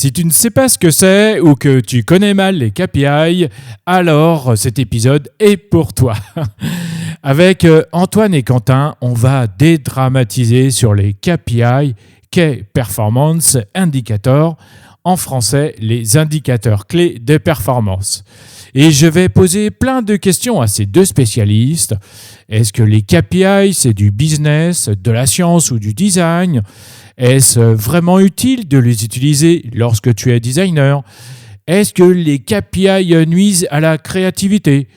Si tu ne sais pas ce que c'est ou que tu connais mal les KPI, alors cet épisode est pour toi. Avec Antoine et Quentin, on va dédramatiser sur les KPI, Key Performance Indicator, en français les indicateurs clés de performance. Et je vais poser plein de questions à ces deux spécialistes. Est-ce que les KPI, c'est du business, de la science ou du design ? Est-ce vraiment utile de les utiliser lorsque tu es designer ? Est-ce que les KPI nuisent à la créativité ?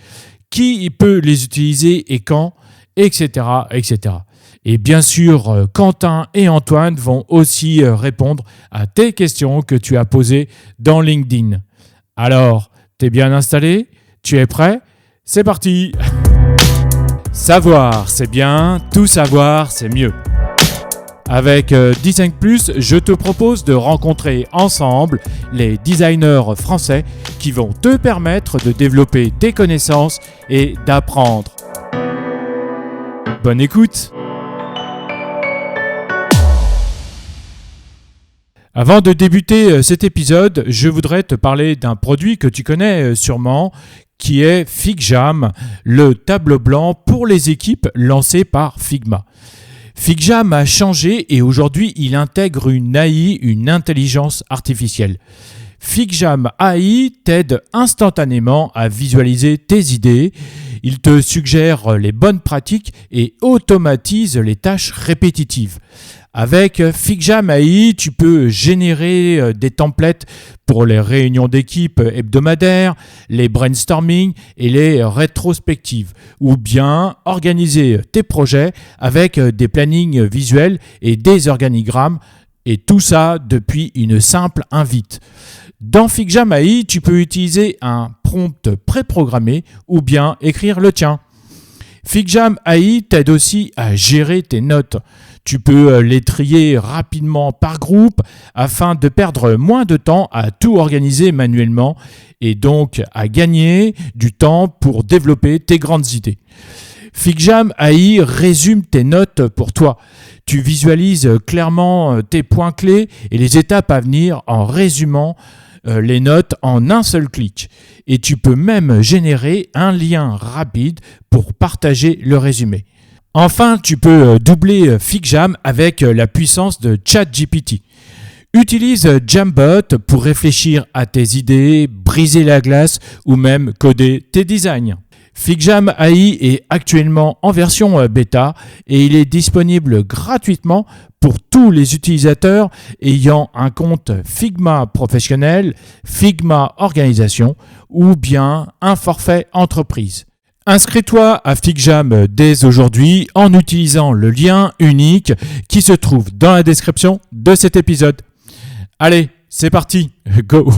Qui peut les utiliser et quand ? Etc. etc. Et bien sûr, Quentin et Antoine vont aussi répondre à tes questions que tu as posées dans LinkedIn. Alors, t'es bien installé ? Tu es prêt ? C'est parti ! Savoir, c'est bien. Tout savoir, c'est mieux. Avec Design Plus, je te propose de rencontrer ensemble les designers français qui vont te permettre de développer tes connaissances et d'apprendre. Bonne écoute! Avant de débuter cet épisode, je voudrais te parler d'un produit que tu connais sûrement, qui est FigJam, le tableau blanc pour les équipes lancé par Figma. FigJam a changé et aujourd'hui, il intègre une AI, une intelligence artificielle. FigJam AI t'aide instantanément à visualiser tes idées. Il te suggère les bonnes pratiques et automatise les tâches répétitives. Avec FigJam AI, tu peux générer des templates pour les réunions d'équipe hebdomadaires, les brainstorming et les rétrospectives, ou bien organiser tes projets avec des plannings visuels et des organigrammes, et tout ça depuis une simple invite. Dans FigJam AI, tu peux utiliser un prompt préprogrammé ou bien écrire le tien. FigJam AI t'aide aussi à gérer tes notes. Tu peux les trier rapidement par groupe afin de perdre moins de temps à tout organiser manuellement et donc à gagner du temps pour développer tes grandes idées. FigJam AI résume tes notes pour toi. Tu visualises clairement tes points clés et les étapes à venir en résumant les notes en un seul clic. Et tu peux même générer un lien rapide pour partager le résumé. Enfin, tu peux doubler FigJam avec la puissance de ChatGPT. Utilise Jambot pour réfléchir à tes idées, briser la glace ou même coder tes designs. FigJam AI est actuellement en version bêta et il est disponible gratuitement pour tous les utilisateurs ayant un compte Figma professionnel, Figma organisation ou bien un forfait entreprise. Inscris-toi à FigJam dès aujourd'hui en utilisant le lien unique qui se trouve dans la description de cet épisode. Allez, c'est parti, go!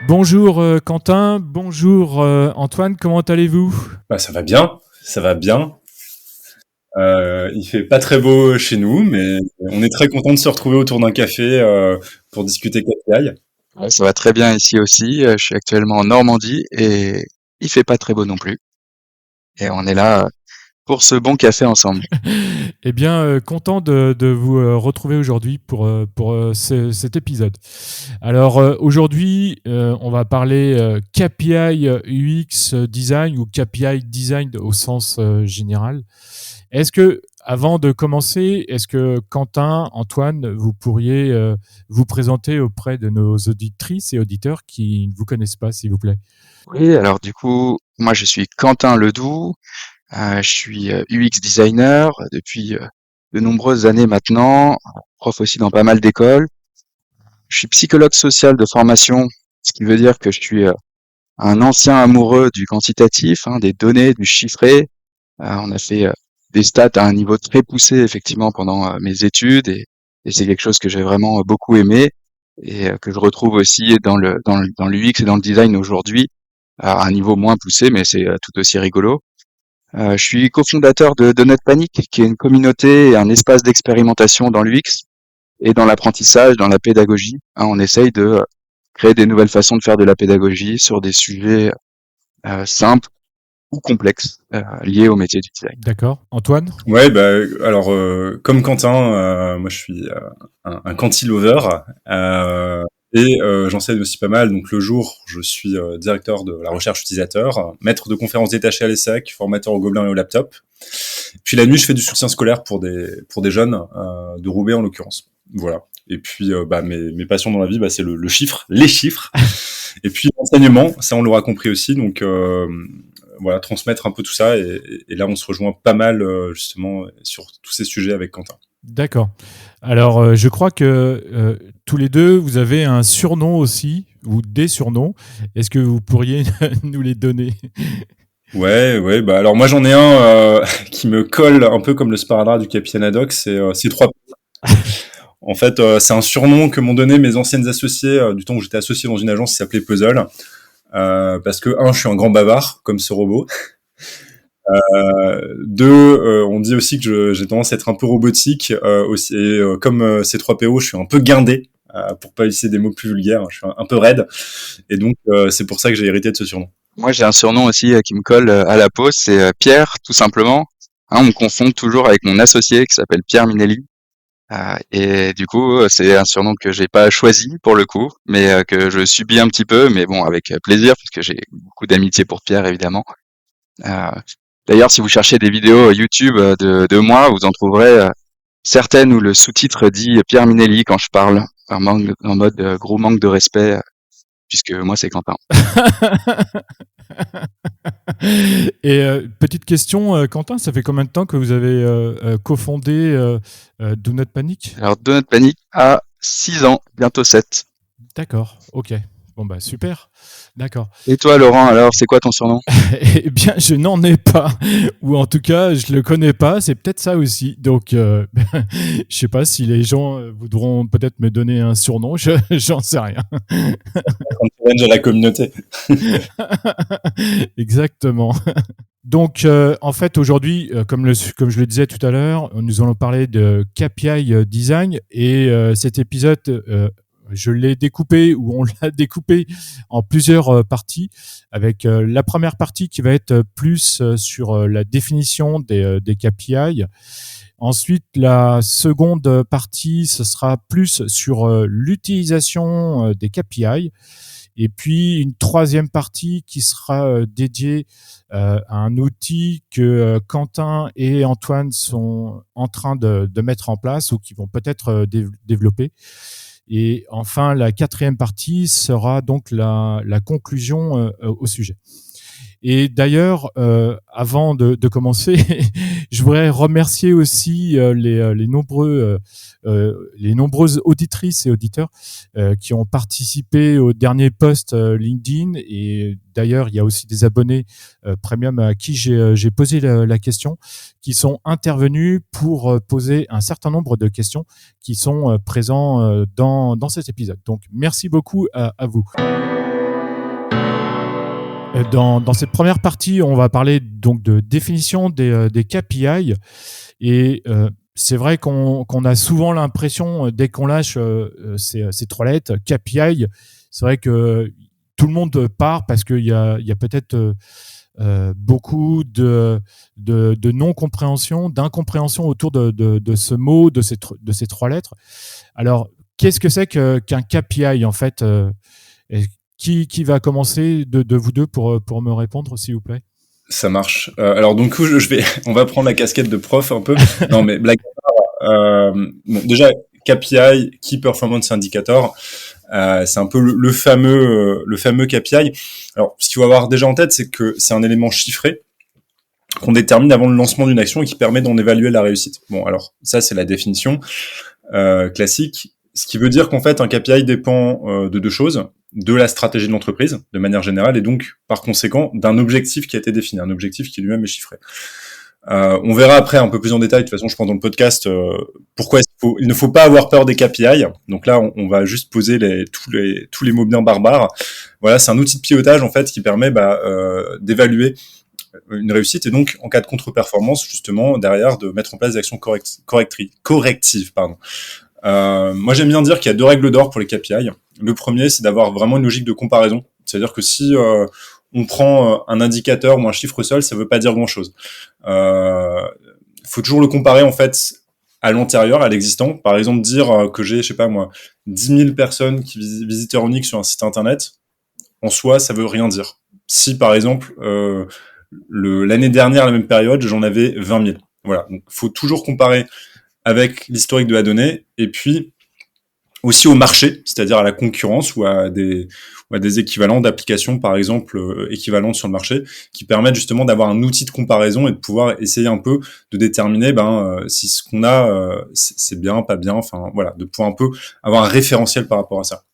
Bonjour Quentin, bonjour Antoine, comment allez-vous ? Ça va bien, ça va bien. Il fait pas très beau chez nous, mais on est très content de se retrouver autour d'un café pour discuter KPI. Ouais, ça va très bien ici aussi. Je suis actuellement en Normandie et il fait pas très beau non plus. Et on est là pour ce bon café ensemble. Eh bien, content de vous retrouver aujourd'hui pour cet épisode. Alors aujourd'hui, on va parler KPI UX design ou KPI design au sens général. Est-ce que, avant de commencer, est-ce que Quentin, Antoine, vous pourriez vous présenter auprès de nos auditrices et auditeurs qui ne vous connaissent pas, s'il vous plaît ? Oui, alors du coup, moi je suis Quentin Ledoux. Je suis UX designer depuis de nombreuses années maintenant, prof aussi dans pas mal d'écoles. Je suis psychologue social de formation, ce qui veut dire que je suis un ancien amoureux du quantitatif, des données, du chiffré. On a fait des stats à un niveau très poussé effectivement pendant mes études et c'est quelque chose que j'ai vraiment beaucoup aimé et que je retrouve aussi dans l'UX et dans le design aujourd'hui à un niveau moins poussé, mais c'est tout aussi rigolo. Je suis cofondateur de Donut Panic, qui est une communauté et un espace d'expérimentation dans l'UX et dans l'apprentissage, dans la pédagogie. On essaye de créer des nouvelles façons de faire de la pédagogie sur des sujets simples ou complexes liés au métier du design. D'accord. Antoine? Ouais, bah, alors, comme Quentin, moi je suis un quanti-lover, j'enseigne aussi pas mal. Donc le jour, je suis directeur de la recherche utilisateur, maître de conférences détaché à l'ESSEC, formateur au Gobelin et au laptop. Puis la nuit, je fais du soutien scolaire pour des jeunes, de Roubaix en l'occurrence. Voilà. Et puis, bah, mes passions dans la vie, bah, c'est le chiffre, les chiffres. Et puis l'enseignement, ça on l'aura compris aussi. Donc voilà, transmettre un peu tout ça. Et là, on se rejoint pas mal justement sur tous ces sujets avec Quentin. D'accord. Alors, je crois que tous les deux, vous avez un surnom aussi, ou des surnoms. Est-ce que vous pourriez nous les donner? Ouais, bah alors moi j'en ai un qui me colle un peu comme le sparadrap du Capitaine Haddock, c'est C3. En fait, c'est un surnom que m'ont donné mes anciennes associées du temps où j'étais associé dans une agence qui s'appelait Puzzle, parce que je suis un grand bavard comme ce robot. Deux, on dit aussi que j'ai tendance à être un peu robotique, aussi, et comme C3PO, je suis un peu guindé, pour pas utiliser des mots plus vulgaires, je suis un peu raide, et donc c'est pour ça que j'ai hérité de ce surnom. Moi, j'ai un surnom aussi qui me colle à la peau, c'est Pierre, tout simplement. Hein, on me confond toujours avec mon associé qui s'appelle Pierre Minelli. Et du coup, c'est un surnom que j'ai pas choisi pour le coup, mais que je subis un petit peu, mais bon, avec plaisir, parce que j'ai beaucoup d'amitié pour Pierre, évidemment. Euh, D'ailleurs, si vous cherchez des vidéos YouTube de moi, vous en trouverez certaines où le sous-titre dit Pierre Minelli quand je parle, en mode gros manque de respect, puisque moi, c'est Quentin. Et petite question, Quentin, ça fait combien de temps que vous avez cofondé Do Not Panic? Alors, Donut Panic a 6 ans, bientôt 7. D'accord, ok. Bon, bah super. D'accord. Et toi, Laurent, alors, c'est quoi ton surnom? Eh bien, je n'en ai pas, ou en tout cas, je le connais pas. C'est peut-être ça aussi. Donc, je sais pas si les gens voudront peut-être me donner un surnom. J'en sais rien. Un challenge à la communauté. Exactement. Donc, en fait, aujourd'hui, comme je le disais tout à l'heure, nous allons parler de KPI Design et cet épisode, je l'ai découpé ou on l'a découpé en plusieurs parties, avec la première partie qui va être plus sur la définition des KPI. Ensuite, la seconde partie, ce sera plus sur l'utilisation des KPI. Et puis une troisième partie qui sera dédiée à un outil que Quentin et Antoine sont en train de mettre en place ou qui vont peut-être développer. Et enfin, la quatrième partie sera donc la conclusion au sujet. Et d'ailleurs, avant de commencer, je voudrais remercier aussi les nombreuses auditrices et auditeurs qui ont participé au dernier post LinkedIn. Et d'ailleurs, il y a aussi des abonnés premium à qui j'ai posé la question, qui sont intervenus pour poser un certain nombre de questions qui sont présents dans cet épisode. Donc, merci beaucoup à vous. Dans cette première partie, on va parler donc de définition des KPI. Et c'est vrai qu'on a souvent l'impression, dès qu'on lâche ces trois lettres, KPI, c'est vrai que tout le monde part parce qu'il y a peut-être beaucoup de non-compréhension, d'incompréhension autour de ce mot, de ces trois lettres. Alors, qu'est-ce que c'est qu'un KPI en fait? Qui va commencer de vous deux pour me répondre, s'il vous plaît? Ça marche. Alors donc on va prendre la casquette de prof un peu. Non mais blague à part, bon, déjà KPI, Key Performance Indicator, c'est un peu le fameux KPI. Alors ce qu'il faut avoir déjà en tête, c'est que c'est un élément chiffré qu'on détermine avant le lancement d'une action et qui permet d'en évaluer la réussite. Bon alors ça c'est la définition classique. Ce qui veut dire qu'en fait un KPI dépend de deux choses, de la stratégie de l'entreprise de manière générale et donc par conséquent d'un objectif qui a été défini, un objectif qui lui-même est chiffré. On verra après un peu plus en détail, de toute façon je pense dans le podcast pourquoi il ne faut pas avoir peur des KPI. Donc là on va juste poser tous les mots bien barbares. Voilà, c'est un outil de pilotage en fait qui permet d'évaluer une réussite et donc en cas de contre-performance justement derrière de mettre en place des actions correctives. Moi j'aime bien dire qu'il y a deux règles d'or pour les KPI. Le premier c'est d'avoir vraiment une logique de comparaison, c'est-à-dire que si on prend un indicateur ou un chiffre seul, ça veut pas dire grand-chose. Faut toujours le comparer en fait à l'antérieur, à l'existant. Par exemple, dire que j'ai, je sais pas moi, 10 000 personnes qui visiteurs uniques sur un site internet, en soi, ça veut rien dire. Si par exemple, l'année dernière, à la même période, j'en avais 20 000. Voilà. Donc, faut toujours comparer avec l'historique de la donnée et puis aussi au marché, c'est-à-dire à la concurrence ou à des équivalents d'applications, par exemple, équivalentes sur le marché, qui permettent justement d'avoir un outil de comparaison et de pouvoir essayer un peu de déterminer si ce qu'on a, c'est bien, pas bien, enfin voilà, de pouvoir un peu avoir un référentiel par rapport à ça.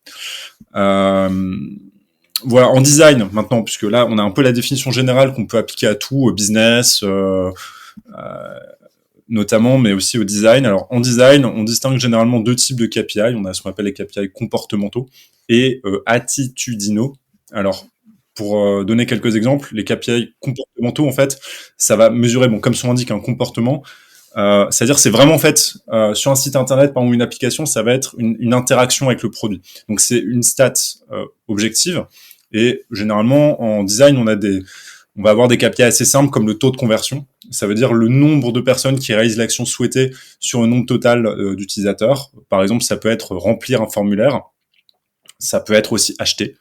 Voilà, en design maintenant, puisque là, on a un peu la définition générale qu'on peut appliquer à tout, au business, notamment, mais aussi au design. Alors, en design, on distingue généralement deux types de KPI. On a ce qu'on appelle les KPI comportementaux et attitudinaux. Alors, pour donner quelques exemples, les KPI comportementaux, en fait, ça va mesurer, bon, comme son indique, un comportement. C'est-à-dire, c'est vraiment en fait sur un site internet, par exemple une application, ça va être une interaction avec le produit. Donc, c'est une stat objective. Et généralement, en design, on va avoir des KPI assez simples comme le taux de conversion. Ça veut dire le nombre de personnes qui réalisent l'action souhaitée sur un nombre total d'utilisateurs. Par exemple, ça peut être remplir un formulaire. Ça peut être aussi acheter.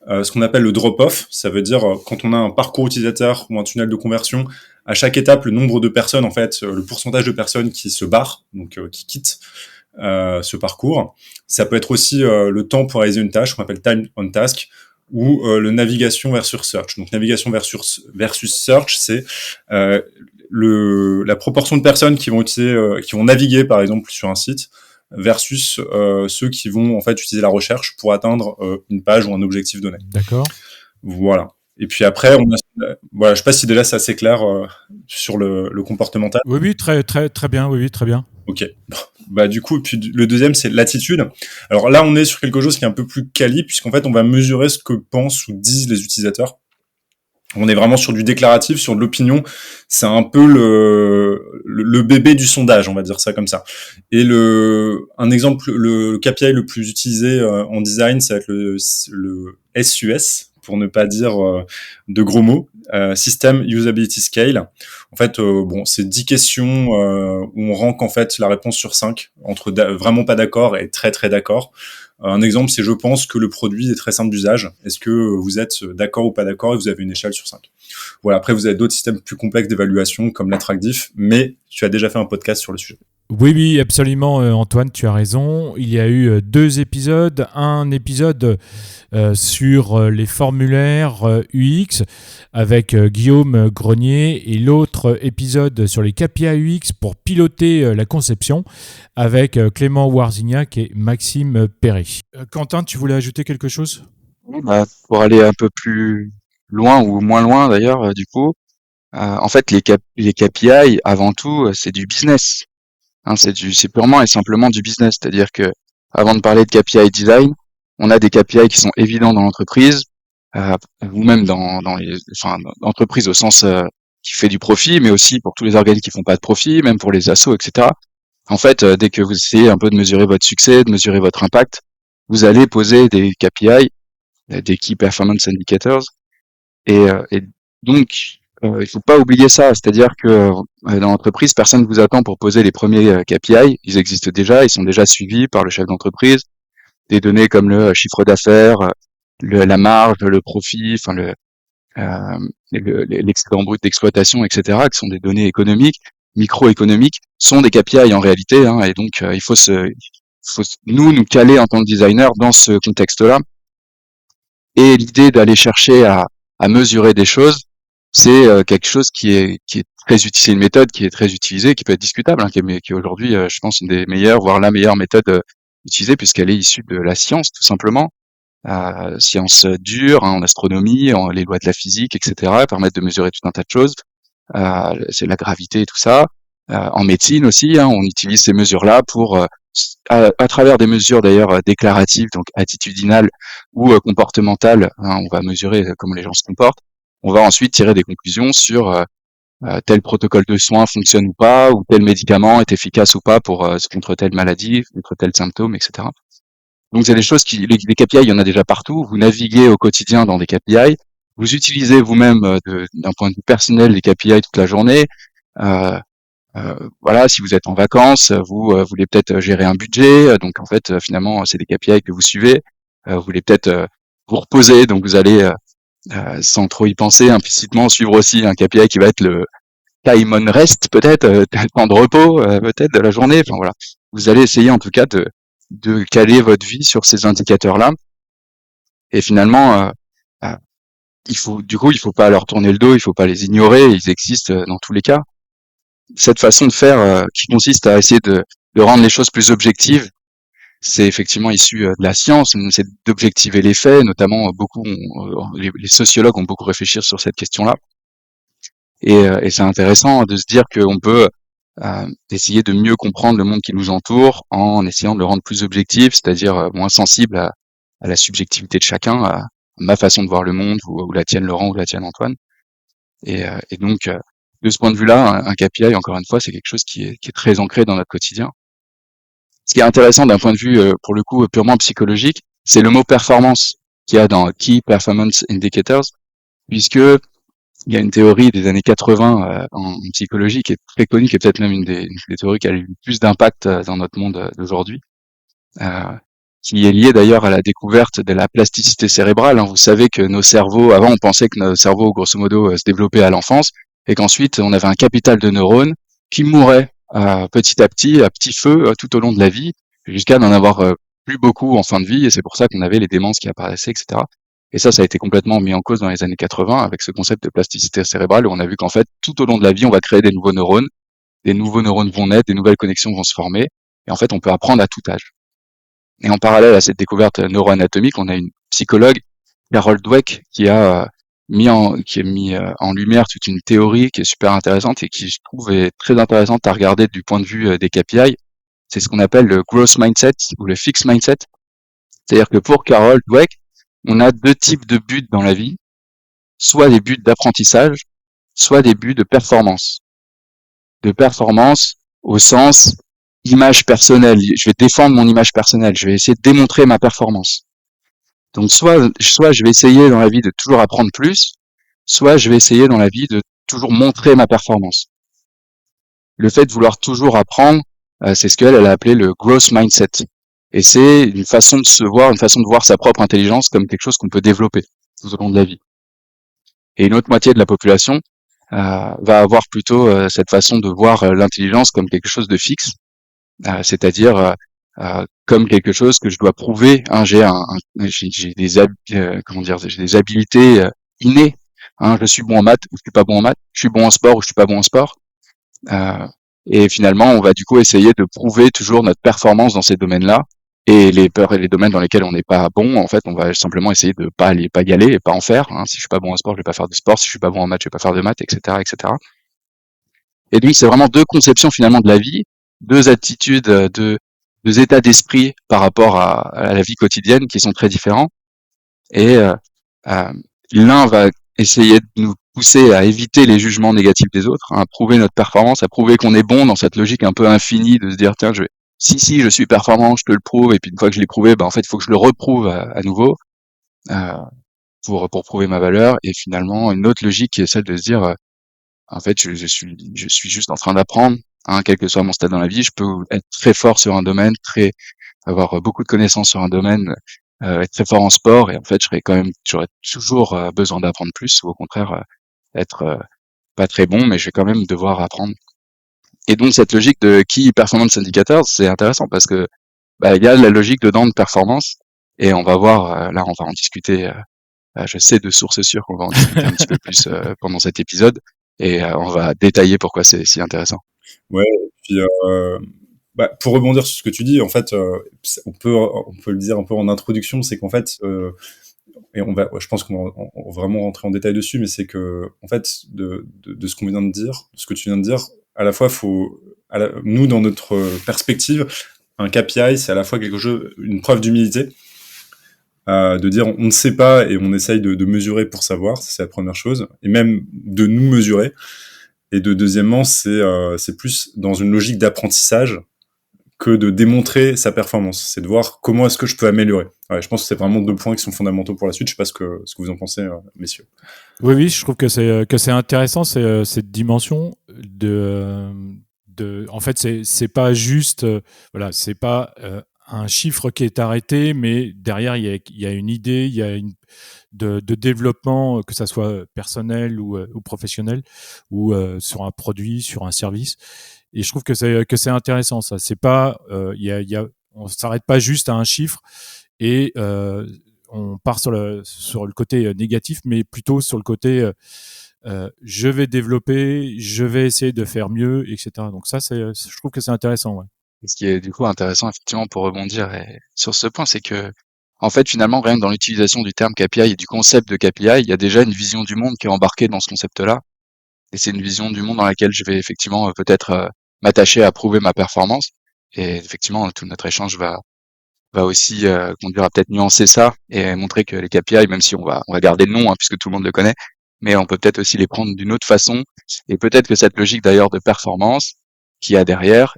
Ce qu'on appelle le drop-off, ça veut dire quand on a un parcours utilisateur ou un tunnel de conversion, à chaque étape, le nombre de personnes, en fait, le pourcentage de personnes qui se barrent, donc qui quittent ce parcours. Ça peut être aussi le temps pour réaliser une tâche, qu'on appelle time on task, ou le navigation versus search. Donc navigation versus search, c'est la proportion de personnes qui vont qui vont naviguer par exemple sur un site versus ceux qui vont en fait utiliser la recherche pour atteindre une page ou un objectif donné. D'accord. Voilà. Et puis après, voilà, je sais pas si déjà c'est assez clair sur le comportemental. Oui, très, très, très bien. Oui, très bien. Ok. Bah du coup, puis le deuxième c'est l'attitude. Alors là, on est sur quelque chose qui est un peu plus quali puisqu'en fait, on va mesurer ce que pensent ou disent les utilisateurs. On est vraiment sur du déclaratif, sur de l'opinion. C'est un peu le bébé du sondage, on va dire ça comme ça. Et un exemple, le KPI le plus utilisé en design, ça va être le SUS, pour ne pas dire de gros mots, System Usability Scale. En fait, c'est 10 questions où on rank en fait la réponse sur 5, entre vraiment pas d'accord et très très d'accord. Un exemple, c'est je pense que le produit est très simple d'usage. Est-ce que vous êtes d'accord ou pas d'accord et vous avez une échelle sur 5. Voilà, après vous avez d'autres systèmes plus complexes d'évaluation comme l'attractif, mais tu as déjà fait un podcast sur le sujet. Oui, absolument, Antoine, tu as raison. Il y a eu 2 épisodes. Un épisode sur les formulaires UX avec Guillaume Grenier et l'autre épisode sur les KPI UX pour piloter la conception avec Clément Warzignac et Maxime Perret. Quentin, tu voulais ajouter quelque chose ? Pour aller un peu plus loin ou moins loin d'ailleurs, du coup, en fait, les KPI, avant tout, c'est du business. Hein, c'est purement et simplement du business. C'est-à-dire que, avant de parler de KPI design, on a des KPI qui sont évidents dans l'entreprise, ou même dans l'entreprise au sens qui fait du profit, mais aussi pour tous les organismes qui font pas de profit, même pour les assos, etc. En fait, dès que vous essayez un peu de mesurer votre succès, de mesurer votre impact, vous allez poser des KPI, des Key Performance Indicators, et donc il faut pas oublier ça, c'est-à-dire que dans l'entreprise, personne ne vous attend pour poser les premiers KPI. Ils existent déjà, ils sont déjà suivis par le chef d'entreprise. Des données comme le chiffre d'affaires, la marge, le profit, l'excédent brut d'exploitation, etc., qui sont des données économiques, microéconomiques, sont des KPI en réalité. Hein, et donc il faut nous caler en tant que designer dans ce contexte-là. Et l'idée d'aller chercher à mesurer des choses, c'est quelque chose qui est très utilisé, c'est une méthode qui est très utilisée, qui peut être discutable, hein, qui est aujourd'hui, je pense, une des meilleures, voire la meilleure méthode utilisée, puisqu'elle est issue de la science, tout simplement. Science dure, hein, en astronomie, les lois de la physique, etc., permettent de mesurer tout un tas de choses. C'est la gravité et tout ça. En médecine aussi, hein, on utilise ces mesures-là pour, à travers des mesures d'ailleurs déclaratives, donc attitudinales ou comportementales, hein, on va mesurer comment les gens se comportent. On va ensuite tirer des conclusions sur tel protocole de soins fonctionne ou pas, ou tel médicament est efficace ou pas pour contre telle maladie, contre tel symptôme, etc. Donc c'est des choses les KPI, il y en a déjà partout. Vous naviguez au quotidien dans des KPI. vous utilisez vous-même d'un point de vue personnel les KPI toute la journée. Voilà, si vous êtes en vacances, vous voulez peut-être gérer un budget, donc en fait finalement c'est des KPI que vous suivez. Vous voulez peut-être vous reposer, donc vous allez sans trop y penser implicitement suivre aussi un KPI qui va être le time on rest peut-être, le temps de repos peut-être de la journée. Enfin voilà, vous allez essayer en tout cas de caler votre vie sur ces indicateurs-là. Et finalement, il faut pas leur tourner le dos, il faut pas les ignorer, ils existent dans tous les cas. Cette façon de faire qui consiste à essayer de rendre les choses plus objectives, c'est effectivement issu de la science, c'est d'objectiver les faits, notamment les sociologues ont beaucoup réfléchi sur cette question-là. Et c'est intéressant de se dire qu'on peut essayer de mieux comprendre le monde qui nous entoure en essayant de le rendre plus objectif, c'est-à-dire moins sensible à la subjectivité de chacun, à ma façon de voir le monde, ou la tienne Laurent, ou la tienne Antoine. Et donc, de ce point de vue-là, un KPI, encore une fois, c'est quelque chose qui est très ancré dans notre quotidien. Ce qui est intéressant d'un point de vue, pour le coup, purement psychologique, c'est le mot performance qu'il y a dans Key Performance Indicators, puisque il y a une théorie des années 80 en psychologie qui est très connue, qui est peut-être même une des théories qui a eu le plus d'impact dans notre monde d'aujourd'hui, euh, qui est liée d'ailleurs à la découverte de la plasticité cérébrale. Hein. Vous savez que nos cerveaux, avant on pensait que nos cerveaux, grosso modo, se développaient à l'enfance, et qu'ensuite on avait un capital de neurones qui mourait petit à petit feu, tout au long de la vie, jusqu'à n'en avoir plus beaucoup en fin de vie, et c'est pour ça qu'on avait les démences qui apparaissaient, etc. Et ça a été complètement mis en cause dans les années 80 avec ce concept de plasticité cérébrale, où on a vu qu'en fait, tout au long de la vie, on va créer des nouveaux neurones vont naître, des nouvelles connexions vont se former, et en fait, on peut apprendre à tout âge. Et en parallèle à cette découverte neuroanatomique, on a une psychologue, Carol Dweck, qui a mis en lumière toute une théorie qui est super intéressante et qui, je trouve, est très intéressante à regarder du point de vue des KPI. C'est ce qu'on appelle le growth mindset ou le fixed mindset. C'est-à-dire que pour Carol Dweck, on a deux types de buts dans la vie, soit des buts d'apprentissage, soit des buts de performance. De performance au sens image personnelle. Je vais défendre mon image personnelle. Je vais essayer de démontrer ma performance. Donc soit je vais essayer dans la vie de toujours apprendre plus, soit je vais essayer dans la vie de toujours montrer ma performance. Le fait de vouloir toujours apprendre, c'est ce qu'elle a appelé le growth mindset. Et c'est une façon de se voir, une façon de voir sa propre intelligence comme quelque chose qu'on peut développer tout au long de la vie. Et une autre moitié de la population va avoir plutôt cette façon de voir l'intelligence comme quelque chose de fixe, c'est-à-dire comme quelque chose que je dois prouver. Hein, j'ai des habilités innées. Hein, je suis bon en maths ou je suis pas bon en maths. Je suis bon en sport ou je suis pas bon en sport. Et finalement, on va du coup essayer de prouver toujours notre performance dans ces domaines-là. Et les domaines dans lesquels on n'est pas bon, en fait, on va simplement essayer de pas y aller et pas en faire. Hein. Si je suis pas bon en sport, je vais pas faire de sport. Si je suis pas bon en maths, je vais pas faire de maths, etc., etc. Et donc, c'est vraiment deux conceptions finalement de la vie, deux attitudes, deux états d'esprit par rapport à la vie quotidienne qui sont très différents. Et l'un va essayer de nous pousser à éviter les jugements négatifs des autres, hein, à prouver notre performance, à prouver qu'on est bon dans cette logique un peu infinie de se dire tiens, si je suis performant, je te le prouve, et puis une fois que je l'ai prouvé, en fait, il faut que je le reprouve à nouveau euh, pour prouver ma valeur. Et finalement, une autre logique qui est celle de se dire en fait, je suis juste en train d'apprendre, hein, quel que soit mon stade dans la vie, je peux être très fort sur un domaine, avoir beaucoup de connaissances sur un domaine, être très fort en sport, et en fait, j'aurais toujours besoin d'apprendre plus, ou au contraire, être pas très bon, mais je vais quand même devoir apprendre. Et donc, cette logique de Key Performance Indicators, c'est intéressant parce que, il y a la logique dedans de performance, et on va voir, là, on va en discuter, je sais de sources sûres qu'on va en discuter un petit peu plus pendant cet épisode, et on va détailler pourquoi c'est si intéressant. Ouais, et puis pour rebondir sur ce que tu dis, en fait, on peut le dire un peu en introduction, c'est qu'en fait, et je pense qu'on va vraiment rentrer en détail dessus, mais c'est que en fait, de ce qu'on vient de dire, de ce que tu viens de dire, à la fois nous dans notre perspective, un KPI, c'est à la fois quelque chose, une preuve d'humilité. De dire on ne sait pas et on essaye de mesurer pour savoir, c'est la première chose, et même de nous mesurer. Et deuxièmement, c'est plus dans une logique d'apprentissage que de démontrer sa performance. C'est de voir comment est-ce que je peux améliorer. Ouais, je pense que c'est vraiment 2 points qui sont fondamentaux pour la suite. Je sais pas ce que vous en pensez, messieurs. Oui, je trouve que c'est intéressant cette dimension en fait c'est pas juste voilà, c'est pas un chiffre qui est arrêté, mais derrière il y a une idée, il y a de développement, que ça soit personnel ou professionnel, ou sur un produit, sur un service. Et je trouve que c'est intéressant ça. C'est pas on s'arrête pas juste à un chiffre et on part sur le côté négatif, mais plutôt sur le côté je vais développer, je vais essayer de faire mieux, etc. Donc ça, je trouve que c'est intéressant. Ouais. Et ce qui est du coup intéressant, effectivement, pour rebondir sur ce point, c'est que, en fait, finalement, rien que dans l'utilisation du terme KPI et du concept de KPI, il y a déjà une vision du monde qui est embarquée dans ce concept-là. Et c'est une vision du monde dans laquelle je vais effectivement peut-être m'attacher à prouver ma performance. Et effectivement, tout notre échange va aussi conduire à peut-être nuancer ça et montrer que les KPI, même si on va garder le nom, hein, puisque tout le monde le connaît, mais on peut peut-être aussi les prendre d'une autre façon. Et peut-être que cette logique d'ailleurs de performance qu'il y a derrière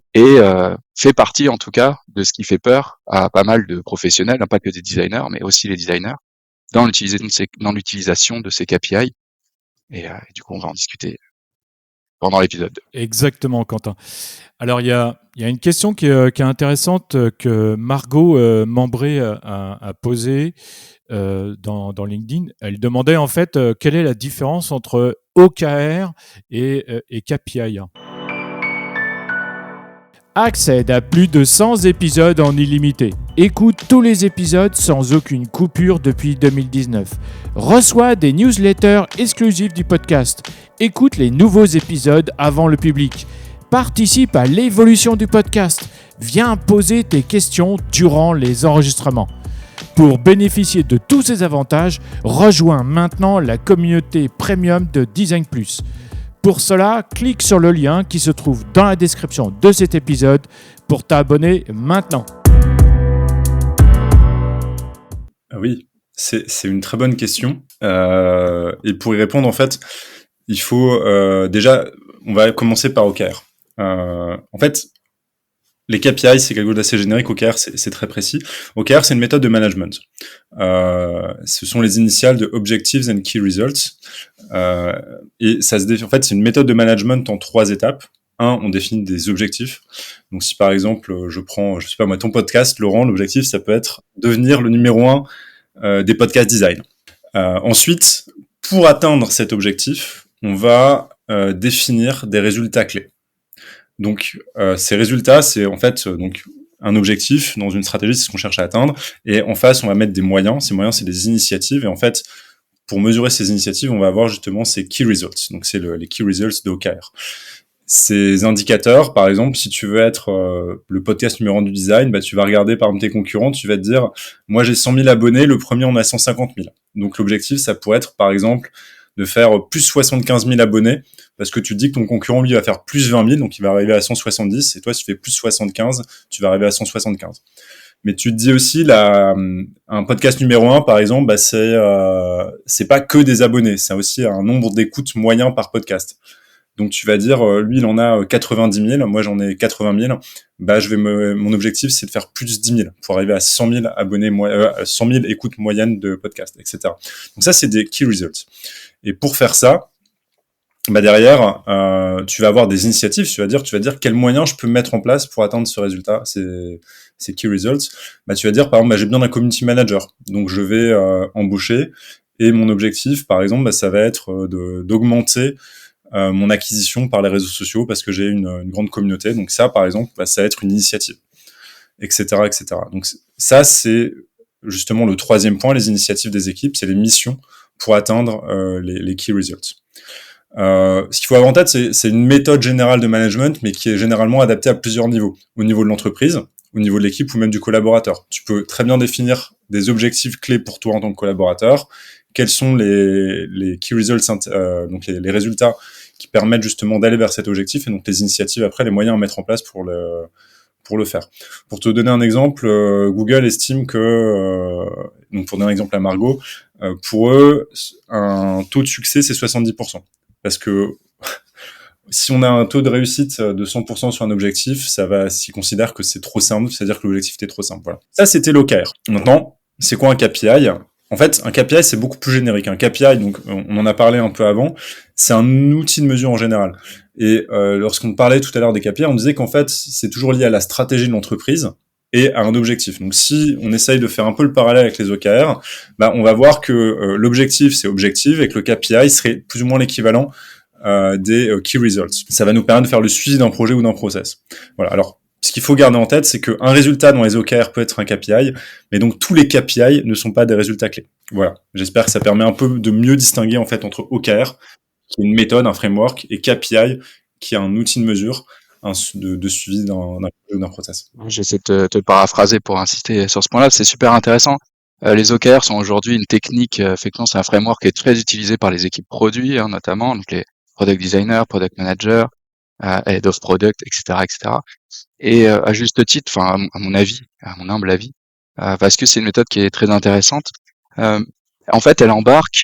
fait partie en tout cas de ce qui fait peur à pas mal de professionnels, hein, pas que des designers, mais aussi les designers, dans l'utilisation de ces KPI. Et du coup, on va en discuter pendant l'épisode 2. Exactement, Quentin. Alors, il y a une question qui est intéressante que Margot Membré a posée dans LinkedIn. Elle demandait en fait quelle est la différence entre OKR et KPI. Accède à plus de 100 épisodes en illimité. Écoute tous les épisodes sans aucune coupure depuis 2019. Reçois des newsletters exclusives du podcast. Écoute les nouveaux épisodes avant le public. Participe à l'évolution du podcast. Viens poser tes questions durant les enregistrements. Pour bénéficier de tous ces avantages, rejoins maintenant la communauté premium de Design Plus. Pour cela, clique sur le lien qui se trouve dans la description de cet épisode pour t'abonner maintenant. Oui, c'est une très bonne question. Et pour y répondre, en fait, il faut déjà, on va commencer par OKR. En fait, les KPI, c'est quelque chose d'assez générique. OKR, c'est très précis. OKR, c'est une méthode de management. Ce sont les initiales de Objectives and Key Results. Et en fait, c'est une méthode de management en 3 étapes. On définit des objectifs. Donc, si par exemple, je sais pas moi, ton podcast, Laurent, l'objectif, ça peut être devenir le numéro 1 des podcasts design. Ensuite, pour atteindre cet objectif, on va définir des résultats clés. Donc, ces résultats, c'est en fait donc un objectif dans une stratégie, c'est ce qu'on cherche à atteindre. Et en face, on va mettre des moyens. Ces moyens, c'est des initiatives. Et en fait, pour mesurer ces initiatives, on va avoir justement ces key results. Donc, c'est les key results de OKR. Ces indicateurs, par exemple, si tu veux être le podcast numéro 1 du design, bah, tu vas regarder par exemple tes concurrents, tu vas te dire, moi j'ai 100 000 abonnés, le premier en a 150 000. Donc l'objectif, ça pourrait être par exemple de faire plus 75 000 abonnés, parce que tu te dis que ton concurrent, lui, va faire plus 20 000, donc il va arriver à 170, et toi, si tu fais plus 75, tu vas arriver à 175. Mais tu te dis aussi, un podcast numéro 1, par exemple, bah, c'est pas que des abonnés, c'est aussi un nombre d'écoutes moyen par podcast. Donc tu vas dire, lui il en a 90 000, moi j'en ai 80 000, bah mon objectif c'est de faire plus 10 000 pour arriver à 100 000 abonnés, 100 000 écoutes moyennes de podcast, etc. Donc ça c'est des key results. Et pour faire ça, bah derrière, tu vas avoir des initiatives, tu vas dire quels moyens je peux mettre en place pour atteindre ce résultat, ces key results. Bah tu vas dire par exemple, j'ai besoin d'un community manager, donc je vais embaucher, et mon objectif par exemple, bah, ça va être d'augmenter mon acquisition par les réseaux sociaux parce que j'ai une grande communauté. Donc ça, par exemple, bah, ça va être une initiative, etc., etc. Donc ça, c'est justement le 3e point, les initiatives des équipes, c'est les missions pour atteindre les key results. Ce qu'il faut avoir en tête, c'est une méthode générale de management, mais qui est généralement adaptée à plusieurs niveaux. Au niveau de l'entreprise, au niveau de l'équipe ou même du collaborateur. Tu peux très bien définir des objectifs clés pour toi en tant que collaborateur. Quels sont les key results, donc les résultats qui permettent justement d'aller vers cet objectif, et donc les initiatives après, les moyens à mettre en place pour le faire. Pour te donner un exemple, Google estime que, donc pour donner un exemple à Margot, pour eux, un taux de succès, c'est 70%. Parce que si on a un taux de réussite de 100% sur un objectif, ça va s'y considère que c'est trop simple, c'est-à-dire que l'objectif était trop simple. Voilà. Ça, c'était l'OKR. Maintenant, c'est quoi un KPI? En fait, un KPI, c'est beaucoup plus générique. Un KPI, donc on en a parlé un peu avant, c'est un outil de mesure en général. Et lorsqu'on parlait tout à l'heure des KPI, on disait qu'en fait, c'est toujours lié à la stratégie de l'entreprise et à un objectif. Donc si on essaye de faire un peu le parallèle avec les OKR, bah, on va voir que l'objectif, c'est objectif et que le KPI serait plus ou moins l'équivalent des key results. Ça va nous permettre de faire le suivi d'un projet ou d'un process. Voilà. Alors, ce qu'il faut garder en tête, c'est qu'un résultat dans les OKR peut être un KPI, mais donc tous les KPI ne sont pas des résultats clés. Voilà. J'espère que ça permet un peu de mieux distinguer en fait entre OKR, qui est une méthode, un framework, et KPI, qui est un outil de mesure, de suivi d'un projet ou d'un process. J'essaie de te paraphraser pour insister sur ce point-là. C'est super intéressant. Les OKR sont aujourd'hui une technique, effectivement, c'est un framework qui est très utilisé par les équipes produits, hein, notamment, donc les product designers, product managers, head of product, etc., etc. Et à juste titre, enfin, à mon avis, à mon humble avis, parce que c'est une méthode qui est très intéressante. En fait, elle embarque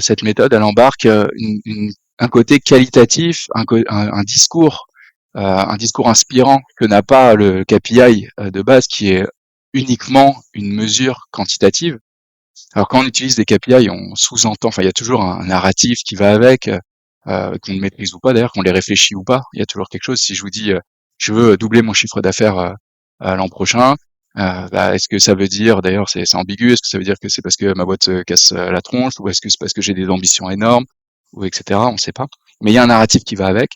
cette méthode, elle embarque un côté qualitatif, un discours inspirant que n'a pas le KPI de base, qui est uniquement une mesure quantitative. Alors quand on utilise des KPI, on sous-entend, enfin il y a toujours un narratif qui va avec, qu'on le maîtrise ou pas, d'ailleurs qu'on les réfléchit ou pas, il y a toujours quelque chose. Si je vous dis je veux doubler mon chiffre d'affaires l'an prochain, bah, est-ce que ça veut dire, d'ailleurs c'est ambigu, est-ce que ça veut dire que c'est parce que ma boîte se casse la tronche, ou est-ce que c'est parce que j'ai des ambitions énormes, ou etc. On ne sait pas. Mais il y a un narratif qui va avec.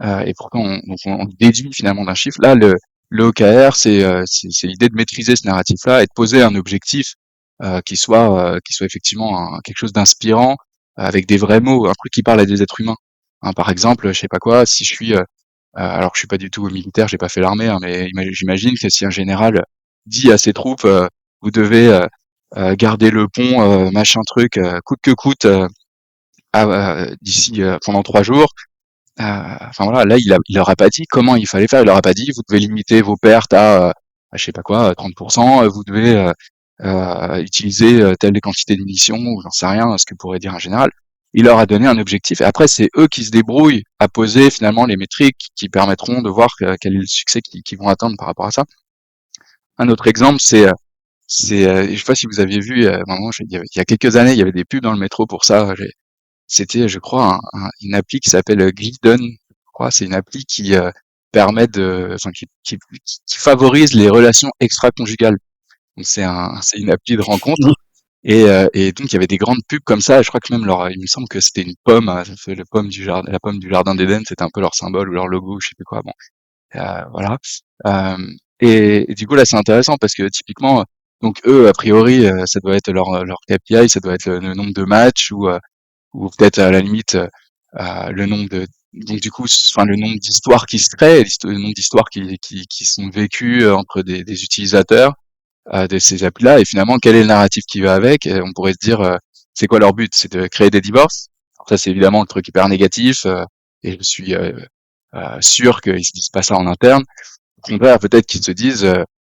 Et pourtant on déduit finalement d'un chiffre. Là, le OKR, c'est l'idée de maîtriser ce narratif-là et de poser un objectif qui soit effectivement quelque chose d'inspirant, avec des vrais mots, un truc qui parle à des êtres humains. Hein, par exemple, je sais pas quoi, si je suis, alors je suis pas du tout militaire, j'ai pas fait l'armée, hein, mais j'imagine que si un général dit à ses troupes, vous devez garder le pont, machin truc, coûte que coûte, d'ici pendant 3 jours. Enfin voilà, là il leur a pas dit comment il fallait faire, il leur a pas dit vous devez limiter vos pertes à je sais pas quoi, 30%, vous devez utiliser telle quantité de munitions, ou j'en sais rien, ce que pourrait dire un général. Il leur a donné un objectif et après c'est eux qui se débrouillent à poser finalement les métriques qui permettront de voir quel est le succès qu'ils vont atteindre par rapport à ça. Un autre exemple, je sais pas si vous aviez vu, il y a quelques années, il y avait des pubs dans le métro pour ça. C'était, je crois, une appli qui s'appelle Glidden. Je crois, c'est une appli qui permet enfin, qui favorise les relations extra-conjugales. Donc c'est une appli de rencontre. Et donc il y avait des grandes pubs comme ça. Je crois que même il me semble que c'était une pomme, ça fait la pomme du jardin d'Éden, c'était un peu leur symbole ou leur logo, je sais plus quoi. Bon, voilà. Euh, et du coup là c'est intéressant parce que typiquement, donc eux a priori ça doit être leur KPI, ça doit être le nombre de matchs ou peut-être à la limite le nombre de donc du coup enfin le nombre d'histoires qui se créent, le nombre d'histoires qui sont vécues entre des utilisateurs de ces applis-là, et finalement quel est le narratif qui va avec. Et on pourrait se dire c'est quoi leur but, c'est de créer des divorces. Alors ça c'est évidemment le truc hyper négatif, et je suis sûr qu'ils se disent pas ça en interne. Au contraire, peut-être qu'ils se disent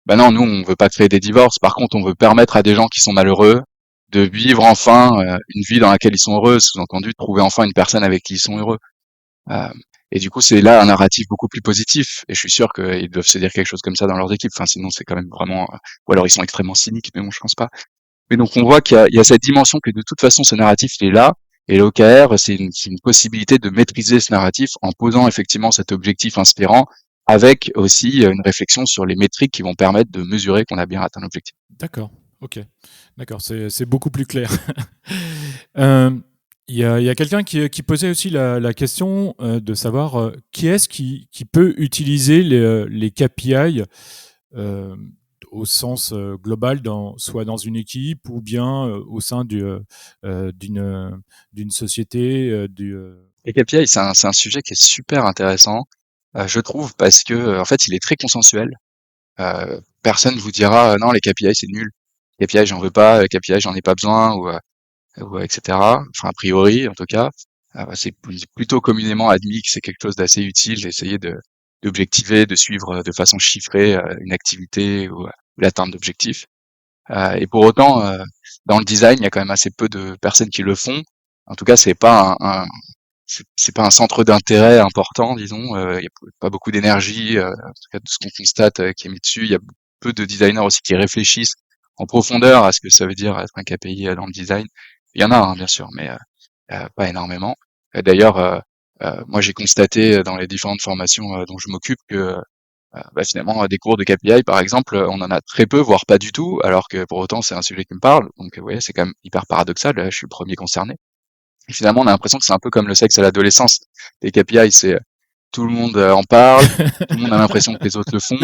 bah non, nous on veut pas créer des divorces, par contre on veut permettre à des gens qui sont malheureux de vivre enfin une vie dans laquelle ils sont heureux, sous-entendu de trouver enfin une personne avec qui ils sont heureux. Euh, et du coup, c'est là un narratif beaucoup plus positif. Et je suis sûr qu'ils doivent se dire quelque chose comme ça dans leurs équipes. Enfin, sinon, c'est quand même vraiment, ou alors ils sont extrêmement cyniques, mais bon, je pense pas. Mais donc, on voit qu'il y a cette dimension que de toute façon, ce narratif, il est là. Et l'OKR, c'est une possibilité de maîtriser ce narratif en posant effectivement cet objectif inspirant, avec aussi une réflexion sur les métriques qui vont permettre de mesurer qu'on a bien atteint l'objectif. D'accord, ok. D'accord, c'est beaucoup plus clair. Euh, il y a quelqu'un qui posait aussi la question de savoir qui est-ce qui peut utiliser les KPI au sens global, soit dans une équipe ou bien au sein d'une société. Les KPI, c'est un sujet qui est super intéressant, je trouve, parce que en fait, il est très consensuel. Personne vous dira non, les KPI c'est nul. Les KPI j'en veux pas, les KPI j'en ai pas besoin, ou etc. Enfin a priori en tout cas, c'est plutôt communément admis que c'est quelque chose d'assez utile d'essayer d'objectiver, de suivre de façon chiffrée une activité ou l'atteinte d'objectifs. Et pour autant, dans le design, il y a quand même assez peu de personnes qui le font. En tout cas, c'est pas un centre d'intérêt important, disons. Il y a pas beaucoup d'énergie, en tout cas de ce qu'on constate, qui est mis dessus. Il y a peu de designers aussi qui réfléchissent en profondeur à ce que ça veut dire être un KPI dans le design. Il y en a, hein, bien sûr, mais pas énormément. D'ailleurs, moi j'ai constaté dans les différentes formations dont je m'occupe que finalement des cours de KPI par exemple, on en a très peu, voire pas du tout, alors que pour autant c'est un sujet qui me parle. Donc vous voyez, c'est quand même hyper paradoxal. Là, je suis le premier concerné. Et finalement, on a l'impression que c'est un peu comme le sexe à l'adolescence. Les KPI, c'est tout le monde en parle, tout le monde a l'impression que les autres le font,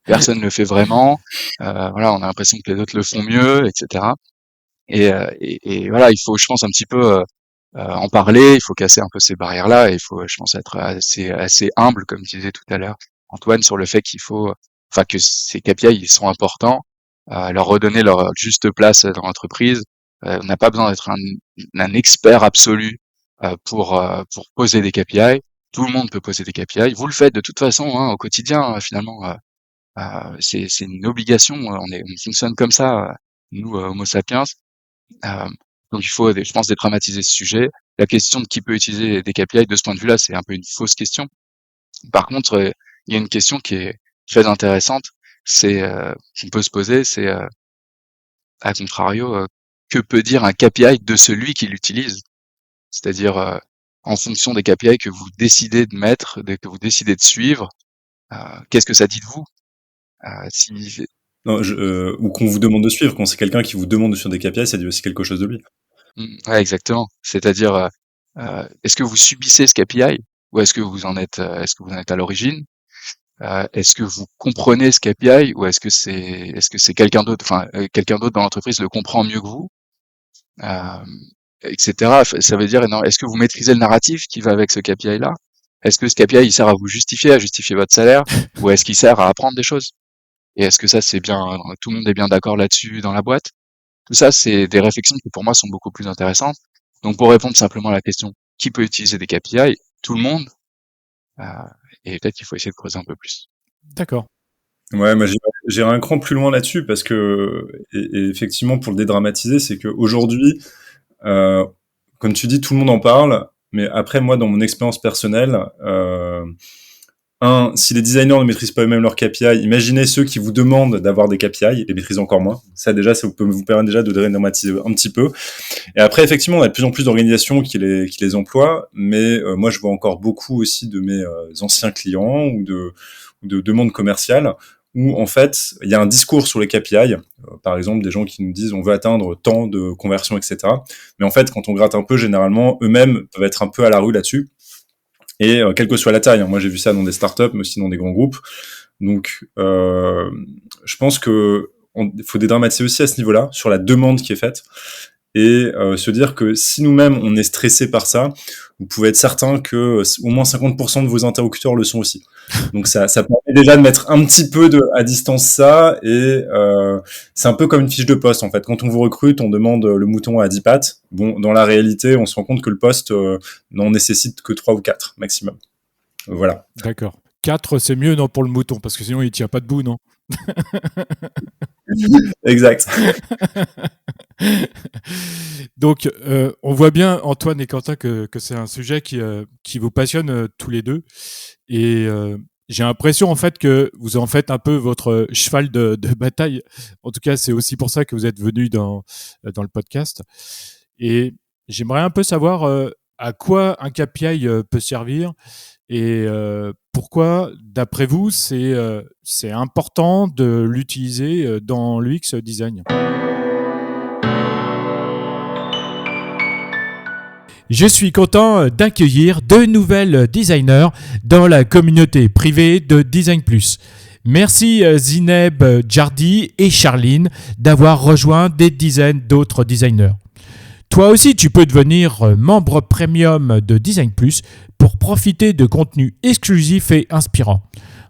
personne ne le fait vraiment. Voilà, on a l'impression que les autres le font mieux, etc. Et voilà, il faut, je pense, un petit peu en parler. Il faut casser un peu ces barrières-là. Et il faut, je pense, être assez humble, comme disait tout à l'heure Antoine, sur le fait qu'il faut, enfin, que ces KPI ils sont importants, leur redonner leur juste place dans l'entreprise. On n'a pas besoin d'être un expert absolu pour poser des KPI. Tout le monde peut poser des KPI. Vous le faites de toute façon hein, au quotidien. Finalement, c'est une obligation. On fonctionne comme ça, nous Homo sapiens. Donc il faut, je pense, dédramatiser ce sujet. La question de qui peut utiliser des KPI de ce point de vue-là, c'est un peu une fausse question. Par contre, il y a une question qui est très intéressante, c'est qu'on peut se poser, c'est à contrario, que peut dire un KPI de celui qui l'utilise? C'est-à-dire, en fonction des KPI que vous décidez de mettre, que vous décidez de suivre, qu'est-ce que ça dit de vous? Si Non, ou qu'on vous demande de suivre. Quand c'est quelqu'un qui vous demande de suivre des KPI, ça dit aussi quelque chose de lui. Ouais, exactement. C'est-à-dire, est-ce que vous subissez ce KPI ou est-ce que vous en êtes à l'origine? Est-ce que vous comprenez ce KPI ou est-ce que c'est quelqu'un d'autre, enfin quelqu'un d'autre dans l'entreprise le comprend mieux que vous, etc. Ça veut dire, non, est-ce que vous maîtrisez le narratif qui va avec ce KPI-là? Est-ce que ce KPI il sert à vous justifier, à justifier votre salaire, ou est-ce qu'il sert à apprendre des choses? Et est-ce que ça c'est bien, tout le monde est bien d'accord là-dessus dans la boîte? Tout ça, c'est des réflexions qui pour moi sont beaucoup plus intéressantes. Donc pour répondre simplement à la question, qui peut utiliser des KPI? Tout le monde. Et peut-être qu'il faut essayer de creuser un peu plus. D'accord. Ouais, moi j'irai un cran plus loin là-dessus parce que et effectivement pour le dédramatiser, c'est que aujourd'hui, comme tu dis, tout le monde en parle, mais après moi dans mon expérience personnelle, si les designers ne maîtrisent pas eux-mêmes leurs KPI, imaginez ceux qui vous demandent d'avoir des KPI, les maîtrisent encore moins. Ça déjà, ça peut vous permettre déjà de dédramatiser un petit peu. Et après, effectivement, on a de plus en plus d'organisations qui les emploient, mais moi, je vois encore beaucoup aussi de mes anciens clients ou de demandes commerciales où, en fait, il y a un discours sur les KPI. Par exemple, des gens qui nous disent on veut atteindre tant de conversions, etc. Mais en fait, quand on gratte un peu, généralement, eux-mêmes peuvent être un peu à la rue là-dessus. Et quelle que soit la taille, hein. Moi j'ai vu ça dans des startups, mais aussi dans des grands groupes. Donc, je pense que faut dédramatiser aussi à ce niveau-là, sur la demande qui est faite, et se dire que si nous-mêmes on est stressé par ça, vous pouvez être certain que au moins 50% de vos interlocuteurs le sont aussi. Donc ça permet déjà de mettre un petit peu à distance ça, et c'est un peu comme une fiche de poste en fait. Quand on vous recrute, on demande le mouton à 10 pattes. Bon, dans la réalité, on se rend compte que le poste n'en nécessite que 3 ou 4 maximum. Voilà. D'accord. 4, c'est mieux non pour le mouton, parce que sinon il tient pas debout, non? Exact. Donc, on voit bien, Antoine et Quentin, que c'est un sujet qui vous passionne tous les deux. Et j'ai l'impression, en fait, que vous en faites un peu votre cheval de bataille. En tout cas, c'est aussi pour ça que vous êtes venus dans le podcast. Et j'aimerais un peu savoir à quoi un KPI peut servir et pourquoi, d'après vous, c'est important de l'utiliser dans l'UX design. Je suis content d'accueillir 2 nouvelles designers dans la communauté privée de Design Plus. Merci Zineb Jardi et Charline d'avoir rejoint des dizaines d'autres designers. Toi aussi, tu peux devenir membre premium de Design Plus pour profiter de contenus exclusifs et inspirants.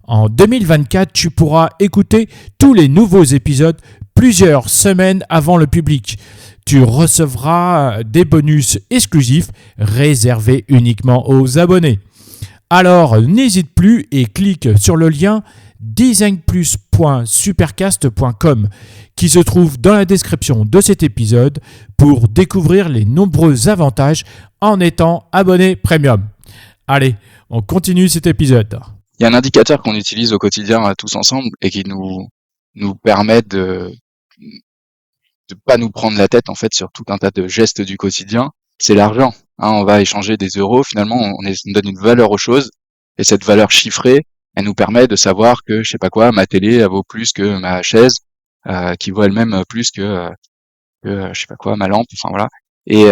En 2024, tu pourras écouter tous les nouveaux épisodes plusieurs semaines avant le public. Tu recevras des bonus exclusifs réservés uniquement aux abonnés. Alors, n'hésite plus et clique sur le lien designplus.fr www.supercast.com qui se trouve dans la description de cet épisode pour découvrir les nombreux avantages en étant abonné premium. Allez, on continue cet épisode. Il y a un indicateur qu'on utilise au quotidien tous ensemble et qui nous permet de pas nous prendre la tête en fait sur tout un tas de gestes du quotidien. C'est l'argent. On va échanger des euros. Finalement, on donne une valeur aux choses et cette valeur chiffrée, elle nous permet de savoir que je sais pas quoi, ma télé elle vaut plus que ma chaise, qui vaut elle-même plus que je sais pas quoi, ma lampe. Enfin voilà. Et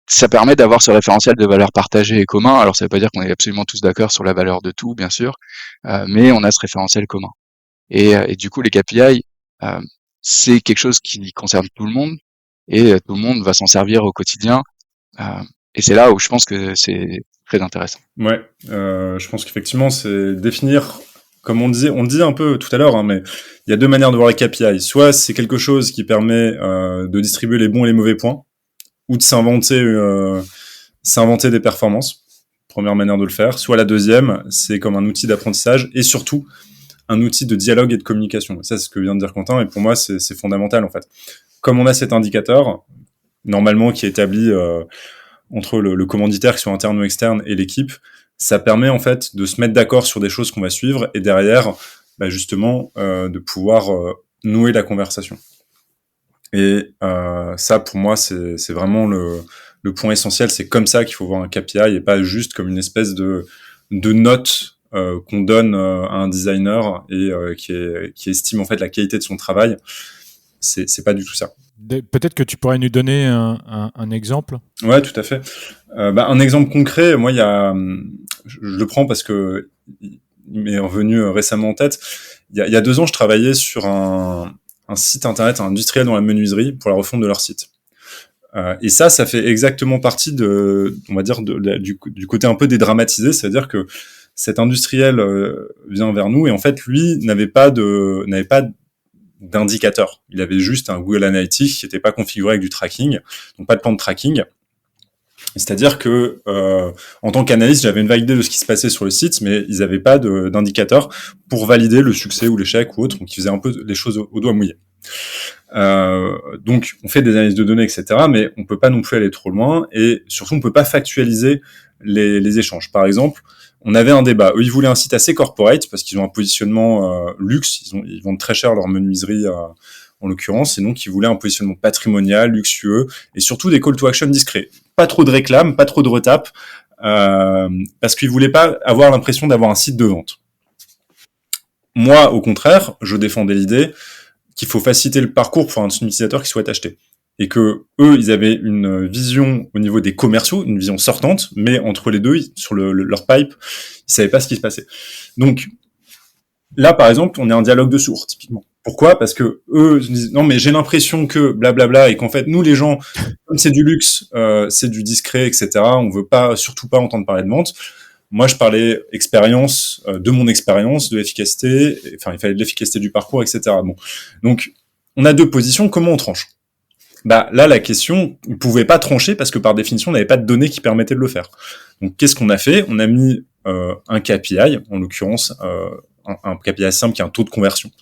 ça permet d'avoir ce référentiel de valeurs partagées et commun. Alors ça veut pas dire qu'on est absolument tous d'accord sur la valeur de tout, bien sûr, mais on a ce référentiel commun. Et du coup, les KPI, c'est quelque chose qui concerne tout le monde et tout le monde va s'en servir au quotidien. Et c'est là où je pense que c'est très intéressant. Ouais, je pense qu'effectivement, c'est définir, comme on dit un peu tout à l'heure, mais il y a deux manières de voir les KPI. Soit c'est quelque chose qui permet de distribuer les bons et les mauvais points, ou de s'inventer des performances. Première manière de le faire. Soit la deuxième, c'est comme un outil d'apprentissage et surtout un outil de dialogue et de communication. Et ça, c'est ce que vient de dire Quentin, et pour moi, c'est fondamental en fait. Comme on a cet indicateur, normalement qui est établi entre le commanditaire, qui soit interne ou externe, et l'équipe, ça permet en fait de se mettre d'accord sur des choses qu'on va suivre et derrière, justement, de pouvoir nouer la conversation. Et ça, pour moi, c'est vraiment le point essentiel. C'est comme ça qu'il faut voir un KPI et pas juste comme une espèce de note qu'on donne à un designer et qui estime en fait la qualité de son travail. C'est pas du tout ça. Peut-être que tu pourrais nous donner un exemple. Ouais, tout à fait. Un exemple concret, moi, je le prends parce que il m'est revenu récemment en tête. Il y a 2 ans, je travaillais sur un site internet industriel dans la menuiserie pour la refonte de leur site. Et ça fait exactement partie on va dire, du côté un peu dédramatisé, c'est-à-dire que cet industriel vient vers nous et en fait, lui n'avait pas d'indicateur. Il avait juste un Google Analytics qui n'était pas configuré avec du tracking, donc pas de plan de tracking. C'est-à-dire que en tant qu'analyste, j'avais une vague idée de ce qui se passait sur le site, mais ils n'avaient pas d'indicateur pour valider le succès ou l'échec ou autre, donc ils faisaient un peu les choses au doigt mouillé. Donc on fait des analyses de données, etc., mais on peut pas non plus aller trop loin, et surtout on peut pas factualiser les échanges. Par exemple, on avait un débat. Eux, ils voulaient un site assez corporate parce qu'ils ont un positionnement luxe. Ils vendent très cher leur menuiserie en l'occurrence, et donc ils voulaient un positionnement patrimonial, luxueux, et surtout des call to action discrets. Pas trop de réclames, pas trop de retapes, parce qu'ils voulaient pas avoir l'impression d'avoir un site de vente. Moi, au contraire, je défendais l'idée qu'il faut faciliter le parcours pour un utilisateur qui souhaite acheter. Et que eux, ils avaient une vision au niveau des commerciaux, une vision sortante, mais entre les deux, sur leur pipe, ils savaient pas ce qui se passait. Donc, là, par exemple, on est en dialogue de sourds, typiquement. Pourquoi ? Parce que eux disent non, mais j'ai l'impression que blablabla, et qu'en fait, nous, les gens, comme c'est du luxe, c'est du discret, etc., on veut surtout pas entendre parler de vente. Moi, je parlais expérience, de mon expérience, de l'efficacité, enfin, il fallait de l'efficacité du parcours, etc. Bon. Donc, on a 2 positions, comment on tranche ? Là, la question, on pouvait pas trancher parce que par définition, on n'avait pas de données qui permettaient de le faire. Donc, qu'est-ce qu'on a fait ? On a mis un KPI, en l'occurrence, un KPI simple qui est un taux de conversion.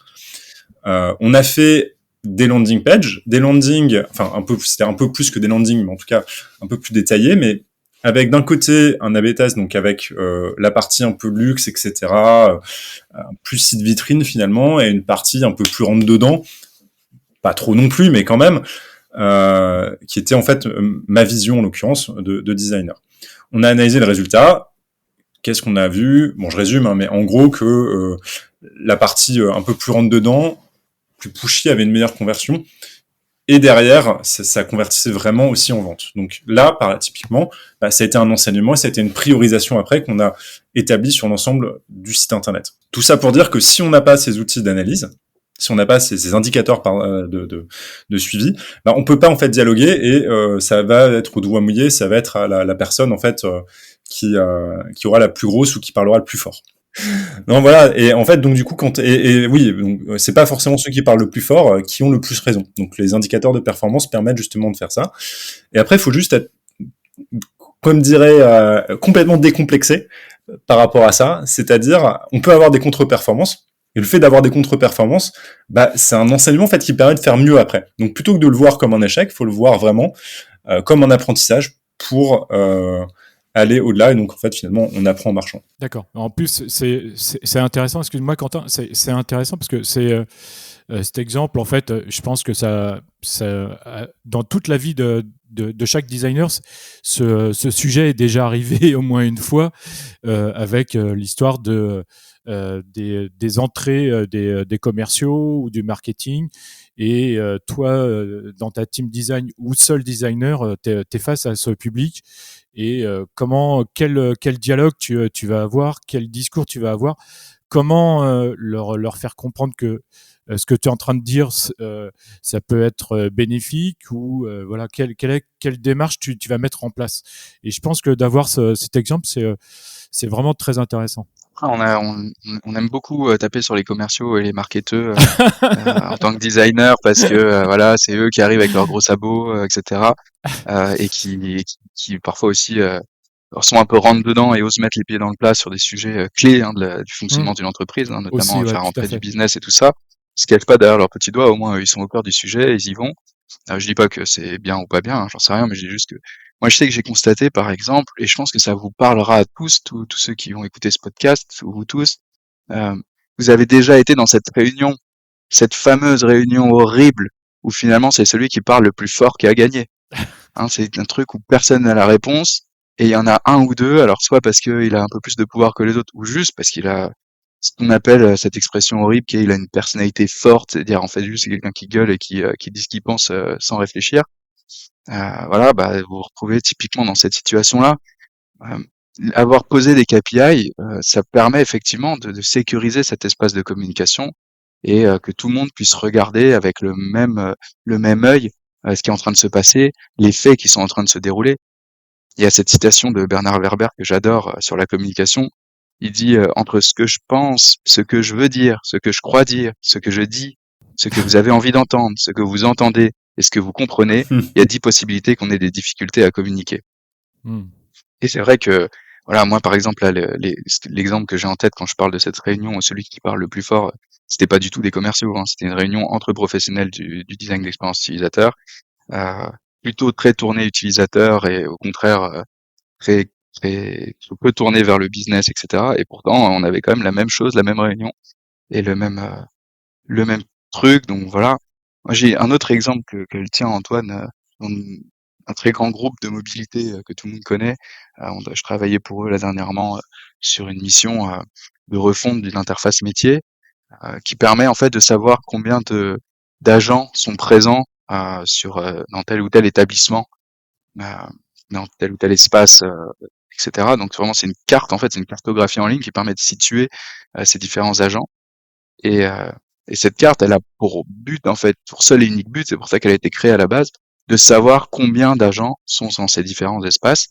On a fait des landing pages, c'était un peu plus que des landings, mais en tout cas, un peu plus détaillés, mais avec d'un côté un A/B test, donc avec la partie un peu luxe, etc., plus site vitrine finalement, et une partie un peu plus rentre dedans, pas trop non plus, mais quand même, qui était en fait ma vision en l'occurrence de designer. On a analysé le résultat. Qu'est-ce qu'on a vu ? Bon, je résume, mais en gros que la partie un peu plus rentre dedans, plus pushy, avait une meilleure conversion. Et derrière, ça convertissait vraiment aussi en vente. Donc là, typiquement, ça a été un enseignement et ça a été une priorisation après qu'on a établi sur l'ensemble du site internet. Tout ça pour dire que si on n'a pas ces outils d'analyse, si on n'a pas ces indicateurs de suivi, on peut pas en fait dialoguer et ça va être au doigt mouillé, ça va être à la personne en fait qui aura la plus grosse ou qui parlera le plus fort. Non, voilà. Et en fait, donc du coup, oui, donc c'est pas forcément ceux qui parlent le plus fort qui ont le plus raison. Donc les indicateurs de performance permettent justement de faire ça. Et après, il faut juste être, comme dirait, complètement décomplexé par rapport à ça. C'est-à-dire, on peut avoir des contre-performances. Et le fait d'avoir des contre-performances, bah, c'est un enseignement en fait qui permet de faire mieux après. Donc plutôt que de le voir comme un échec, il faut le voir vraiment comme un apprentissage pour aller au-delà. Et donc en fait finalement on apprend en marchant. D'accord. En plus, c'est intéressant. Excuse-moi, Quentin. C'est intéressant parce que cet exemple, en fait, je pense que dans toute la vie de chaque designer, ce sujet est déjà arrivé au moins une fois avec l'histoire des entrées des commerciaux ou du marketing. Et toi, dans ta team design ou seul designer, t'es face à ce public. Et quel dialogue tu vas avoir, quel discours tu vas avoir, comment leur faire comprendre que ce que tu es en train de dire, ça peut être bénéfique ou voilà, quelle démarche tu vas mettre en place. Et je pense que d'avoir cet exemple, c'est vraiment très intéressant. On aime beaucoup taper sur les commerciaux et les marketeurs en tant que designer parce que voilà, c'est eux qui arrivent avec leurs gros sabots, etc. Et qui parfois aussi sont un peu rentre dedans et osent mettre les pieds dans le plat sur des sujets clés du fonctionnement d'une entreprise, hein, notamment Aussi, ouais, faire tout à rentrer du fait. business et tout ça. Ils se cachent pas derrière leurs petits doigts, au moins ils sont au cœur du sujet, ils y vont. Je dis pas que c'est bien ou pas bien, hein, j'en sais rien, mais je dis juste que moi je sais que j'ai constaté par exemple, et je pense que ça vous parlera à tous, tous ceux qui vont écouter ce podcast, ou vous tous, euh, vous avez déjà été dans cette réunion, cette fameuse réunion horrible où finalement c'est celui qui parle le plus fort qui a gagné. Hein, c'est un truc où personne n'a la réponse et il y en a un ou deux, alors soit parce qu'il a un peu plus de pouvoir que les autres, ou juste parce qu'il a ce qu'on appelle cette expression horrible qui est il a une personnalité forte, c'est-à-dire en fait juste c'est quelqu'un qui gueule et qui dit ce qu'il pense sans réfléchir. Voilà, bah vous vous retrouvez typiquement dans cette situation-là. Euh, Avoir posé des KPI, ça permet effectivement de sécuriser cet espace de communication et que tout le monde puisse regarder avec le même œil ce qui est en train de se passer, les faits qui sont en train de se dérouler. Il y a cette citation de Bernard Werber que j'adore sur la communication. Il dit entre ce que je pense, ce que je veux dire, ce que je crois dire, ce que je dis, ce que vous avez envie d'entendre, ce que vous entendez et ce que vous comprenez, il y a 10 possibilités qu'on ait des difficultés à communiquer. Hmm. Et c'est vrai que, voilà, moi, par exemple, là, l'exemple que j'ai en tête quand je parle de cette réunion, celui qui parle le plus fort, c'était pas du tout des commerciaux, hein, c'était une réunion entre professionnels du design d'expérience utilisateur, euh, plutôt très tourné utilisateur et au contraire, très, très, peu tourné vers le business, etc. Et pourtant, on avait quand même la même chose, la même réunion et le même truc. Donc voilà. Moi, j'ai un autre exemple que le tien, Antoine, dans un très grand groupe de mobilité que tout le monde connaît. Je travaillais pour eux là dernièrement sur une mission de refonte d'une interface métier qui permet en fait de savoir combien de d'agents sont présents dans tel ou tel établissement, euh, dans tel ou tel espace, etc. Donc vraiment c'est une carte en fait, c'est une cartographie en ligne qui permet de situer ces différents agents. Et, euh, et cette carte, elle a pour but, en fait, pour seul et unique but, c'est pour ça qu'elle a été créée à la base, de savoir combien d'agents sont dans ces différents espaces,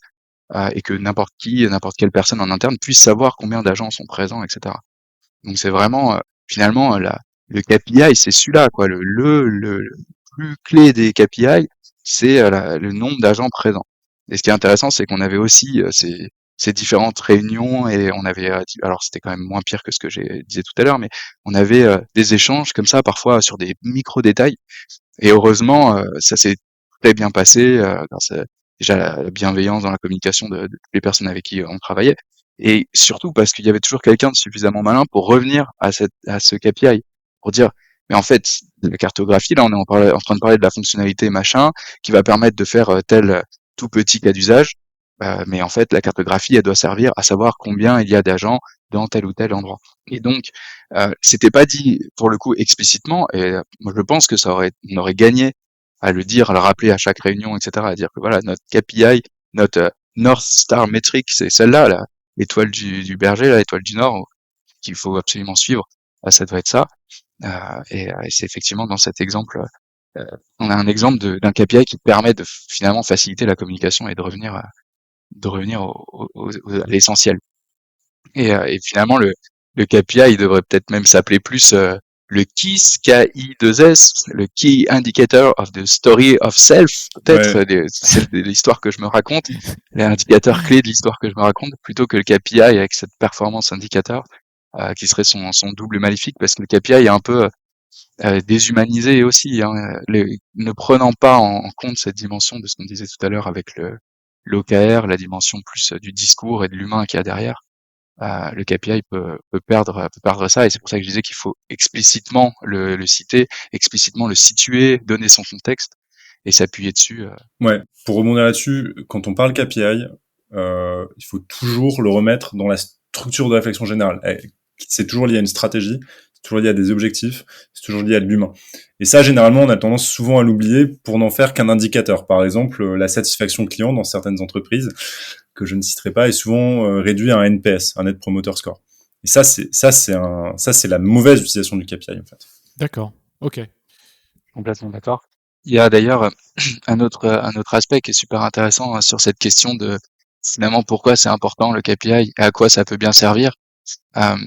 et que n'importe qui, n'importe quelle personne en interne puisse savoir combien d'agents sont présents, etc. Donc c'est vraiment, finalement, le KPI, c'est celui-là, quoi. Le plus clé des KPI, c'est le nombre d'agents présents. Et ce qui est intéressant, c'est qu'on avait aussi ces différentes réunions et on avait, alors c'était quand même moins pire que ce que j'ai disais tout à l'heure, mais on avait des échanges comme ça, parfois sur des micro-détails. Et heureusement, ça s'est très bien passé grâce à déjà la bienveillance dans la communication de toutes les personnes avec qui on travaillait. Et surtout parce qu'il y avait toujours quelqu'un de suffisamment malin pour revenir à ce KPI, pour dire, mais en fait, la cartographie, là, on est en train de parler de la fonctionnalité machin, qui va permettre de faire tel tout petit cas d'usage, mais en fait, la cartographie, elle doit servir à savoir combien il y a d'agents dans tel ou tel endroit. Et donc, c'était pas dit pour le coup explicitement, et moi je pense que on aurait gagné à le dire, à le rappeler à chaque réunion, etc., à dire que voilà, notre KPI, notre North Star Metric, c'est celle-là, là, l'étoile du berger, l'étoile du Nord, qu'il faut absolument suivre. Ça doit être ça. Et c'est effectivement dans cet exemple, on a un exemple d'un KPI qui permet de finalement faciliter la communication et de revenir à l'essentiel. Et finalement, le KPI, il devrait peut-être même s'appeler plus le KISS, K-I-2-S, le Key Indicator of the Story of Self, peut-être, Ouais. celle de l'histoire que je me raconte, l'indicateur clé de l'histoire que je me raconte, plutôt que le KPI avec cette performance indicateur. qui serait son double maléfique, parce que le KPI est un peu déshumanisé aussi, hein, ne prenant pas en compte cette dimension de ce qu'on disait tout à l'heure avec l'OKR, la dimension plus du discours et de l'humain qu'il y a derrière. Le KPI peut perdre ça, et c'est pour ça que je disais qu'il faut explicitement le citer, explicitement le situer, donner son contexte et s'appuyer dessus. Ouais, pour rebondir là-dessus, quand on parle KPI, il faut toujours le remettre dans la structure de réflexion générale. C'est toujours lié à une stratégie, c'est toujours lié à des objectifs, c'est toujours lié à de l'humain. Et ça, généralement, on a tendance souvent à l'oublier pour n'en faire qu'un indicateur. Par exemple, la satisfaction client dans certaines entreprises, que je ne citerai pas, est souvent réduit à un NPS, un Net Promoter Score. Et ça, c'est la mauvaise utilisation du KPI, en fait. D'accord. Ok. Complètement d'accord. Il y a d'ailleurs un autre aspect qui est super intéressant sur cette question de finalement pourquoi c'est important le KPI et à quoi ça peut bien servir. Euh,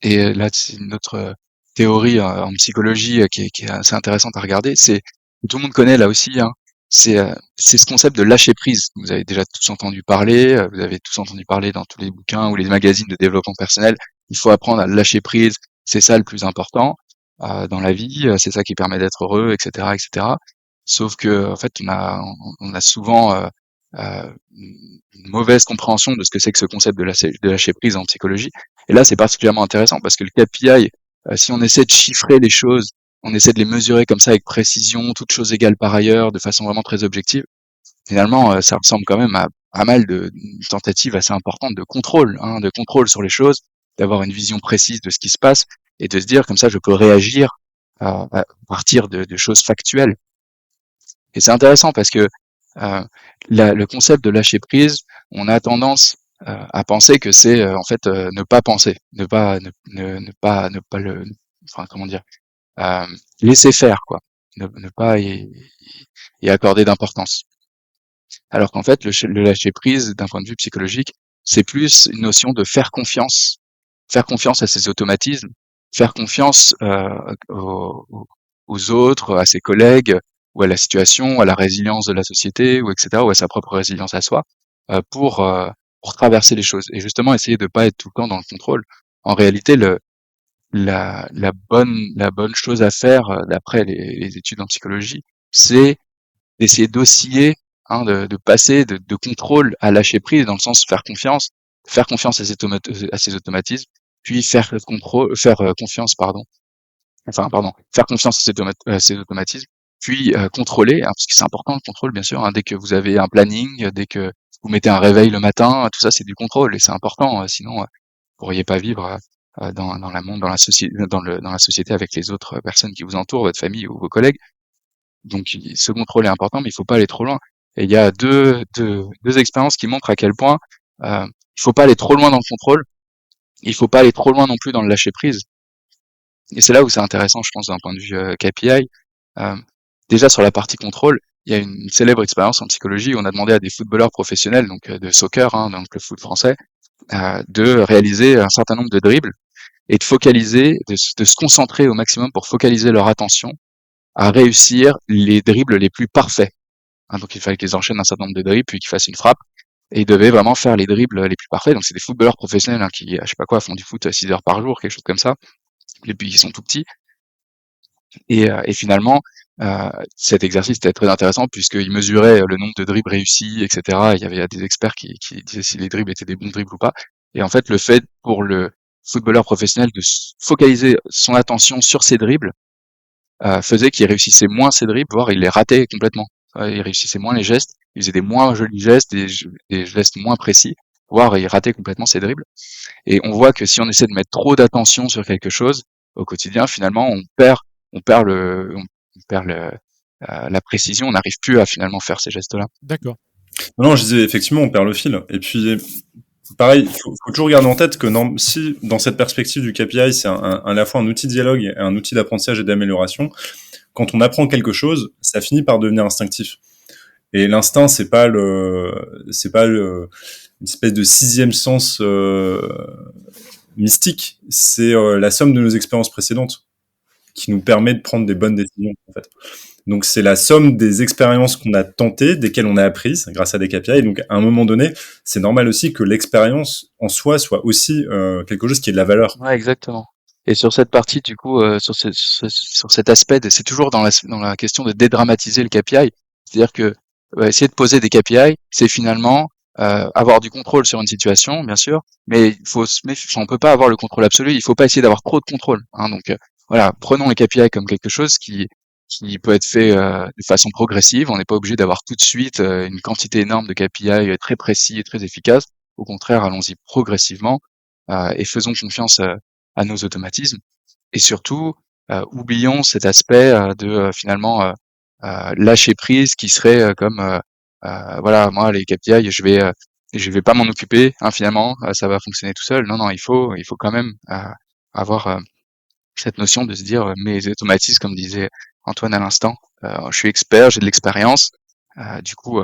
et là, c'est une autre théorie en psychologie qui est assez intéressante à regarder. C'est tout le monde connaît là aussi. Hein, c'est ce concept de lâcher prise. Vous avez déjà tous entendu parler. Vous avez tous entendu parler dans tous les bouquins ou les magazines de développement personnel. Il faut apprendre à lâcher prise. C'est ça le plus important dans la vie. C'est ça qui permet d'être heureux, etc., etc. Sauf que en fait, on a souvent une mauvaise compréhension de ce que c'est que ce concept de lâcher prise en psychologie. Et là, c'est particulièrement intéressant parce que le KPI, si on essaie de chiffrer les choses, on essaie de les mesurer comme ça avec précision, toutes choses égales par ailleurs, de façon vraiment très objective, finalement, ça ressemble quand même à pas mal de tentatives assez importantes hein, de contrôle sur les choses, d'avoir une vision précise de ce qui se passe et de se dire comme ça, je peux réagir à partir de choses factuelles. Et c'est intéressant parce que le concept de lâcher prise, on a tendance à penser que c'est en fait ne pas penser, ne pas le, enfin comment dire, euh, laisser faire quoi, ne pas y accorder d'importance. Alors qu'en fait le lâcher prise d'un point de vue psychologique, c'est plus une notion de faire confiance à ses automatismes, faire confiance aux autres, à ses collègues, ou à la situation, à la résilience de la société, ou etc., ou à sa propre résilience à soi, euh, pour euh, pour traverser les choses. Et justement, essayer de pas être tout le temps dans le contrôle. En réalité, la bonne chose à faire, d'après les études en psychologie, c'est d'essayer d'osciller, hein, de passer de contrôle à lâcher prise, dans le sens faire confiance à ses automatismes, puis faire confiance, faire confiance à ses automatismes, puis contrôler, hein, parce que c'est important le contrôle, bien sûr, hein, dès que vous avez un planning, dès que vous mettez un réveil le matin, tout ça c'est du contrôle et c'est important, sinon vous pourriez pas vivre dans la monde, dans la société, dans la société avec les autres personnes qui vous entourent, votre famille ou vos collègues. Donc ce contrôle est important, mais il faut pas aller trop loin. Et il y a deux expériences qui montrent à quel point il faut pas aller trop loin dans le contrôle, il faut pas aller trop loin non plus dans le lâcher prise. Et c'est là où c'est intéressant, je pense, d'un point de vue KPI. Euh, Déjà sur la partie contrôle, il y a une célèbre expérience en psychologie où on a demandé à des footballeurs professionnels, donc de soccer, hein, donc le foot français, de réaliser un certain nombre de dribbles et de se concentrer au maximum pour focaliser leur attention à réussir les dribbles les plus parfaits. Hein, donc il fallait qu'ils enchaînent un certain nombre de dribbles puis qu'ils fassent une frappe. Et ils devaient vraiment faire les dribbles les plus parfaits. Donc c'est des footballeurs professionnels hein, qui, je sais pas quoi, font du foot à 6 heures par jour, quelque chose comme ça. Et puis ils sont tout petits. Et finalement, cet exercice était très intéressant puisqu'il mesurait le nombre de dribbles réussis, etc. Il y avait des experts qui disaient si les dribbles étaient des bons dribbles ou pas. Et en fait, le fait pour le footballeur professionnel de focaliser son attention sur ses dribbles faisait qu'il réussissait moins ses dribbles, voire il les ratait complètement. Il réussissait moins les gestes, il faisait des moins jolis gestes, des gestes moins précis, voire il ratait complètement ses dribbles. Et on voit que si on essaie de mettre trop d'attention sur quelque chose au quotidien, finalement, on perd la précision, on n'arrive plus à finalement faire ces gestes-là. D'accord. Non, je disais effectivement, on perd le fil. Et puis, pareil, faut toujours garder en tête que si dans cette perspective du KPI, c'est à la fois un outil de dialogue et un outil d'apprentissage et d'amélioration, quand on apprend quelque chose, ça finit par devenir instinctif. Et l'instinct, c'est pas une espèce de sixième sens mystique. C'est la somme de nos expériences précédentes qui nous permet de prendre des bonnes décisions, en fait. Donc, c'est la somme des expériences qu'on a tentées, desquelles on a apprises grâce à des KPI. Et donc, à un moment donné, c'est normal aussi que l'expérience en soi soit aussi quelque chose qui ait de la valeur. Ouais, exactement. Et sur cette partie, du coup, sur cet aspect, c'est toujours dans la question de dédramatiser le KPI. C'est-à-dire que essayer de poser des KPI, c'est finalement avoir du contrôle sur une situation, bien sûr, mais il faut se méfier, on peut pas avoir le contrôle absolu. Il faut pas essayer d'avoir trop de contrôle. Hein, donc voilà, prenons les KPI comme quelque chose qui peut être fait de façon progressive. On n'est pas obligé d'avoir tout de suite une quantité énorme de KPI très précis et très efficaces. Au contraire, allons-y progressivement et faisons confiance à nos automatismes. Et surtout, oublions cet aspect de finalement lâcher prise qui serait voilà, moi les KPI, je vais pas m'en occuper. Hein, finalement, ça va fonctionner tout seul. Non, non, il faut quand même avoir cette notion de se dire mes automatismes, comme disait Antoine à l'instant, je suis expert, j'ai de l'expérience, du coup,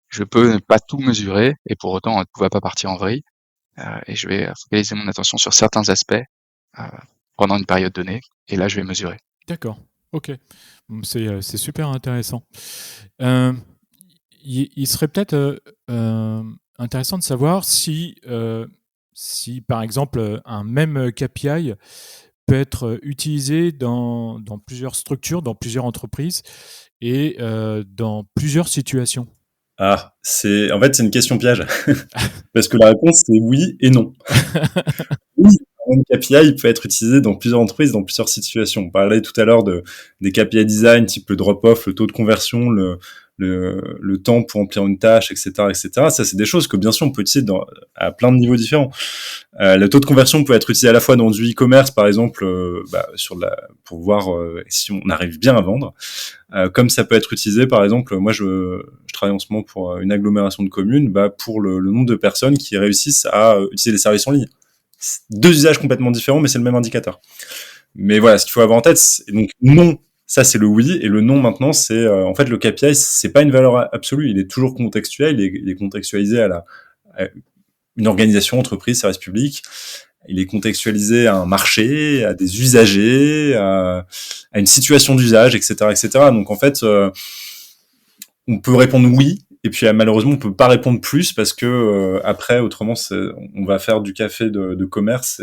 je peux ne pas tout mesurer et pour autant tout va pas partir en vrille. Et je vais focaliser mon attention sur certains aspects euh, pendant une période donnée, et là je vais mesurer. D'accord. Ok. C'est super intéressant. Euh, il serait peut-être intéressant de savoir si, par exemple, un même KPI peut être utilisé dans plusieurs structures, dans plusieurs entreprises et dans plusieurs situations. En fait, c'est une question piège. Parce que la réponse, c'est oui et non. Oui, un KPI peut être utilisé dans plusieurs entreprises, dans plusieurs situations. On parlait tout à l'heure des KPI design, type le drop-off, le taux de conversion, le temps pour remplir une tâche, etc., etc. Ça, c'est des choses que, bien sûr, on peut utiliser à plein de niveaux différents. Le taux de conversion peut être utilisé à la fois dans du e-commerce, par exemple, pour voir si on arrive bien à vendre. Comme ça peut être utilisé, par exemple, moi, je travaille en ce moment pour une agglomération de communes, pour le nombre de personnes qui réussissent à utiliser les services en ligne. Deux usages complètement différents, mais c'est le même indicateur. Mais voilà, ce qu'il faut avoir en tête, donc non, ça c'est le oui, et le non maintenant, c'est en fait le KPI, c'est pas une valeur absolue, il est toujours contextuel, il est contextualisé à une organisation, entreprise, service public, il est contextualisé à un marché, à des usagers, à une situation d'usage, etc., etc. Donc en fait, on peut répondre oui, et puis malheureusement on peut pas répondre plus parce que après autrement on va faire du café de commerce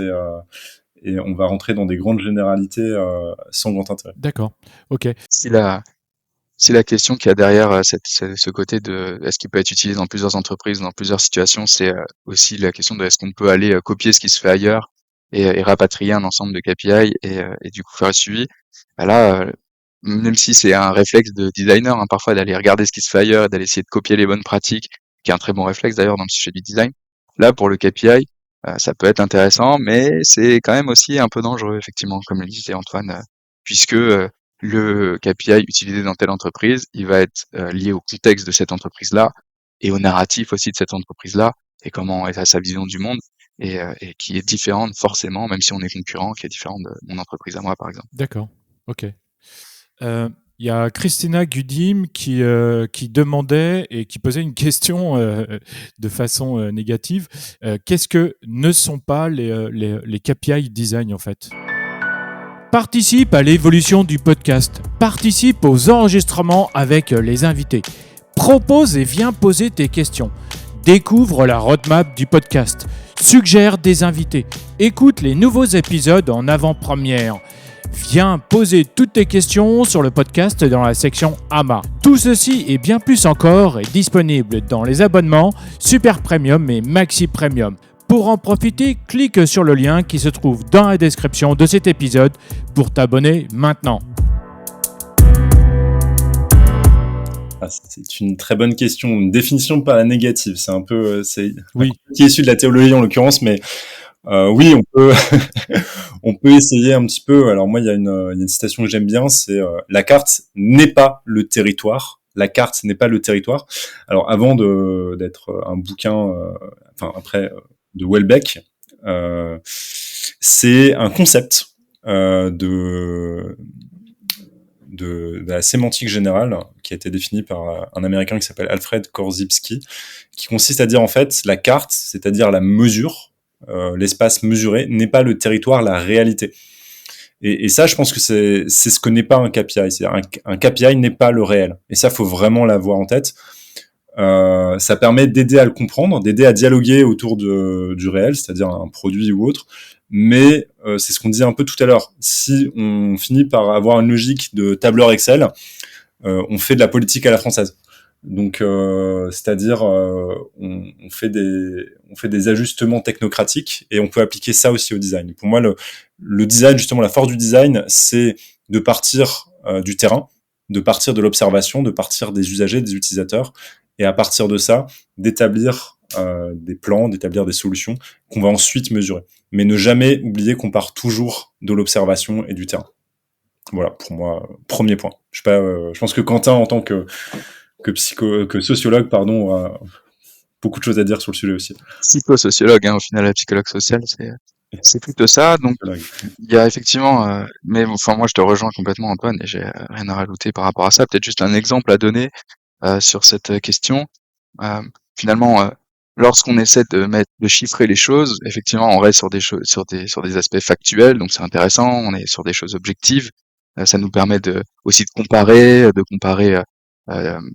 et on va rentrer dans des grandes généralités sans grand intérêt. D'accord. Ok. Si la question qu'il y a derrière ce côté de est-ce qu'il peut être utilisé dans plusieurs entreprises, dans plusieurs situations, c'est aussi la question de est-ce qu'on peut aller copier ce qui se fait ailleurs et rapatrier un ensemble de KPI et du coup faire le suivi. Bah là, même si c'est un réflexe de designer, hein, parfois d'aller regarder ce qui se fait ailleurs et d'aller essayer de copier les bonnes pratiques, qui est un très bon réflexe d'ailleurs dans le sujet du design. Là, pour le KPI, ça peut être intéressant, mais c'est quand même aussi un peu dangereux, effectivement, comme le disait Antoine, puisque le KPI utilisé dans telle entreprise, il va être lié au contexte de cette entreprise-là et au narratif aussi de cette entreprise-là et comment est sa vision du monde et qui est différente forcément, même si on est concurrent, qui est différente de mon entreprise à moi, par exemple. D'accord. Ok. Il y a Christina Gudim qui demandait et qui posait une question de façon négative. Qu'est-ce que ne sont pas les KPI design en fait? Participe à l'évolution du podcast. Participe aux enregistrements avec les invités. Propose et viens poser tes questions. Découvre la roadmap du podcast. Suggère des invités. Écoute les nouveaux épisodes en avant-première. Viens poser toutes tes questions sur le podcast dans la section AMA. Tout ceci et bien plus encore est disponible dans les abonnements Super Premium et Maxi Premium. Pour en profiter, clique sur le lien qui se trouve dans la description de cet épisode pour t'abonner maintenant. C'est une très bonne question, une définition par la négative. C'est un peu, oui, qui est issu de la théologie en l'occurrence, mais oui, on peut, on peut essayer un petit peu. Alors moi, il y a une citation que j'aime bien, c'est la carte n'est pas le territoire. La carte n'est pas le territoire. Alors avant d'être un bouquin, après de Welbeck, c'est un concept de la sémantique générale qui a été définie par un Américain qui s'appelle Alfred Korzybski, qui consiste à dire en fait la carte, c'est-à-dire la mesure, l'espace mesuré, n'est pas le territoire, la réalité. Et ça, je pense que c'est ce que n'est pas un KPI. C'est un KPI n'est pas le réel. Et ça, faut vraiment l'avoir en tête. Ça permet d'aider à le comprendre, d'aider à dialoguer autour du réel, c'est-à-dire un produit ou autre. Mais c'est ce qu'on disait un peu tout à l'heure. Si on finit par avoir une logique de tableur Excel, on fait de la politique à la française. Donc, c'est-à-dire, on fait des ajustements technocratiques et on peut appliquer ça aussi au design. Pour moi, le design, justement, la force du design, c'est de partir du terrain, de partir de l'observation, de partir des usagers, des utilisateurs, et à partir de ça, d'établir des plans, d'établir des solutions qu'on va ensuite mesurer. Mais ne jamais oublier qu'on part toujours de l'observation et du terrain. Voilà, pour moi, premier point. Je pense que Quentin, en tant que sociologue, pardon, aura beaucoup de choses à dire sur le sujet aussi. Psychosociologue, au final, la psychologue sociale, c'est plutôt ça. Donc, il y a effectivement, mais enfin, moi, je te rejoins complètement, Antoine, et j'ai rien à rajouter par rapport à ça. Peut-être juste un exemple à donner sur cette question. Finalement, lorsqu'on essaie de chiffrer les choses, effectivement, on reste sur des choses, sur des aspects factuels, donc c'est intéressant. On est sur des choses objectives. Ça nous permet aussi de comparer,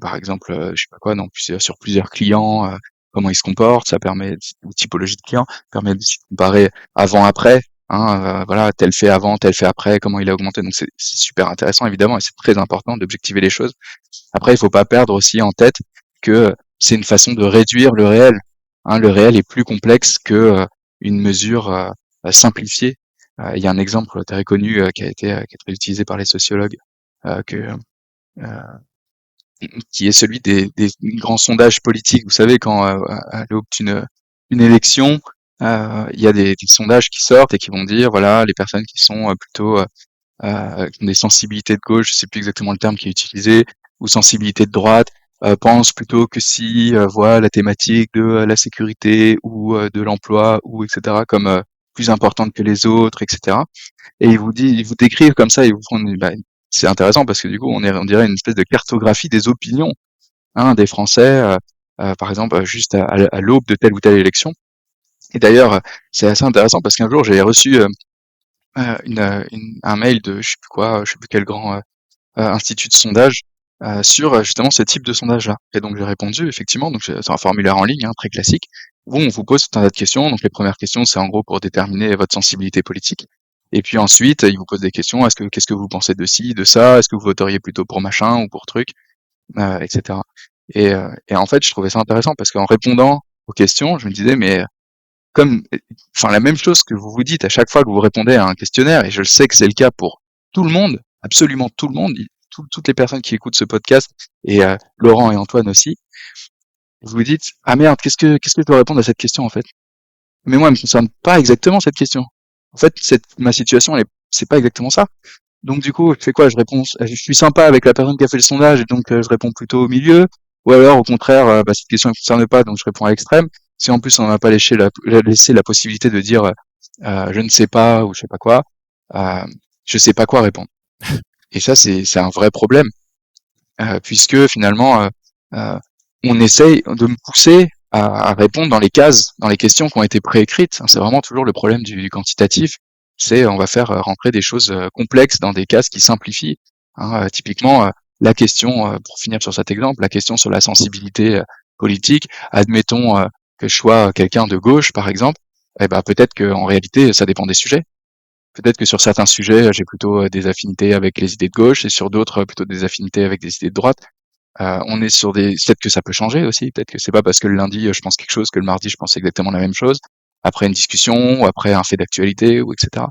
par exemple, je sais pas quoi, sur plusieurs clients, comment ils se comportent. Ça permet une typologie de clients, permet de comparer avant-après. Voilà, tel fait avant, tel fait après, comment il a augmenté. Donc c'est super intéressant évidemment, et c'est très important d'objectiver les choses. Après, il faut pas perdre aussi en tête que c'est une façon de réduire le réel. Le réel est plus complexe que une mesure simplifiée. Il y a un exemple très connu qui est très utilisé par les sociologues, euh, qui est celui des grands sondages politiques. Vous savez, quand à l'aube d'une élection, il y a des sondages qui sortent et qui vont dire, voilà, les personnes qui sont plutôt qui ont des sensibilités de gauche, je sais plus exactement le terme qui est utilisé, ou sensibilités de droite, pensent plutôt que si voient la thématique de la sécurité ou de l'emploi ou etc. comme plus importante que les autres, etc. Et ils vous décrivent comme ça, ils vous font, c'est intéressant parce que du coup on dirait une espèce de cartographie des opinions des Français, par exemple juste à l'aube de telle ou telle élection. Et d'ailleurs, c'est assez intéressant parce qu'un jour j'ai reçu un mail de je sais plus quoi, je sais plus quel grand institut de sondage sur justement ce type de sondage-là. Et donc j'ai répondu effectivement, donc c'est un formulaire en ligne très classique où on vous pose tout un tas de questions. Donc les premières questions, c'est en gros pour déterminer votre sensibilité politique. Et puis ensuite, il vous pose des questions. Qu'est-ce que vous pensez de ci, de ça? Est-ce que vous voteriez plutôt pour machin ou pour truc, etc. Et en fait, je trouvais ça intéressant parce qu'en répondant aux questions, je me disais mais comme, enfin la même chose que vous vous dites à chaque fois que vous répondez à un questionnaire, et je le sais que c'est le cas pour tout le monde, absolument tout le monde, toutes les personnes qui écoutent ce podcast, et Laurent et Antoine aussi, vous vous dites ah merde, qu'est-ce que je dois répondre à cette question en fait? Mais moi, elle me concerne pas exactement cette question. En fait, ma situation, c'est pas exactement ça. Donc du coup, je fais quoi? Je réponds, je suis sympa avec la personne qui a fait le sondage, et donc je réponds plutôt au milieu. Ou alors, au contraire, cette question ne me concerne pas, donc je réponds à l'extrême. Si en plus on m'a pas laissé la possibilité de dire je ne sais pas ou je sais pas quoi, je sais pas quoi répondre. Et ça, c'est un vrai problème, puisque finalement, on essaye de me pousser à répondre dans les cases, dans les questions qui ont été préécrites. C'est vraiment toujours le problème du quantitatif. C'est on va faire rentrer des choses complexes dans des cases qui simplifient. Typiquement, la question, pour finir sur cet exemple, la question sur la sensibilité politique. Admettons que je sois quelqu'un de gauche, par exemple. Eh ben peut-être que en réalité, ça dépend des sujets. Peut-être que sur certains sujets, j'ai plutôt des affinités avec les idées de gauche, et sur d'autres, plutôt des affinités avec des idées de droite. On est sur peut-être que ça peut changer aussi, peut-être que c'est pas parce que le lundi je pense quelque chose que le mardi je pense exactement la même chose, après une discussion, ou après un fait d'actualité, ou etc.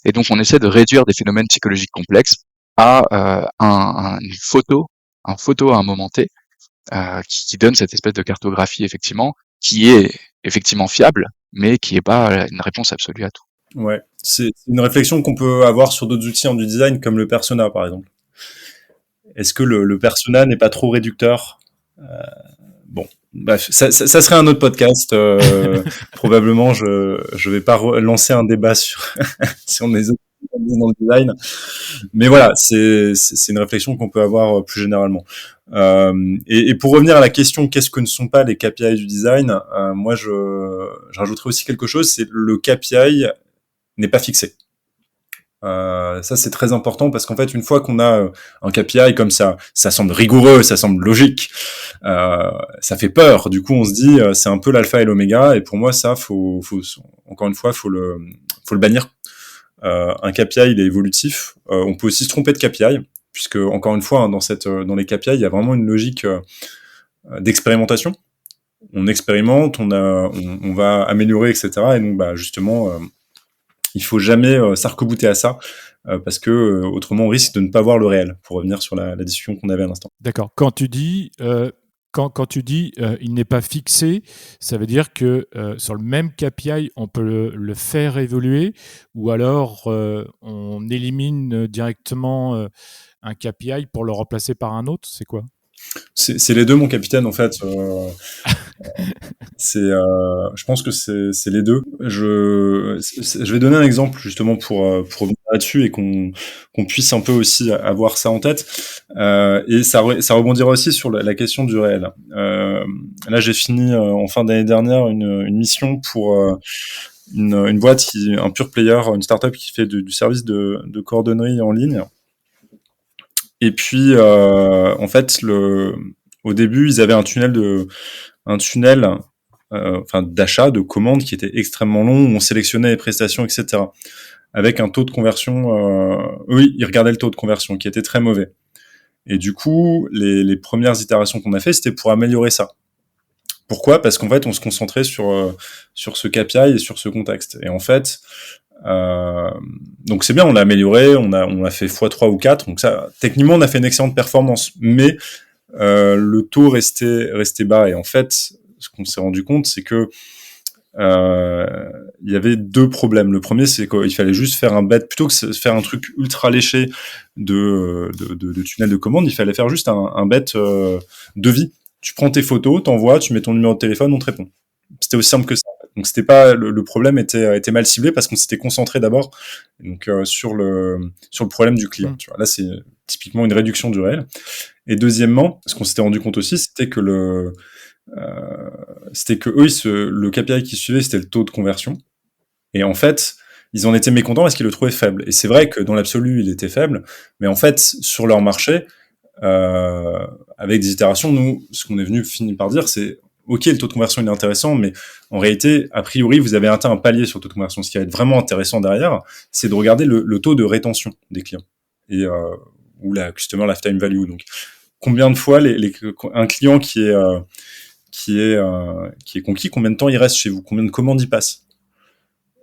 Et donc on essaie de réduire des phénomènes psychologiques complexes à une photo, à un moment T, qui donne cette espèce de cartographie effectivement, qui est effectivement fiable, mais qui est pas une réponse absolue à tout. Ouais, c'est une réflexion qu'on peut avoir sur d'autres outils en du design, comme le persona, par exemple. Est-ce que le persona n'est pas trop réducteur? Bon, bref, ça serait un autre podcast. Probablement, je vais pas lancer un débat sur si on est dans le design, mais voilà, c'est une réflexion qu'on peut avoir plus généralement. Et pour revenir à la question, qu'est-ce que ne sont pas les KPI du design? Moi, je rajouterais aussi quelque chose, c'est le KPI n'est pas fixé. Ça, c'est très important parce qu'en fait, une fois qu'on a un KPI comme ça semble rigoureux, ça semble logique, ça fait peur. Du coup, on se dit, c'est un peu l'alpha et l'oméga. Et pour moi, ça, encore une fois, faut le bannir. Un KPI, il est évolutif. On peut aussi se tromper de KPI, puisque encore une fois, hein, dans les KPI, il y a vraiment une logique d'expérimentation. On expérimente, on va améliorer, etc. Et donc, bah, justement, il faut jamais s'arc-bouter à ça, parce que autrement on risque de ne pas voir le réel, pour revenir sur la discussion qu'on avait à l'instant. D'accord. Quand tu dis il n'est pas fixé, ça veut dire que sur le même KPI, on peut le faire évoluer, ou alors on élimine directement un KPI pour le remplacer par un autre, c'est quoi? C'est les deux, mon capitaine, en fait. Je pense que c'est les deux. Je vais donner un exemple justement pour revenir là-dessus et qu'on puisse un peu aussi avoir ça en tête. Et ça rebondira aussi sur la question du réel. Là, j'ai fini en fin d'année dernière une mission pour une boîte un pure player, une startup qui fait du service de coordonnerie en ligne. Et puis, en fait, au début, ils avaient un tunnel d'achat, de commande qui était extrêmement long, où on sélectionnait les prestations, etc. Avec un taux de conversion, oui, ils regardaient le taux de conversion qui était très mauvais. Et du coup, les premières itérations qu'on a fait, c'était pour améliorer ça. Pourquoi? Parce qu'en fait, on se concentrait sur ce KPI et sur ce contexte. Et en fait, donc c'est bien, on l'a amélioré, on a fait x3 ou 4, donc ça, techniquement, on a fait une excellente performance, mais le taux restait bas. Et en fait, ce qu'on s'est rendu compte, c'est que il y avait deux problèmes. Le premier, c'est qu'il fallait juste faire un bet, plutôt que de faire un truc ultra léché de tunnel de commande, il fallait faire juste un bet de vie. Tu prends tes photos, t'envoies, tu mets ton numéro de téléphone, on te répond. C'était aussi simple que ça. Donc c'était pas le problème était mal ciblé parce qu'on s'était concentré d'abord donc sur le problème du client. Tu vois, là c'est typiquement une réduction du réel. Et deuxièmement, ce qu'on s'était rendu compte aussi, c'était que eux, le KPI qu'ils suivaient, c'était le taux de conversion. Et en fait, ils en étaient mécontents parce qu'ils le trouvaient faible. Et c'est vrai que dans l'absolu, il était faible, mais en fait, sur leur marché, avec des itérations, nous, ce qu'on est venu finir par dire, c'est ok, le taux de conversion il est intéressant, mais en réalité, a priori, vous avez atteint un palier sur le taux de conversion. Ce qui va être vraiment intéressant derrière, c'est de regarder le taux de rétention des clients et ou la customer lifetime value. Donc, combien de fois un client qui est conquis, combien de temps il reste chez vous, combien de commandes il passe.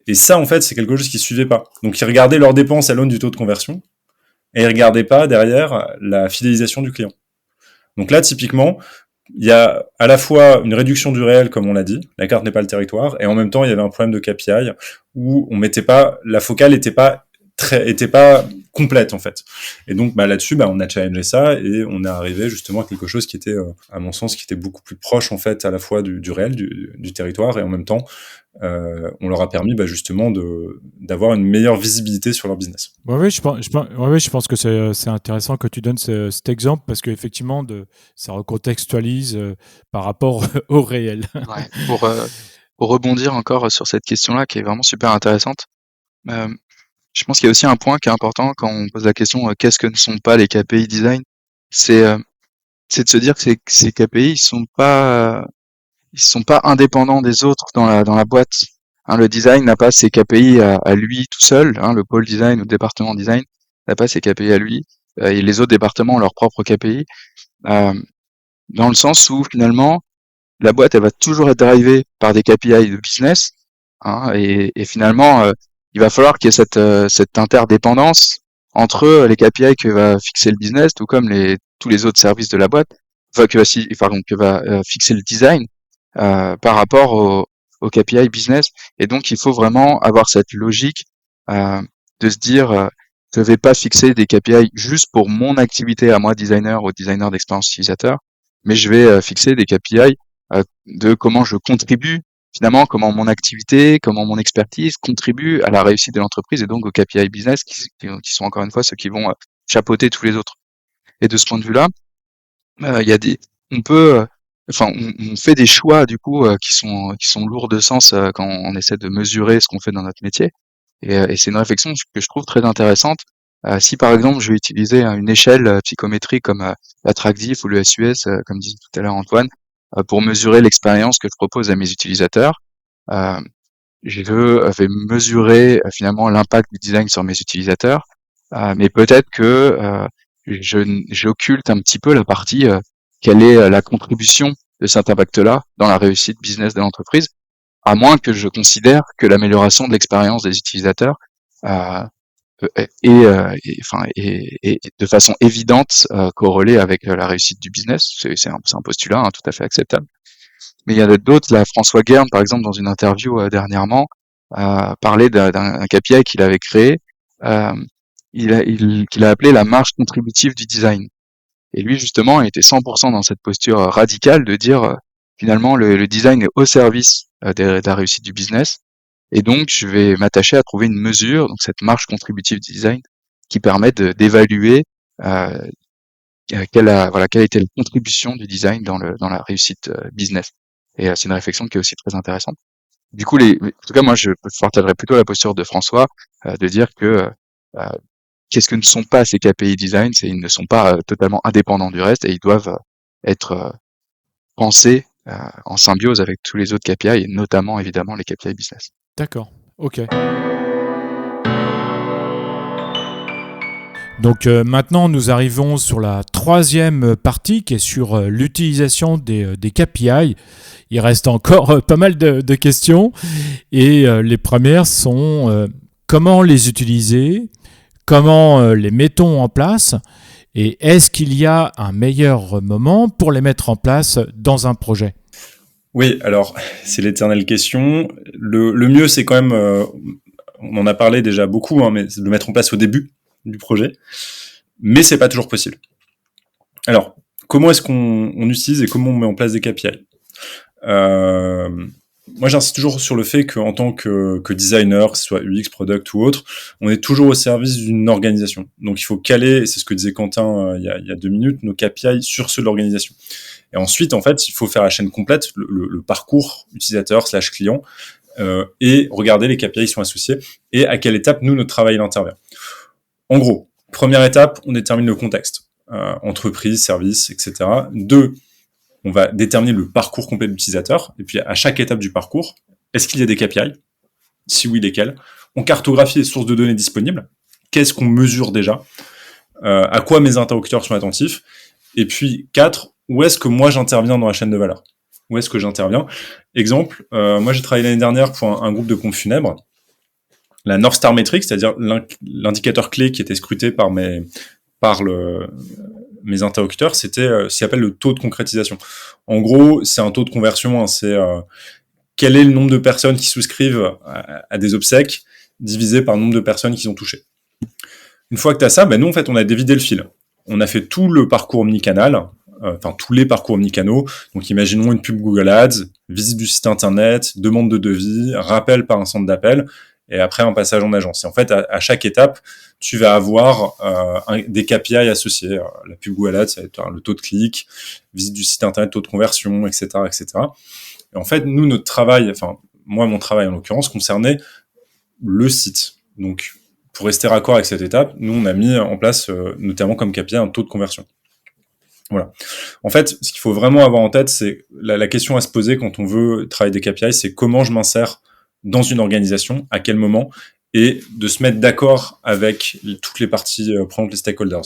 Et ça, en fait, c'est quelque chose qu'ils suivaient pas. Donc, ils regardaient leurs dépenses à l'aune du taux de conversion et ils regardaient pas derrière la fidélisation du client. Donc là, typiquement, il y a à la fois une réduction du réel, comme on l'a dit, la carte n'est pas le territoire, et en même temps, il y avait un problème de KPI où la focale était pas complète en fait. Et donc là-dessus, on a challengé ça et on est arrivé justement à quelque chose qui était, à mon sens, qui était beaucoup plus proche en fait à la fois du réel, du territoire, et en même temps, on leur a permis justement d'avoir une meilleure visibilité sur leur business. Oui, je pense que c'est intéressant que tu donnes cet exemple parce qu'effectivement, ça recontextualise par rapport au réel. Ouais, pour rebondir encore sur cette question-là qui est vraiment super intéressante, je pense qu'il y a aussi un point qui est important quand on pose la question qu'est-ce que ne sont pas les KPI design, c'est de se dire que ces KPI ils sont pas indépendants des autres dans la boîte. Hein, le design n'a pas ses KPI à lui tout seul. Hein, le pôle design ou le département design n'a pas ses KPI à lui. Et les autres départements ont leurs propres KPI. Dans le sens où finalement la boîte elle va toujours être drivée par des KPI de business. Hein, et finalement il va falloir qu'il y ait cette interdépendance entre les KPI que va fixer le business, tout comme tous les autres services de la boîte, que va fixer le design par rapport au KPI business. Et donc, il faut vraiment avoir cette logique de se dire, je vais pas fixer des KPI juste pour mon activité à moi, designer ou designer d'expérience utilisateur, mais je vais fixer des KPI de comment je contribue, finalement, comment mon activité, comment mon expertise contribue à la réussite de l'entreprise et donc aux KPI business qui sont encore une fois ceux qui vont chapeauter tous les autres. Et de ce point de vue-là, il y a on peut, on fait des choix du coup qui sont lourds de sens quand on essaie de mesurer ce qu'on fait dans notre métier. Et c'est une réflexion que je trouve très intéressante. Si par exemple je vais utiliser une échelle psychométrique comme la TrackDiff ou le SUS, comme disait tout à l'heure Antoine, pour mesurer l'expérience que je propose à mes utilisateurs, euh, je vais mesurer finalement l'impact du design sur mes utilisateurs, mais peut-être que j'occulte un petit peu la partie quelle est la contribution de cet impact-là dans la réussite business de l'entreprise, à moins que je considère que l'amélioration de l'expérience des utilisateurs euh, est de façon évidente corrélée avec la réussite du business. C'est un postulat tout à fait acceptable. Mais il y en a d'autres. Là, François Guerne, par exemple, dans une interview dernièrement, parlait d'un KPI qu'il avait créé, euh, qu'il a appelé la marge contributive du design. Et lui, justement, il était 100% dans cette posture radicale de dire, finalement, le design est au service de la réussite du business. Et donc, je vais m'attacher à trouver une mesure, donc cette marge contributive du design, qui permet d'évaluer euh, quelle a été la contribution du design dans la réussite business. Et c'est une réflexion qui est aussi très intéressante. Du coup, en tout cas, moi, je partagerais plutôt la posture de François, de dire que euh, qu'est-ce que ne sont pas ces KPI design, c'est ils ne sont pas totalement indépendants du reste et ils doivent être pensés en symbiose avec tous les autres KPI et notamment évidemment les KPI business. D'accord, ok. Donc maintenant, nous arrivons sur la troisième partie qui est sur l'utilisation des KPI. Il reste encore pas mal de questions et les premières sont comment les utiliser, comment les mettons en place et est-ce qu'il y a un meilleur moment pour les mettre en place dans un projet ? Oui, alors c'est l'éternelle question. Le mieux, c'est quand même, on en a parlé déjà beaucoup, hein, mais c'est de le mettre en place au début du projet. Mais c'est pas toujours possible. Alors, comment est-ce qu'on utilise et comment on met en place des KPI ? Moi, j'insiste toujours sur le fait qu'en tant que designer, que ce soit UX, product ou autre, on est toujours au service d'une organisation. Donc, il faut caler, et c'est ce que disait Quentin il y a 2 minutes, nos KPI sur ceux de l'organisation. Et ensuite, en fait, il faut faire la chaîne complète, le parcours utilisateur/client, et regarder les KPI qui sont associés et à quelle étape, nous, notre travail intervient. En gros, première étape, on détermine le contexte. Entreprise, service, etc. 2, on va déterminer le parcours complet de l'utilisateur. Et puis, à chaque étape du parcours, est-ce qu'il y a des KPI ? Si oui, lesquels ? On cartographie les sources de données disponibles. Qu'est-ce qu'on mesure déjà ? À quoi mes interlocuteurs sont attentifs ? Et puis, 4, où est-ce que moi j'interviens dans la chaîne de valeur ? Où est-ce que j'interviens ? Exemple, moi j'ai travaillé l'année dernière pour un groupe de pompes funèbres. La North Star Metric, c'est-à-dire l'indicateur clé qui était scruté par mes interlocuteurs, c'était ce qui s'appelle le taux de concrétisation. En gros, c'est un taux de conversion, hein, c'est quel est le nombre de personnes qui souscrivent à des obsèques divisé par le nombre de personnes qui ont touché. Une fois que tu as ça, nous en fait on a dévidé le fil. On a fait tout le parcours omnicanal, tous les parcours omnicanaux. Donc imaginons une pub Google Ads, visite du site internet, demande de devis, rappel par un centre d'appel, et après un passage en agence. Et en fait, à chaque étape, tu vas avoir des KPI associés. La pub Google Ads, ça va être le taux de clic, visite du site internet, taux de conversion, etc., etc. Et en fait, nous, notre travail, moi, mon travail en l'occurrence, concernait le site. Donc, pour rester raccord avec cette étape, nous, on a mis en place, notamment comme KPI, un taux de conversion. Voilà. En fait, ce qu'il faut vraiment avoir en tête, c'est la question à se poser quand on veut travailler des KPI, c'est comment je m'insère dans une organisation, à quel moment, et de se mettre d'accord avec toutes les parties prenantes, les stakeholders.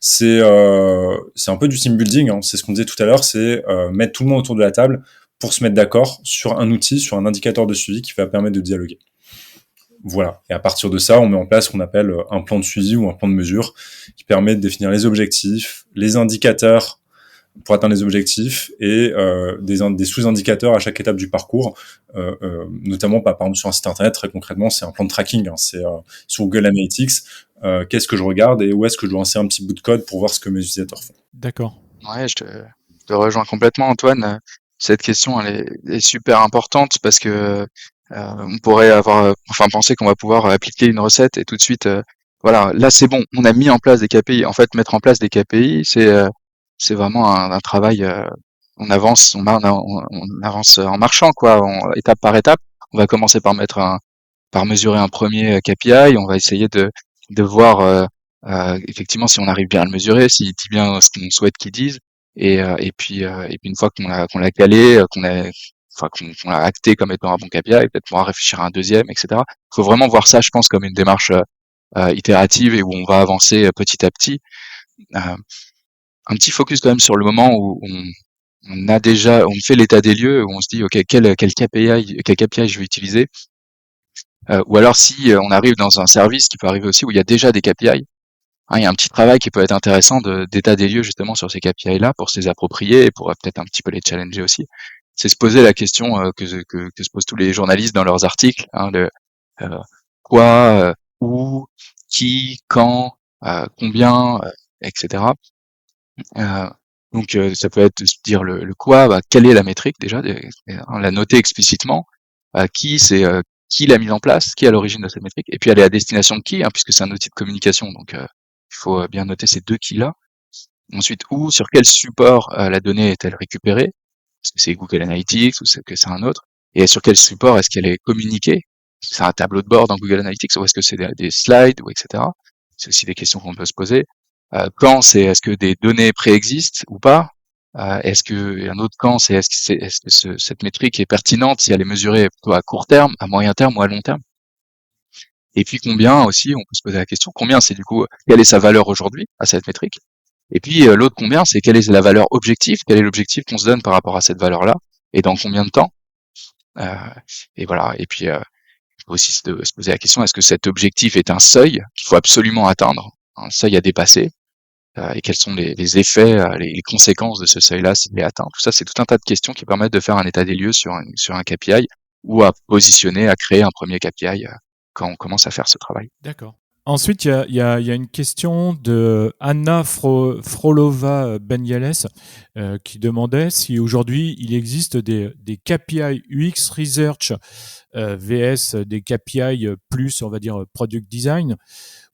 C'est un peu du team building, hein, c'est ce qu'on disait tout à l'heure, c'est mettre tout le monde autour de la table pour se mettre d'accord sur un outil, sur un indicateur de suivi qui va permettre de dialoguer. Voilà. Et à partir de ça, on met en place ce qu'on appelle un plan de suivi ou un plan de mesure qui permet de définir les objectifs, les indicateurs pour atteindre les objectifs et des sous-indicateurs à chaque étape du parcours, notamment par exemple sur un site internet, très concrètement, c'est un plan de tracking. Hein, c'est sur Google Analytics, qu'est-ce que je regarde et où est-ce que je dois insérer un petit bout de code pour voir ce que mes utilisateurs font. D'accord. Ouais, je te rejoins complètement, Antoine. Cette question, elle est super importante parce que on pourrait penser qu'on va pouvoir appliquer une recette et tout de suite, voilà, là c'est bon, on a mis en place des KPI. En fait, mettre en place des KPI, c'est vraiment un travail. On avance, on avance en marchant, quoi, étape par étape. On va commencer par mettre par mesurer un premier KPI, on va essayer de voir effectivement si on arrive bien à le mesurer, s'il dit bien ce qu'on souhaite qu'il dise, et puis une fois qu'on l'a calé, qu'on l'a acté comme étant un bon KPI, peut-être pouvoir réfléchir à un deuxième, etc. Il faut vraiment voir ça, je pense, comme une démarche itérative et où on va avancer petit à petit. Euh, un petit focus quand même sur le moment où on fait l'état des lieux, où on se dit ok quel KPI je vais utiliser, ou alors si on arrive dans un service qui peut arriver aussi où il y a déjà des KPI. Hein, il y a un petit travail qui peut être intéressant d'état des lieux justement sur ces KPI-là pour se les approprier et pour peut-être un petit peu les challenger aussi. C'est se poser la question que se posent tous les journalistes dans leurs articles, hein, euh, quoi, où, qui, quand, combien, etc. Euh, donc ça peut être de se dire le quoi, quelle est la métrique déjà, la noter explicitement, qui l'a mise en place, qui est à l'origine de cette métrique, et puis aller à destination de qui, hein, puisque c'est un outil de communication, donc il faut bien noter ces deux qui-là. Ensuite, où, sur quel support la donnée est-elle récupérée? Est-ce que c'est Google Analytics ou est-ce que c'est un autre? Et sur quel support est-ce qu'elle est communiquée? Est-ce que c'est un tableau de bord dans Google Analytics ou est-ce que c'est des slides ou etc. C'est aussi des questions qu'on peut se poser. Est-ce que des données préexistent ou pas? Est-ce que et un autre camp, est-ce que cette métrique est pertinente si elle est mesurée plutôt à court terme, à moyen terme ou à long terme? Et puis combien aussi, on peut se poser la question, combien c'est du coup, quelle est sa valeur aujourd'hui à cette métrique? Et puis l'autre combien, c'est quelle est la valeur objective, quel est l'objectif qu'on se donne par rapport à cette valeur-là, et dans combien de temps? Euh, et voilà. Et puis il faut aussi se poser la question, est-ce que cet objectif est un seuil qu'il faut absolument atteindre, un seuil à dépasser, et quels sont les effets, les conséquences de ce seuil-là s'il est atteint? Tout ça, c'est tout un tas de questions qui permettent de faire un état des lieux sur un KPI ou à positionner, à créer un premier KPI quand on commence à faire ce travail. D'accord. Ensuite, il y a une question de Anna Frolova Benyales qui demandait si aujourd'hui il existe des KPI UX Research VS des KPI plus, on va dire, Product Design,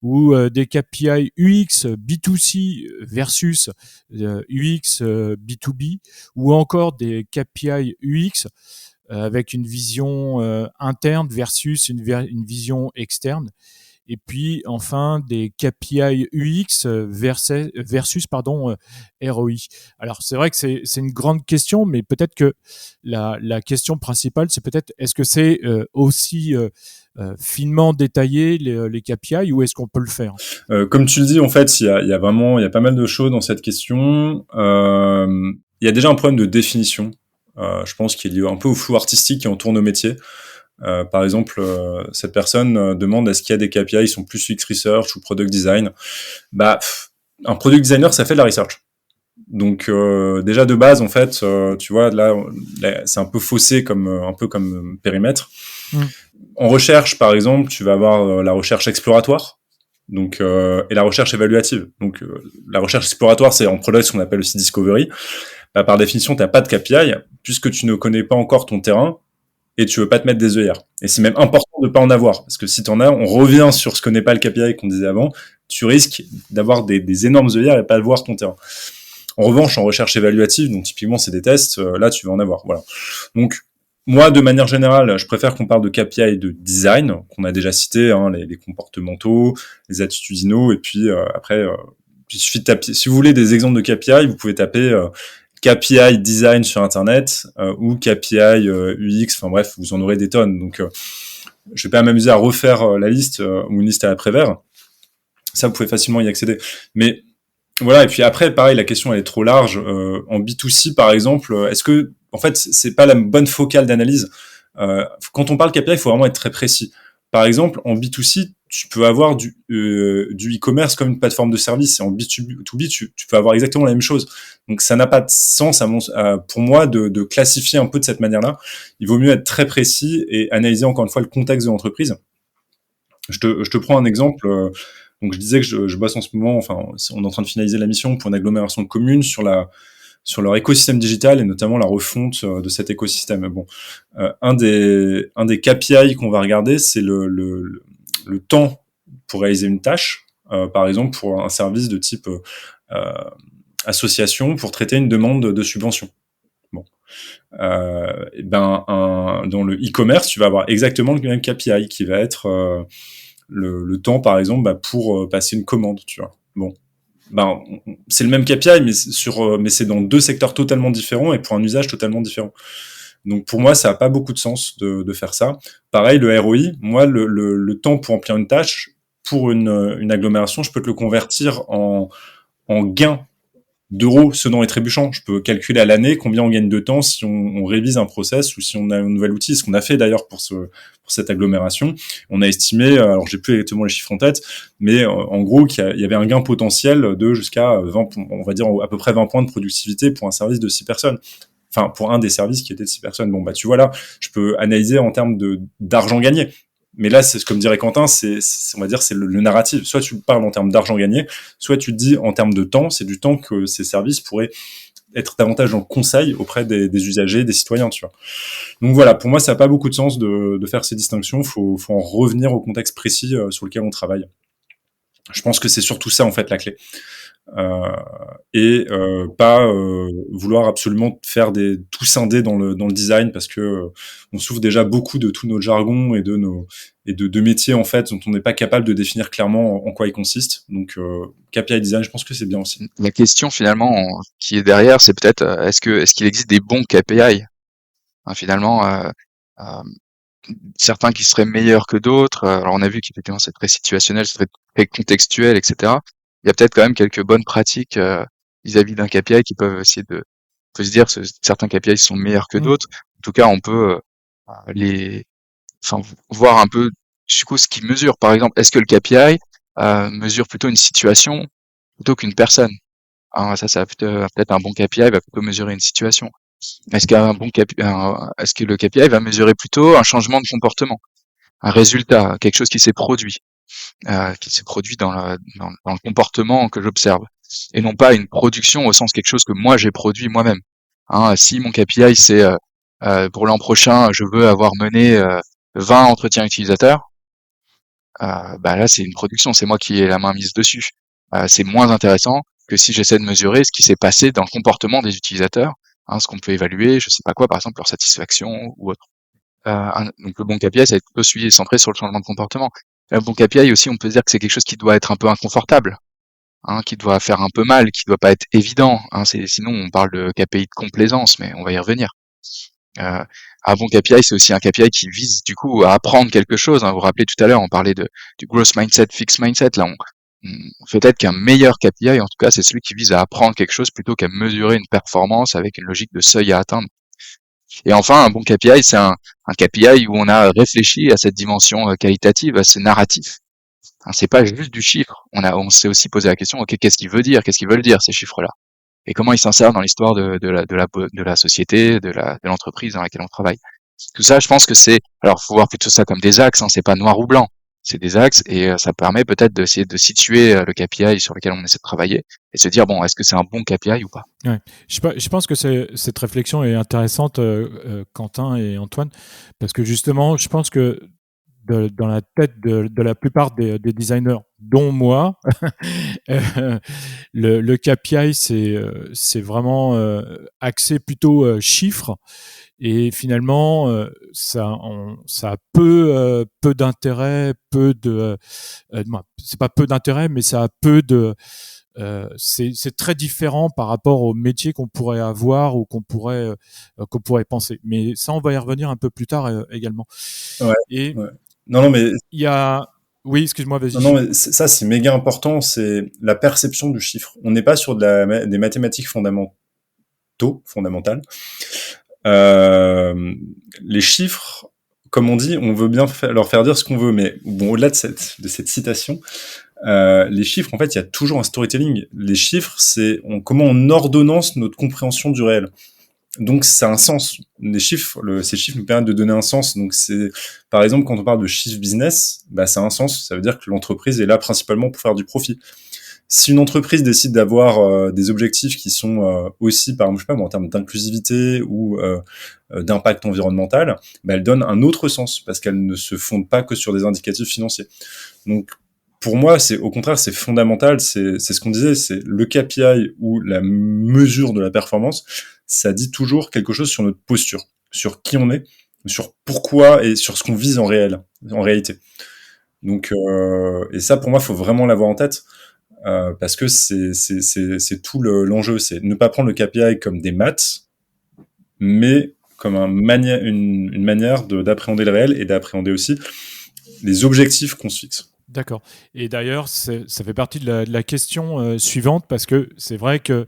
ou des KPI UX B2C versus UX B2B, ou encore des KPI UX avec une vision interne versus une vision externe. Et puis enfin des KPI UX versus ROI. Alors c'est vrai que c'est une grande question, mais peut-être que la question principale, c'est peut-être est-ce que c'est aussi finement détaillé les KPI ou est-ce qu'on peut le faire? Comme tu le dis, en fait, il y a pas mal de choses dans cette question. Il y a déjà un problème de définition. Je pense qu'il est lié un peu au flou artistique qui entoure nos métiers. Par exemple, cette personne demande est-ce qu'il y a des KPI qui sont plus UX Research ou Product Design. Un Product Designer, ça fait de la research. Donc déjà de base, en fait, tu vois, là c'est un peu faussé un peu comme périmètre. En recherche, par exemple, tu vas avoir la recherche exploratoire. Donc et la recherche évaluative. Donc la recherche exploratoire, c'est en product ce qu'on appelle aussi discovery. Par définition, t'as pas de KPI puisque tu ne connais pas encore ton terrain et tu veux pas te mettre des œillères. Et c'est même important de pas en avoir parce que si t'en as, on revient sur ce que n'est pas le KPI qu'on disait avant. Tu risques d'avoir des énormes œillères et pas de voir ton terrain. En revanche, en recherche évaluative, donc typiquement c'est des tests, là tu vas en avoir. Voilà. Donc moi, de manière générale, je préfère qu'on parle de KPI de design, qu'on a déjà cité, hein, les comportementaux, les attitudinaux, et puis après, il suffit de taper. Si vous voulez des exemples de KPI, vous pouvez taper KPI design sur Internet ou KPI UX. Enfin bref, vous en aurez des tonnes. Donc, je vais pas m'amuser à refaire la liste ou une liste à la Prévert. Ça, vous pouvez facilement y accéder. Mais voilà. Et puis après, pareil, la question elle est trop large. En B2C, par exemple, est-ce que en fait, c'est pas la bonne focale d'analyse. Quand on parle KPI, il faut vraiment être très précis. Par exemple, en B2C, tu peux avoir du e-commerce comme une plateforme de service. Et en B2B, tu peux avoir exactement la même chose. Donc, ça n'a pas de sens, pour moi, de classifier un peu de cette manière-là. Il vaut mieux être très précis et analyser encore une fois le contexte de l'entreprise. Je te prends un exemple. Donc, je disais que je bosse en ce moment, enfin, on est en train de finaliser la mission pour une agglomération commune sur leur écosystème digital et notamment la refonte de cet écosystème. Bon, un des KPI qu'on va regarder, c'est le temps pour réaliser une tâche. Par exemple, pour un service de type association pour traiter une demande de subvention. Bon, Dans le e-commerce, tu vas avoir exactement le même KPI qui va être le temps, par exemple, pour passer une commande, tu vois. Bon, c'est le même KPI, mais c'est dans deux secteurs totalement différents et pour un usage totalement différent. Donc pour moi, ça n'a pas beaucoup de sens de faire ça. Pareil, le ROI, moi, le temps pour remplir une tâche, pour une agglomération, je peux te le convertir en gain d'euros sonnant et trébuchant. Je peux calculer à l'année combien on gagne de temps si on révise un process ou si on a un nouvel outil. Ce qu'on a fait d'ailleurs pour cette agglomération. On a estimé, alors j'ai plus exactement les chiffres en tête, mais en gros qu'il y avait un gain potentiel de jusqu'à 20, on va dire à peu près 20 points de productivité pour un service de 6 personnes. Enfin, pour un des services qui était de 6 personnes. Bon, tu vois là, je peux analyser en termes d'argent gagné. Mais là, c'est comme dirait Quentin, on va dire, c'est le narratif. Soit tu parles en termes d'argent gagné, soit tu te dis en termes de temps, c'est du temps que ces services pourraient être davantage dans le conseil auprès des usagers, des citoyens, tu vois. Donc voilà, pour moi, ça n'a pas beaucoup de sens de faire ces distinctions. Faut en revenir au contexte précis sur lequel on travaille. Je pense que c'est surtout ça, en fait, la clé. Et pas vouloir absolument faire tout scinder dans le design parce que on souffre déjà beaucoup de tout notre jargon et de métiers en fait dont on n'est pas capable de définir clairement en quoi ils consistent. Donc KPI design, je pense que c'est bien aussi. La question finalement qui est derrière, c'est peut-être est-ce qu'il existe des bons KPI, hein, finalement, certains qui seraient meilleurs que d'autres. Alors on a vu qu'effectivement c'est très situationnel, c'est très contextuel, etc. Il y a peut-être quand même quelques bonnes pratiques vis-à-vis d'un KPI qui peuvent essayer on peut se dire que certains KPI sont meilleurs que d'autres. En tout cas, on peut les, enfin, voir un peu du coup ce qu'ils mesurent. Par exemple, est-ce que le KPI mesure plutôt une situation plutôt qu'une personne? Ah, ça va peut-être un bon KPI va plutôt mesurer une situation. Est-ce que le KPI va mesurer plutôt un changement de comportement, un résultat, quelque chose qui s'est produit dans le comportement que j'observe, et non pas une production au sens quelque chose que moi j'ai produit moi-même. Hein, si mon KPI c'est pour l'an prochain, je veux avoir mené 20 entretiens utilisateurs, là c'est une production, c'est moi qui ai la main mise dessus. C'est moins intéressant que si j'essaie de mesurer ce qui s'est passé dans le comportement des utilisateurs, hein, ce qu'on peut évaluer, je sais pas quoi, par exemple leur satisfaction ou autre. Donc le bon KPI, ça va être plutôt celui centré sur le changement de comportement. Le bon KPI aussi, on peut dire que c'est quelque chose qui doit être un peu inconfortable, hein, qui doit faire un peu mal, qui doit pas être évident. Hein, sinon on parle de KPI de complaisance, mais on va y revenir. Un bon KPI, c'est aussi un KPI qui vise du coup à apprendre quelque chose. Hein. Vous vous rappelez tout à l'heure, on parlait du growth mindset, fixed mindset. Là, peut-être qu'un meilleur KPI, en tout cas, c'est celui qui vise à apprendre quelque chose plutôt qu'à mesurer une performance avec une logique de seuil à atteindre. Et enfin, un bon KPI, c'est un KPI où on a réfléchi à cette dimension qualitative, à ce narratif. Hein, c'est pas juste du chiffre. On s'est aussi posé la question, ok, qu'est-ce qu'ils veulent dire, qu'est-ce qu'ils veulent dire ces chiffres-là, et comment ils s'insèrent dans l'histoire de la société, de l'entreprise dans laquelle on travaille. Tout ça, je pense que alors faut voir plutôt ça comme des axes. Hein, c'est pas noir ou blanc. C'est des axes et ça permet peut-être d'essayer de situer le KPI sur lequel on essaie de travailler et se dire bon, est-ce que c'est un bon KPI ou pas? Ouais. Je pense que cette réflexion est intéressante, Quentin et Antoine, parce que justement, je pense que dans la tête de la plupart des designers, dont moi, le KPI, c'est vraiment axé plutôt chiffres. Et finalement, ça a peu d'intérêt, c'est pas peu d'intérêt, mais ça a peu de, c'est très différent par rapport au métier qu'on pourrait avoir ou qu'on pourrait penser. Mais ça, on va y revenir un peu plus tard également. Ouais. Et Ouais. Non, mais il y a, oui, excuse-moi, vas-y. non, mais ça, c'est méga important. C'est la perception du chiffre. On n'est pas sur des mathématiques fondamentales. Les chiffres, comme on dit, on veut bien leur faire dire ce qu'on veut, mais bon, au-delà de cette citation, les chiffres, en fait, il y a toujours un storytelling. Les chiffres, comment on ordonnance notre compréhension du réel. Donc, ça a un sens. Ces chiffres nous permettent de donner un sens. Donc, par exemple, quand on parle de chiffre business, ça a un sens. Ça veut dire que l'entreprise est là principalement pour faire du profit. Si une entreprise décide d'avoir des objectifs qui sont aussi, par exemple, je sais pas, en termes d'inclusivité ou d'impact environnemental, elle donne un autre sens parce qu'elle ne se fonde pas que sur des indicatifs financiers. Donc, pour moi, au contraire, c'est fondamental. C'est ce qu'on disait, c'est le KPI ou la mesure de la performance. ça dit toujours quelque chose sur notre posture, sur qui on est, sur pourquoi et sur ce qu'on vise en réalité. Donc, et ça, pour moi, faut vraiment l'avoir en tête, parce que c'est tout l'enjeu, c'est ne pas prendre le KPI comme des maths, mais comme une manière d'appréhender le réel et d'appréhender aussi les objectifs qu'on se fixe. D'accord. Et d'ailleurs, ça fait partie de la question suivante, parce que c'est vrai que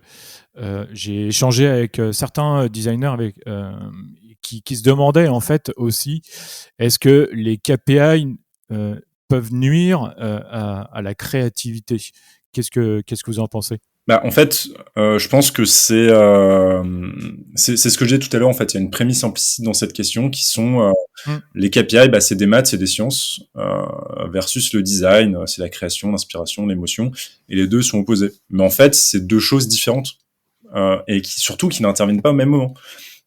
j'ai échangé avec certains designers qui se demandaient en fait aussi, est-ce que les KPI peuvent nuire à la créativité? Qu'est-ce que vous en pensez? Bah, en fait, je pense que c'est ce que j'ai dit tout à l'heure. En fait, il y a une prémisse implicite dans cette question qui sont les KPI. Bah, c'est des maths, c'est des sciences, versus le design, c'est la création, l'inspiration, l'émotion, et les deux sont opposés. Mais en fait, c'est deux choses différentes, et surtout qui n'interviennent pas au même moment.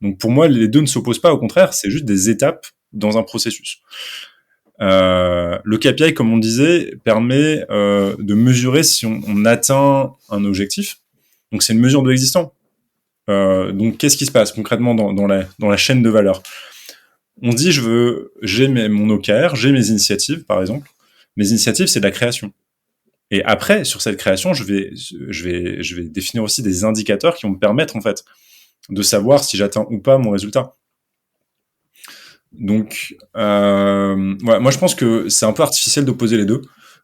Donc pour moi, les deux ne s'opposent pas. Au contraire, c'est juste des étapes dans un processus. Le KPI, comme on disait, permet de mesurer si on atteint un objectif. Donc c'est une mesure de l'existant. Donc qu'est-ce qui se passe concrètement dans la chaîne de valeur? On se dit, j'ai mon OKR, j'ai mes initiatives, par exemple. Mes initiatives, c'est de la création. Et après, sur cette création, je vais définir aussi des indicateurs qui vont me permettre, en fait, de savoir si j'atteins ou pas mon résultat. Donc, ouais, moi je pense que c'est un peu artificiel d'opposer les deux,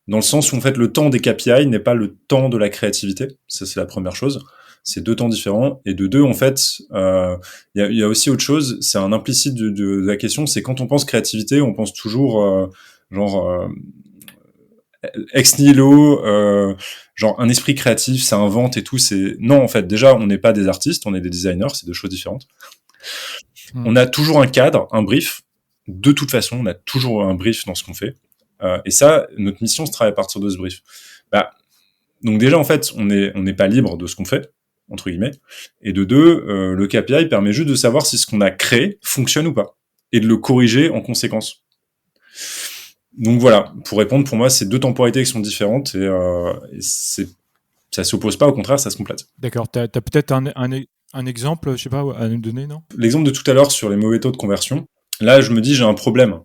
dans le sens où en fait le temps des KPI n'est pas le temps de la créativité. Ça c'est la première chose. C'est deux temps différents. Et de deux, en fait, il y a aussi autre chose. C'est un implicite de la question. C'est quand on pense créativité, on pense toujours ex nihilo, genre un esprit créatif, ça invente et tout. C'est non, en fait, déjà on n'est pas des artistes, on est des designers. C'est deux choses différentes. On a toujours un cadre, un brief. De toute façon, on a toujours un brief dans ce qu'on fait. Et ça, notre mission se travaille à partir de ce brief. Bah, donc déjà, en fait, on n'est pas libre de ce qu'on fait, entre guillemets. Et de deux, le KPI permet juste de savoir si ce qu'on a créé fonctionne ou pas. Et de le corriger en conséquence. Donc voilà, pour répondre, pour moi, c'est deux temporalités qui sont différentes et ça s'oppose pas, au contraire, ça se complète. D'accord. Tu as peut-être un exemple, je sais pas, à nous donner, non? L'exemple de tout à l'heure sur les mauvais taux de conversion, là, je me dis, j'ai un problème.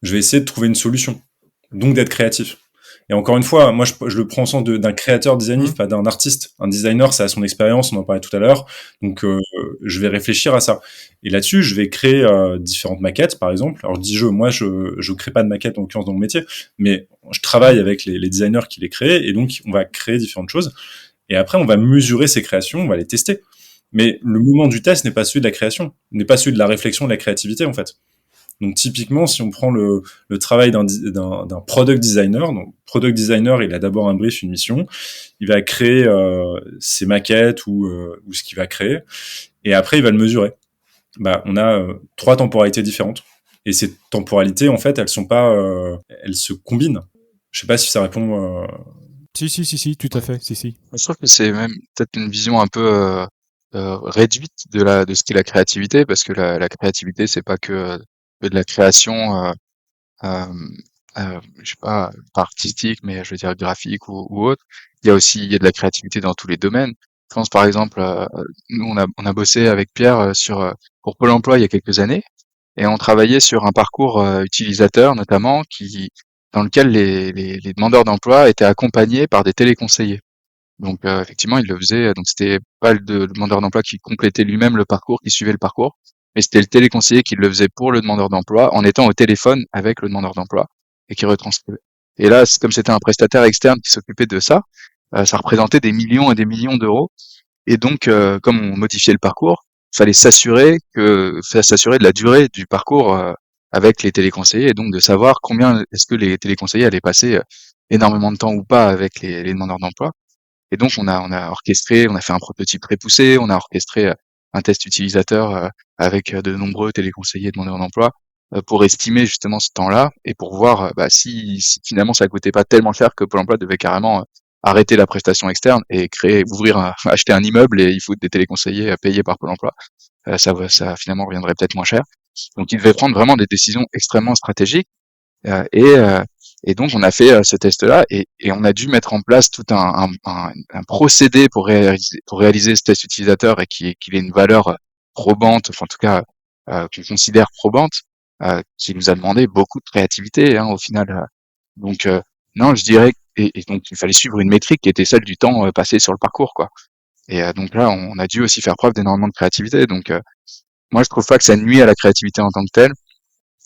Je vais essayer de trouver une solution. Donc d'être créatif. Et encore une fois, moi, je le prends au sens d'un créateur designer, pas d'un artiste. Un designer, ça a son expérience, on en parlait tout à l'heure. Donc, je vais réfléchir à ça. Et là-dessus, je vais créer différentes maquettes, par exemple. Alors, je dis moi, je crée pas de maquettes, en l'occurrence, dans mon métier, mais je travaille avec les designers qui les créent, et donc, on va créer différentes choses. Et après, on va mesurer ces créations, on va les tester. Mais le moment du test n'est pas celui de la création, n'est pas celui de la réflexion, de la créativité, en fait. Donc typiquement, si on prend le travail d'un product designer, donc product designer, il a d'abord un brief, une mission, il va créer ses maquettes ou ce qu'il va créer, et après il va le mesurer. Bah, on a 3 temporalités différentes, et ces temporalités, en fait, elles se combinent. Je sais pas si ça répond. Si, tout à fait, si. Je trouve que c'est même peut-être une vision un peu réduite de ce qu'est la créativité, parce que la créativité, c'est pas que de la création, euh, je sais pas artistique, mais je veux dire graphique ou autre. Il y a de la créativité dans tous les domaines. Je pense par exemple, nous on a bossé avec Pierre pour Pôle Emploi il y a quelques années, et on travaillait sur un parcours utilisateur notamment dans lequel les demandeurs d'emploi étaient accompagnés par des téléconseillers. Donc effectivement, il le faisait. Donc c'était pas le demandeur d'emploi qui complétait lui-même le parcours, qui suivait le parcours, mais c'était le téléconseiller qui le faisait pour le demandeur d'emploi en étant au téléphone avec le demandeur d'emploi et qui retranscrivait. Et là, comme c'était un prestataire externe qui s'occupait de ça, ça représentait des millions et des millions d'euros. Et donc, comme on modifiait le parcours, fallait s'assurer de la durée du parcours avec les téléconseillers, et donc de savoir combien est-ce que les téléconseillers allaient passer énormément de temps ou pas avec les demandeurs d'emploi. Et donc, on a orchestré, on a fait un prototype très poussé, on a orchestré un test utilisateur avec de nombreux téléconseillers et demandeurs d'emploi pour estimer justement ce temps-là et pour voir si finalement ça coûtait pas tellement cher que Pôle emploi devait carrément arrêter la prestation externe et acheter un immeuble et il faut des téléconseillers payés par Pôle emploi. Ça finalement reviendrait peut-être moins cher. Donc, il devait prendre vraiment des décisions extrêmement stratégiques et Et donc, on a fait ce test-là et on a dû mettre en place tout un procédé pour réaliser ce test utilisateur et qu'il ait une valeur probante, enfin, en tout cas, qu'on considère probante, qui nous a demandé beaucoup de créativité, hein, au final. Donc, non, je dirais, et donc, il fallait suivre une métrique qui était celle du temps passé sur le parcours, quoi. Et donc là, on a dû aussi faire preuve d'énormément de créativité. Donc, moi, je trouve pas que ça nuit à la créativité en tant que telle.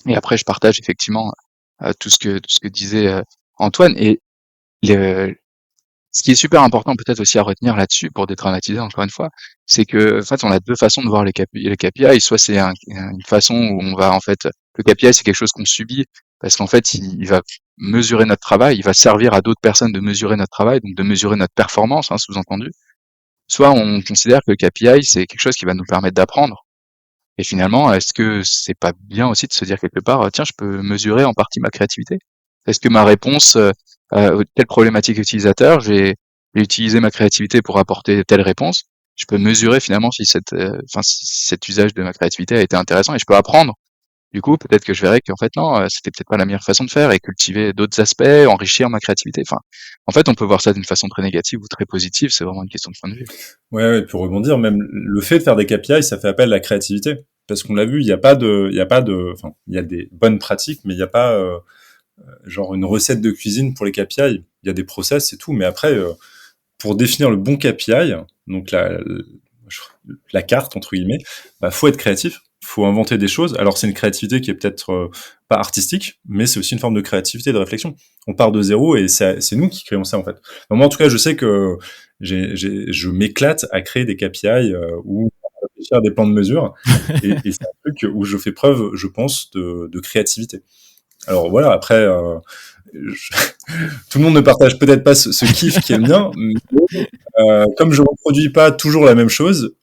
Et après, je partage effectivement tout ce que disait Antoine. Et le, ce qui est super important peut-être aussi à retenir là-dessus, pour dédramatiser encore une fois, c'est que en fait, on a deux façons de voir les KPI. Soit c'est une façon où on va en fait, le KPI c'est quelque chose qu'on subit parce qu'en fait, il va mesurer notre travail, il va servir à d'autres personnes de mesurer notre travail, donc de mesurer notre performance, hein, sous-entendu. Soit on considère que le KPI c'est quelque chose qui va nous permettre d'apprendre. Et finalement, est-ce que c'est pas bien aussi de se dire quelque part, tiens, je peux mesurer en partie ma créativité? Est-ce que ma réponse telle problématique utilisateur, j'ai utilisé ma créativité pour apporter telle réponse. Je peux mesurer finalement si cet usage de ma créativité a été intéressant et je peux apprendre. Du coup, peut-être que je verrai qu'en fait non, c'était peut-être pas la meilleure façon de faire et cultiver d'autres aspects, enrichir ma créativité. Enfin, en fait, on peut voir ça d'une façon très négative ou très positive. C'est vraiment une question de point de vue. Ouais, et pour rebondir, même le fait de faire des KPI, ça fait appel à la créativité. Parce qu'on l'a vu, enfin, il y a des bonnes pratiques, mais il n'y a pas, genre une recette de cuisine pour les KPI. Il y a des process et tout, mais après, pour définir le bon KPI, donc la carte entre guillemets, bah, faut être créatif, faut inventer des choses. Alors c'est une créativité qui est peut-être pas artistique, mais c'est aussi une forme de créativité, de réflexion. On part de zéro et c'est nous qui créons ça en fait. Donc, moi en tout cas, je sais que je m'éclate à créer des KPI ou à réfléchir à des plans de mesure, et c'est un truc où je fais preuve, je pense, de créativité. Alors voilà, après, je- tout le monde ne partage peut-être pas ce kiff qui est le mien, mais comme je reproduis pas toujours la même chose,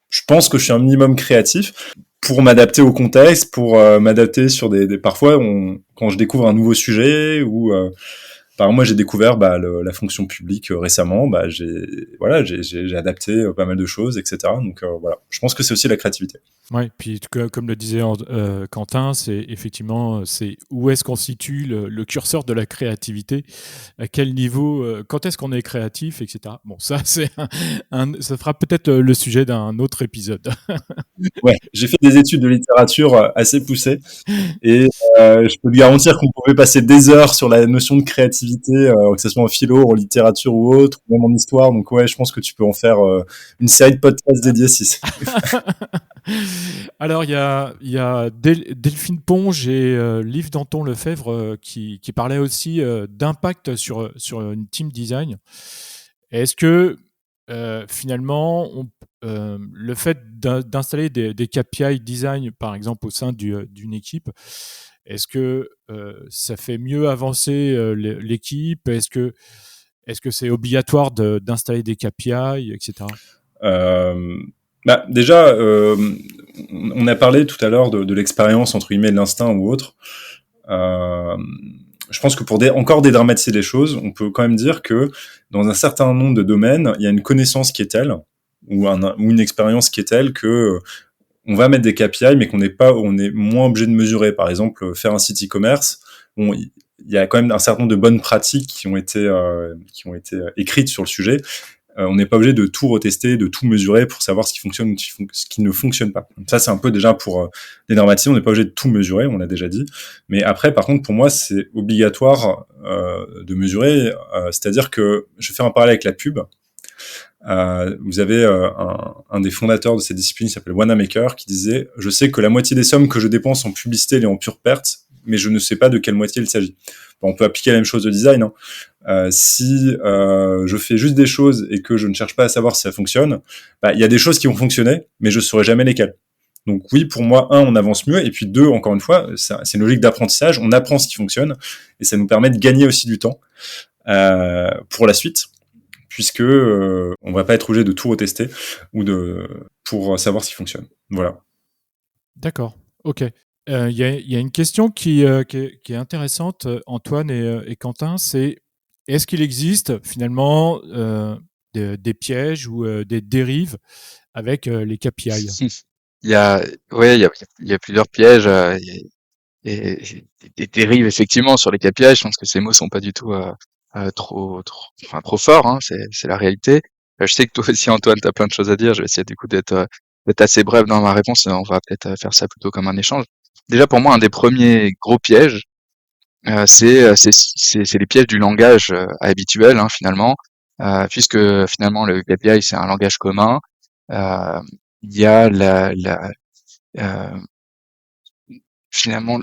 je pense que je suis un minimum créatif pour m'adapter au contexte, pour m'adapter sur parfois quand je découvre un nouveau sujet ou par exemple, moi j'ai découvert la fonction publique récemment, j'ai adapté pas mal de choses, etc. Donc voilà, je pense que c'est aussi la créativité. Ouais, puis comme le disait Quentin, c'est effectivement c'est où est-ce qu'on situe le curseur de la créativité, à quel niveau, quand est-ce qu'on est créatif, etc. Bon, ça c'est ça fera peut-être le sujet d'un autre épisode. Ouais, j'ai fait des études de littérature assez poussées et je peux te garantir qu'on pouvait passer des heures sur la notion de créativité, que ce soit en philo, en littérature ou autre, ou même en histoire. Donc ouais, je pense que tu peux en faire une série de podcasts dédiés si. Alors, il y a Delphine Ponge et Liv Danton-Lefebvre qui parlaient aussi d'impact sur une team design. Est-ce que finalement, le fait d'installer des KPI design, par exemple, au sein d'une équipe, est-ce que ça fait mieux avancer l'équipe? Est-ce que c'est obligatoire d'installer des KPI, etc.? Euh, déjà, on a parlé tout à l'heure de l'expérience entre guillemets, de l'instinct ou autre. Euh, je pense que pour encore dédramatiser les choses, on peut quand même dire que dans un certain nombre de domaines, il y a une connaissance qui est telle ou une expérience qui est telle que on va mettre des KPI, mais on est moins obligé de mesurer. Par exemple, faire un site e-commerce, bon, il y a quand même un certain nombre de bonnes pratiques qui ont été écrites sur le sujet. On n'est pas obligé de tout retester, de tout mesurer pour savoir ce qui fonctionne ou ce qui ne fonctionne pas. Donc ça, c'est un peu déjà pour dénormatiser. On n'est pas obligé de tout mesurer, on l'a déjà dit. Mais après, par contre, pour moi, c'est obligatoire de mesurer. C'est-à-dire que je vais faire un parallèle avec la pub. Vous avez un des fondateurs de cette discipline qui s'appelle Wanamaker qui disait « Je sais que la moitié des sommes que je dépense en publicité est en pure perte, mais je ne sais pas de quelle moitié il s'agit. » Bon, on peut appliquer la même chose au design. Hein. Si je fais juste des choses et que je ne cherche pas à savoir si ça fonctionne, il y a des choses qui vont fonctionner, mais je ne saurai jamais lesquelles. Donc oui, pour moi, on avance mieux, et puis deux, encore une fois, c'est une logique d'apprentissage, on apprend ce qui fonctionne, et ça nous permet de gagner aussi du temps pour la suite, puisque on va pas être obligé de tout retester pour savoir ce qui fonctionne. Voilà. D'accord, ok. Il y a une question qui est intéressante, Antoine et Quentin, c'est est-ce qu'il existe finalement des pièges ou des dérives avec les KPI? Il y a, ouais, il y a plusieurs pièges. et dérive effectivement sur les KPI. Je pense que ces mots sont pas du tout trop forts, hein, c'est la réalité. Je sais que toi aussi, Antoine, tu as plein de choses à dire. Je vais essayer du coup d'être assez bref dans ma réponse. On va peut-être faire ça plutôt comme un échange. Déjà, pour moi, un des premiers gros pièges, c'est les pièges du langage habituel, hein, finalement, puisque finalement le KPI c'est un langage commun. Euh, il y a euh, finalement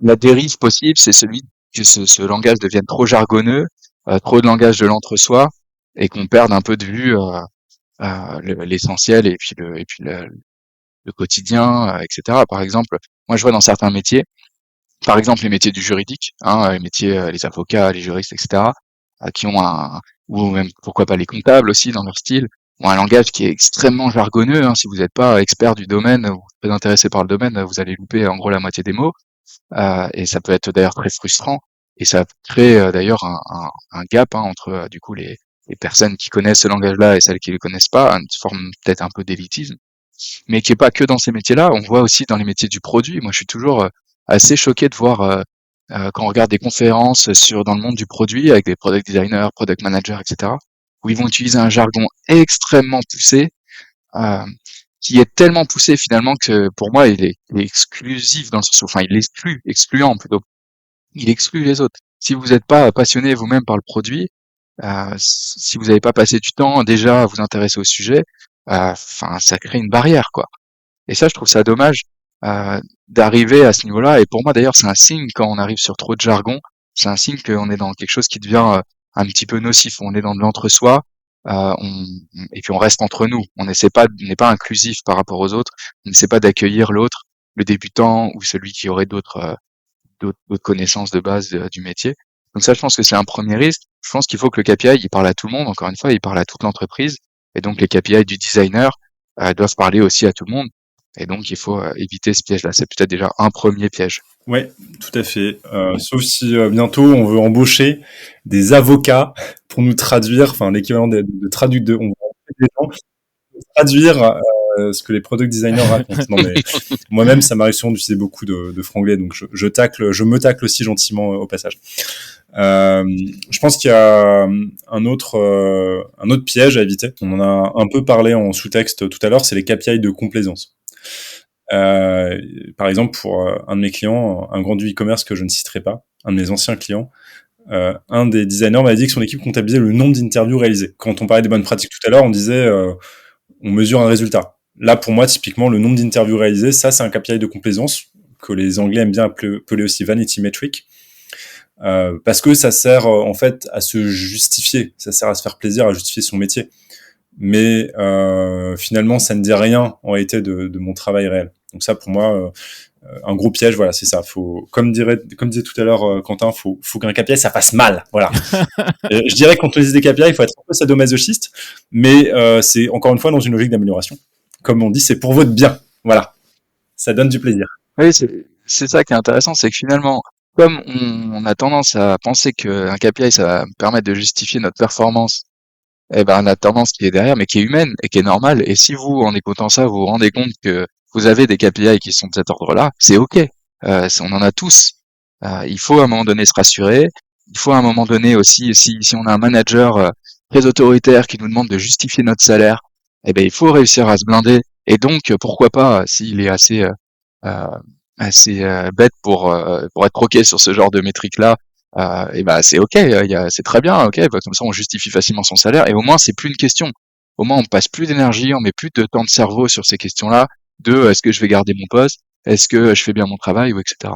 la dérive possible, c'est celui que ce langage devienne trop jargonneux, trop de langage de l'entre-soi, et qu'on perde un peu de vue l'essentiel et puis le quotidien, etc. Par exemple, moi je vois dans certains métiers, par exemple les métiers du juridique, hein, les métiers, les avocats, les juristes, etc., qui ont ou même pourquoi pas les comptables aussi dans leur style, ont un langage qui est extrêmement jargonneux. Hein. Si vous n'êtes pas expert du domaine ou très intéressé par le domaine, vous allez louper en gros la moitié des mots. Et ça peut être d'ailleurs très frustrant. Et ça crée d'ailleurs un gap, hein, entre du coup les personnes qui connaissent ce langage-là et celles qui le connaissent pas, une forme peut-être un peu d'élitisme, mais qui est pas que dans ces métiers-là. On voit aussi dans les métiers du produit. Moi, je suis toujours assez choqué de voir quand on regarde des conférences dans le monde du produit avec des product designers, product managers, etc., où ils vont utiliser un jargon extrêmement poussé, euh, qui est tellement poussé finalement que pour moi il est exclusif dans le sens où, enfin il exclut, excluant plutôt, il exclut les autres. Si vous n'êtes pas passionné vous-même par le produit, si vous n'avez pas passé du temps déjà à vous intéresser au sujet, enfin ça crée une barrière quoi. Et ça je trouve ça dommage d'arriver à ce niveau-là. Et pour moi d'ailleurs c'est un signe quand on arrive sur trop de jargon, c'est un signe qu'on est dans quelque chose qui devient un petit peu nocif. On est dans de l'entre-soi. Et puis on reste entre nous. On n'est pas inclusif par rapport aux autres. On n'essaie pas d'accueillir l'autre, le débutant ou celui qui aurait d'autres connaissances de base du métier. Donc ça, je pense que c'est un premier risque. Je pense qu'il faut que le KPI, il parle à tout le monde. Encore une fois, il parle à toute l'entreprise. Et donc les KPI du designer doivent parler aussi à tout le monde. Et donc il faut éviter ce piège-là. C'est peut-être déjà un premier piège. Ouais, tout à fait. Sauf si bientôt on veut embaucher des avocats pour nous traduire, enfin l'équivalent de traducteurs, on va embaucher des gens pour traduire ce que les product designers racontent. Non mais moi-même, ça m'arrive souvent d'utiliser beaucoup de franglais, donc je me tacle aussi gentiment au passage. Je pense qu'il y a un autre piège à éviter. On en a un peu parlé en sous-texte tout à l'heure, c'est les KPI de complaisance. Par exemple, pour un de mes clients, un grand du e-commerce que je ne citerai pas, un de mes anciens clients, un des designers m'a dit que son équipe comptabilisait le nombre d'interviews réalisées. Quand on parlait des bonnes pratiques tout à l'heure, on disait on mesure un résultat. Là, pour moi, typiquement, le nombre d'interviews réalisées, ça, c'est un KPI de complaisance que les Anglais aiment bien appeler aussi vanity metric. Parce que ça sert en fait à se justifier, ça sert à se faire plaisir, à justifier son métier. Mais finalement, ça ne dit rien en réalité de mon travail réel. Donc ça, pour moi, un gros piège, voilà, c'est ça. Faut, comme disait tout à l'heure Quentin, faut qu'un KPI ça fasse mal, voilà. Je dirais que quand on utilise des KPI, il faut être un peu sadomasochiste, mais c'est encore une fois dans une logique d'amélioration. Comme on dit, c'est pour votre bien, voilà. Ça donne du plaisir. Oui, c'est ça qui est intéressant, c'est que finalement, comme on a tendance à penser qu'un KPI, ça va permettre de justifier notre performance, eh ben, on a tendance qui est derrière, mais qui est humaine et qui est normale. Et si vous, en écoutant ça, vous vous rendez compte que vous avez des KPI qui sont de cet ordre-là, c'est OK. On en a tous. Il faut à un moment donné se rassurer. Il faut à un moment donné aussi, si on a un manager très autoritaire qui nous demande de justifier notre salaire, eh ben, il faut réussir à se blinder. Et donc, pourquoi pas, s'il est euh, assez bête pour être OK sur ce genre de métrique-là, et ben c'est OK, c'est très bien, OK, bah, comme ça on justifie facilement son salaire et au moins c'est plus une question. Au moins on passe plus d'énergie, on met plus de temps de cerveau sur ces questions-là de est-ce que je vais garder mon poste, est-ce que je fais bien mon travail ou etc.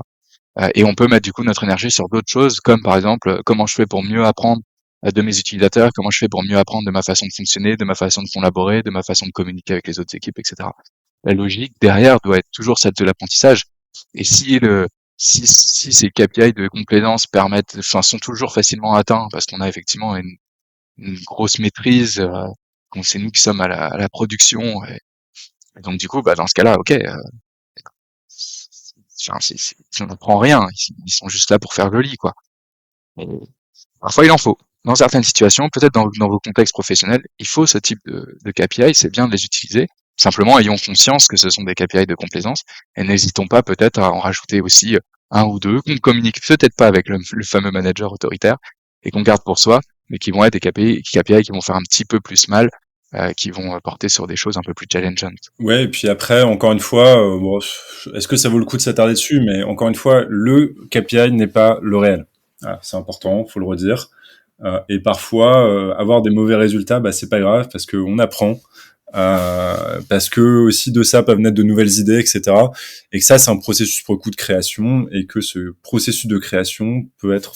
Et on peut mettre du coup notre énergie sur d'autres choses comme par exemple comment je fais pour mieux apprendre de mes utilisateurs, comment je fais pour mieux apprendre de ma façon de fonctionner, de ma façon de collaborer, de ma façon de communiquer avec les autres équipes, etc. La logique derrière doit être toujours celle de l'apprentissage. Et si ces KPI de complaisance enfin, sont toujours facilement atteints parce qu'on a effectivement une grosse maîtrise, quand c'est nous qui sommes à la production, et donc du coup, bah, dans ce cas-là, ok, enfin, on n'apprend rien, ils sont juste là pour faire joli, quoi. Mais parfois, il en faut. Dans certaines situations, peut-être dans vos contextes professionnels, il faut ce type de KPI, c'est bien de les utiliser, Simplement, ayons conscience que ce sont des KPI de complaisance et n'hésitons pas peut-être à en rajouter aussi un ou deux qu'on ne communique peut-être pas avec le fameux manager autoritaire et qu'on garde pour soi, mais qui vont être des KPI qui vont faire un petit peu plus mal, qui vont porter sur des choses un peu plus challengeantes. Ouais, et puis après, encore une fois, bon, est-ce que ça vaut le coup de s'attarder dessus? Mais encore une fois, le KPI n'est pas le réel. Voilà, c'est important, faut le redire. Et parfois, avoir des mauvais résultats, bah, c'est pas grave parce qu'on apprend. Parce que aussi de ça peuvent naître de nouvelles idées, etc. Et que ça, c'est un processus pour le coup de création, et que ce processus de création peut être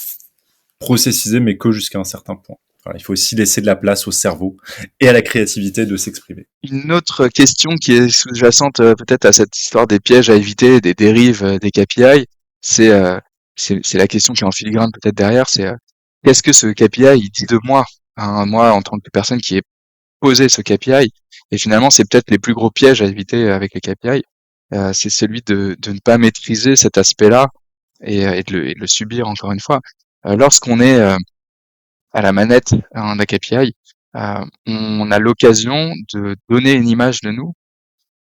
processisé, mais que jusqu'à un certain point. Voilà, il faut aussi laisser de la place au cerveau et à la créativité de s'exprimer. Une autre question qui est sous-jacente peut-être à cette histoire des pièges à éviter, des dérives des KPI, c'est c'est la question qui est en filigrane peut-être derrière, c'est qu'est-ce que ce KPI il dit de moi, hein, moi en tant que personne qui ai posé ce KPI, et finalement c'est peut-être les plus gros pièges à éviter avec les KPI, c'est celui de ne pas maîtriser cet aspect-là et de le subir encore une fois. Lorsqu'on est à la manette d'un KPI, on a l'occasion de donner une image de nous.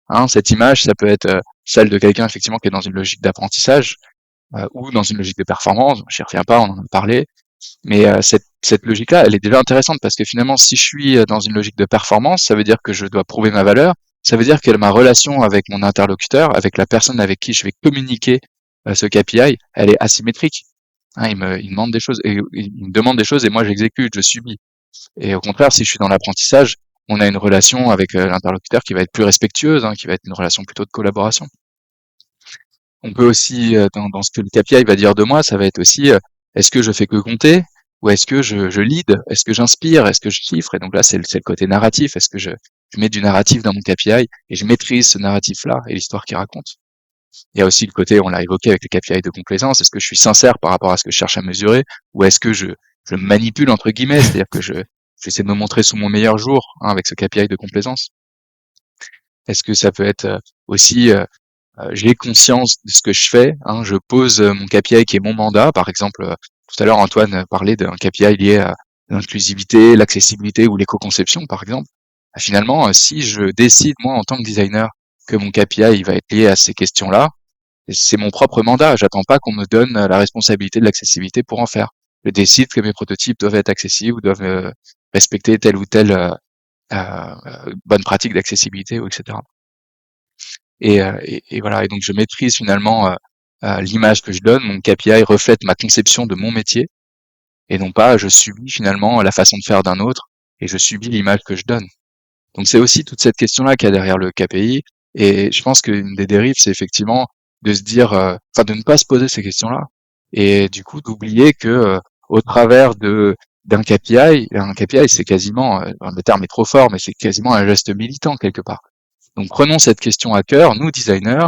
Hein, cette image, ça peut être celle de quelqu'un effectivement qui est dans une logique d'apprentissage ou dans une logique de performance. J'y reviens pas, on en a parlé. Mais cette logique-là, elle est déjà intéressante parce que finalement, si je suis dans une logique de performance, ça veut dire que je dois prouver ma valeur. Ça veut dire que ma relation avec mon interlocuteur, avec la personne avec qui je vais communiquer ce KPI, elle est asymétrique. Hein, il me demande des choses et il me demande des choses et moi j'exécute, je subis. Et au contraire, si je suis dans l'apprentissage, on a une relation avec l'interlocuteur qui va être plus respectueuse, hein, qui va être une relation plutôt de collaboration. On peut aussi, dans ce que le KPI va dire de moi, ça va être aussi, est-ce que je fais que compter ou est-ce que je lead? Est-ce que j'inspire? Est-ce que je chiffre? Et donc là, c'est le côté narratif. Est-ce que je mets du narratif dans mon KPI et je maîtrise ce narratif-là et l'histoire qu'il raconte? Il y a aussi le côté, on l'a évoqué avec les KPI de complaisance, est-ce que je suis sincère par rapport à ce que je cherche à mesurer ou est-ce que je manipule entre guillemets, c'est-à-dire que j'essaie de me montrer sous mon meilleur jour, hein, avec ce KPI de complaisance? Est-ce que ça peut être aussi j'ai conscience de ce que je fais, hein, je pose mon KPI qui est mon mandat. Par exemple, tout à l'heure Antoine parlait d'un KPI lié à l'inclusivité, l'accessibilité ou l'éco-conception, par exemple. Finalement, si je décide moi en tant que designer que mon KPI il va être lié à ces questions-là, c'est mon propre mandat. J'attends pas qu'on me donne la responsabilité de l'accessibilité pour en faire. Je décide que mes prototypes doivent être accessibles ou doivent respecter telle ou telle bonne pratique d'accessibilité, ou etc. Et voilà. Et donc je maîtrise finalement l'image que je donne. Mon KPI reflète ma conception de mon métier et non pas je subis finalement la façon de faire d'un autre et je subis l'image que je donne. Donc c'est aussi toute cette question-là qu'il y a derrière le KPI. Et je pense qu'une des dérives, c'est effectivement de se dire, enfin de ne pas se poser ces questions-là et du coup d'oublier que au travers de d'un KPI, un KPI c'est quasiment, le terme est trop fort, mais c'est quasiment un geste militant quelque part. Donc prenons cette question à cœur, nous designers,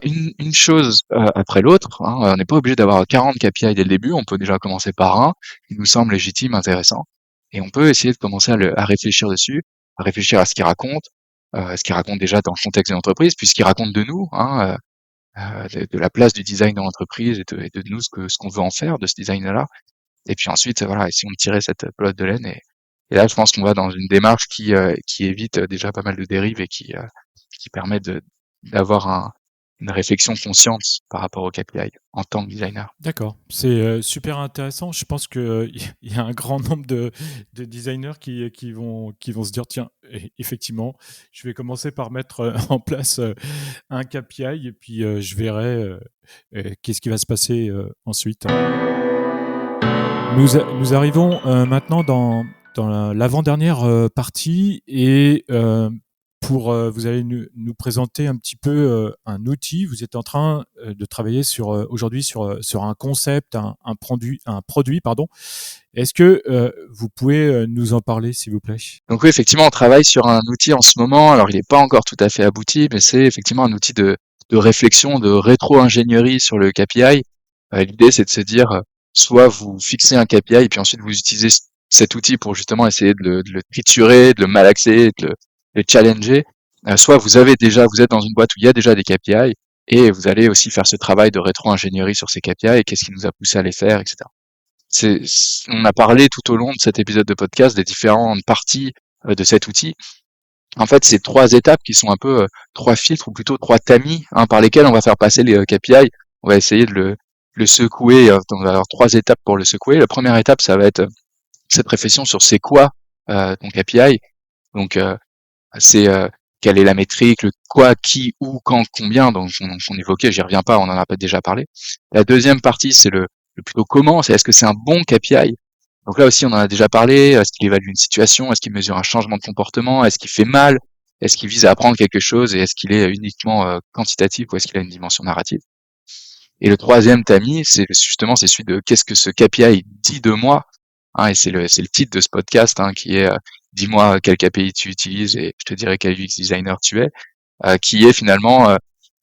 une chose après l'autre. Hein, on n'est pas obligé d'avoir 40 KPI dès le début, on peut déjà commencer par un qui nous semble légitime, intéressant, et on peut essayer de commencer à réfléchir dessus, à réfléchir à ce qu'il raconte déjà dans le contexte de l'entreprise, puis ce qu'il raconte de nous, hein, de la place du design dans l'entreprise et de nous ce qu'on veut en faire de ce design-là. Et puis ensuite, voilà, essayons de tirer cette pelote de laine et là, je pense qu'on va dans une démarche qui évite déjà pas mal de dérives et qui permet d'avoir une réflexion consciente par rapport au KPI en tant que designer. D'accord, c'est super intéressant. Je pense qu'il y a un grand nombre de designers qui vont se dire, tiens, effectivement, je vais commencer par mettre en place un KPI et puis je verrai qu'est-ce qui va se passer ensuite. Nous arrivons maintenant dans l'avant-dernière partie et vous allez nous présenter un petit peu un outil. Vous êtes en train de travailler aujourd'hui sur un concept, un produit, pardon. Est-ce que vous pouvez nous en parler, s'il vous plaît? Donc oui, effectivement, on travaille sur un outil en ce moment. Alors, il n'est pas encore tout à fait abouti, mais c'est effectivement un outil de réflexion, de rétro-ingénierie sur le KPI. L'idée, c'est de se dire, soit vous fixez un KPI et puis ensuite vous utilisez cet outil pour justement essayer de le triturer, de le malaxer, de le challenger. Soit vous êtes dans une boîte où il y a déjà des KPI et vous allez aussi faire ce travail de rétro-ingénierie sur ces KPI et qu'est-ce qui nous a poussé à les faire, etc. On a parlé tout au long de cet épisode de podcast des différentes parties de cet outil. En fait, c'est 3 étapes qui sont un peu 3 filtres ou plutôt 3 tamis, hein, par lesquels on va faire passer les KPI. On va essayer de le secouer. Donc, on va avoir 3 étapes pour le secouer. La première étape, ça va être cette réflexion sur c'est quoi ton KPI. Donc, c'est quelle est la métrique, le quoi, qui, où, quand, combien. Donc, on évoquait, j'y reviens pas, on en a pas déjà parlé. La deuxième partie, c'est le plutôt comment. C'est est-ce que c'est un bon KPI? Donc là aussi, on en a déjà parlé. Est-ce qu'il évalue une situation? Est-ce qu'il mesure un changement de comportement? Est-ce qu'il fait mal? Est-ce qu'il vise à apprendre quelque chose? Et est-ce qu'il est uniquement quantitatif ou est-ce qu'il a une dimension narrative? Et le troisième tamis, c'est celui de qu'est-ce que ce KPI dit de moi, hein, et c'est le titre de ce podcast, hein, qui est dis-moi quel KPI tu utilises et je te dirai quel UX designer tu es, qui est finalement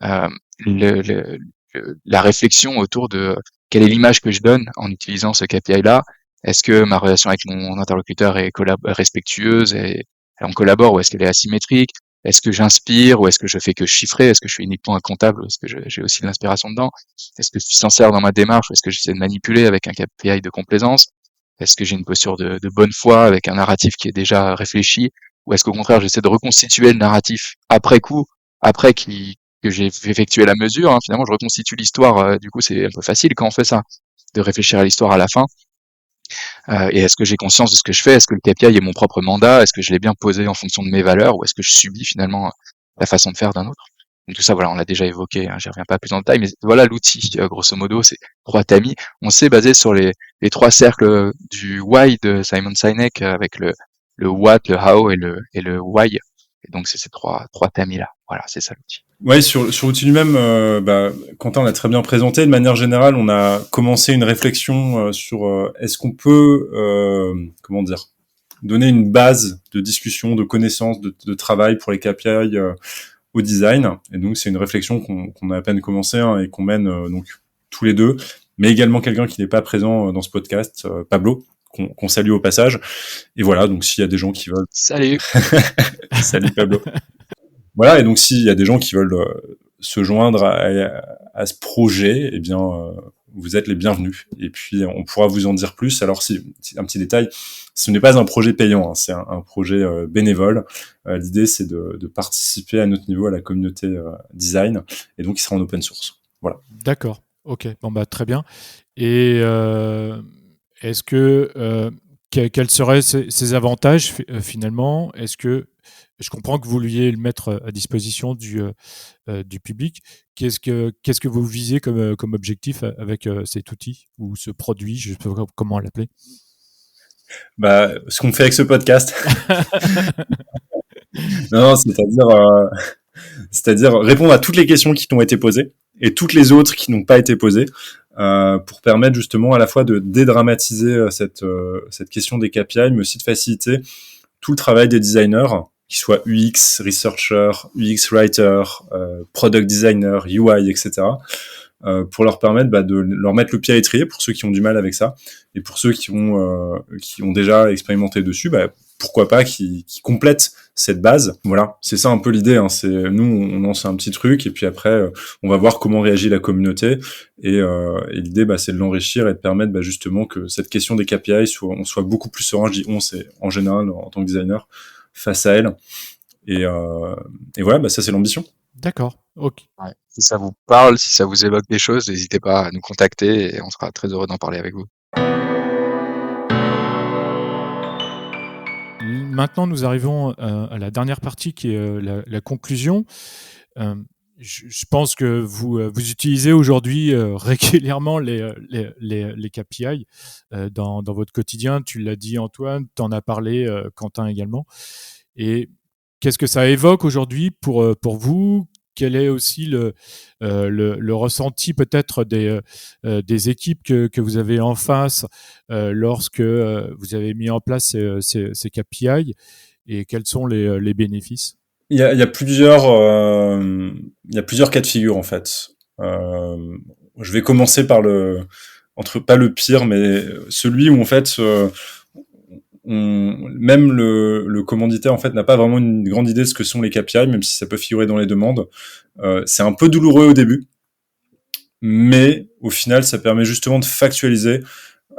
euh, le, le- la réflexion autour de quelle est l'image que je donne en utilisant ce KPI-là. Est-ce que ma relation avec mon interlocuteur est respectueuse et on collabore, ou est-ce qu'elle est asymétrique? Est-ce que j'inspire ou est-ce que je fais que chiffrer? Est-ce que je suis uniquement un comptable ou est-ce que j'ai aussi de l'inspiration dedans? Est-ce que je suis sincère dans ma démarche ou est-ce que j'essaie de manipuler avec un KPI de complaisance? Est-ce que j'ai une posture de bonne foi avec un narratif qui est déjà réfléchi? Ou est-ce qu'au contraire j'essaie de reconstituer le narratif après coup, après que j'ai effectué la mesure, hein, finalement je reconstitue l'histoire, du coup c'est un peu facile quand on fait ça, de réfléchir à l'histoire à la fin. Et est-ce que j'ai conscience de ce que je fais? Est-ce que le KPI est mon propre mandat? Est-ce que je l'ai bien posé en fonction de mes valeurs? Ou est-ce que je subis finalement la façon de faire d'un autre? Donc tout ça, voilà, on l'a déjà évoqué, hein, j'y reviens pas plus en détail, mais voilà l'outil, grosso modo, c'est 3 tamis. On s'est basé sur les 3 cercles du why de Simon Sinek, avec le what, le how et le why. Et donc c'est ces trois tamis-là. Voilà, c'est ça l'outil. Ouais, sur l'outil lui-même, Quentin l'a très bien présenté. De manière générale, on a commencé une réflexion sur est-ce qu'on peut, comment dire, donner une base de discussion, de connaissances, de travail pour les KPI au design. Et donc, c'est une réflexion qu'on a à peine commencé, hein, et qu'on mène donc tous les deux, mais également quelqu'un qui n'est pas présent dans ce podcast, Pablo, qu'on salue au passage. Et voilà, donc s'il y a des gens qui veulent... Salut! Salut Pablo. Voilà, et donc s'il y a des gens qui veulent se joindre à ce projet, eh bien, vous êtes les bienvenus. Et puis, on pourra vous en dire plus. Alors, si un petit détail, ce n'est pas un projet payant, hein, c'est un projet bénévole. L'idée, c'est de participer à notre niveau à la communauté design, et donc il sera en open source. Voilà. D'accord. Ok. Bon bah très bien. Et est-ce que quels seraient ces avantages finalement? Est-ce que je comprends que vous vouliez le mettre à disposition du public. Qu'est-ce que vous visez comme objectif avec cet outil ou ce produit? Je ne sais pas comment l'appeler. Bah, ce qu'on fait avec ce podcast. Non, c'est-à-dire répondre à toutes les questions qui t'ont été posées et toutes les autres qui n'ont pas été posées, pour permettre justement à la fois de dédramatiser cette question des KPI, mais aussi de faciliter tout le travail des designers, qu'ils soient UX researcher, UX writer, product designer, UI, etc., pour leur permettre de leur mettre le pied à l'étrier pour ceux qui ont du mal avec ça, et pour ceux qui ont déjà expérimenté dessus, pourquoi pas qui complètent cette base. Voilà, c'est ça un peu l'idée, hein. C'est nous, on lance un petit truc et puis après on va voir comment réagit la communauté, et l'idée c'est de l'enrichir et de permettre justement que cette question des KPI on soit beaucoup plus serein. Je dis on, c'est en général en tant que designer face à elle, et voilà, ça c'est l'ambition. D'accord, ok. Ouais. Si ça vous parle, si ça vous évoque des choses, n'hésitez pas à nous contacter et on sera très heureux d'en parler avec vous. Maintenant, nous arrivons à la dernière partie qui est la conclusion. Je pense que vous utilisez aujourd'hui régulièrement les KPI dans votre quotidien. Tu l'as dit, Antoine, tu en as parlé, Quentin également. Et qu'est-ce que ça évoque aujourd'hui pour vous? Quel est aussi le ressenti peut-être des équipes que vous avez en face lorsque vous avez mis en place ces KPI, et quels sont les bénéfices? Il y a plusieurs cas de figure en fait. Je vais commencer par pas le pire, mais celui où en fait même le commanditaire en fait n'a pas vraiment une grande idée de ce que sont les KPI, même si ça peut figurer dans les demandes. C'est un peu douloureux au début, mais au final ça permet justement de factualiser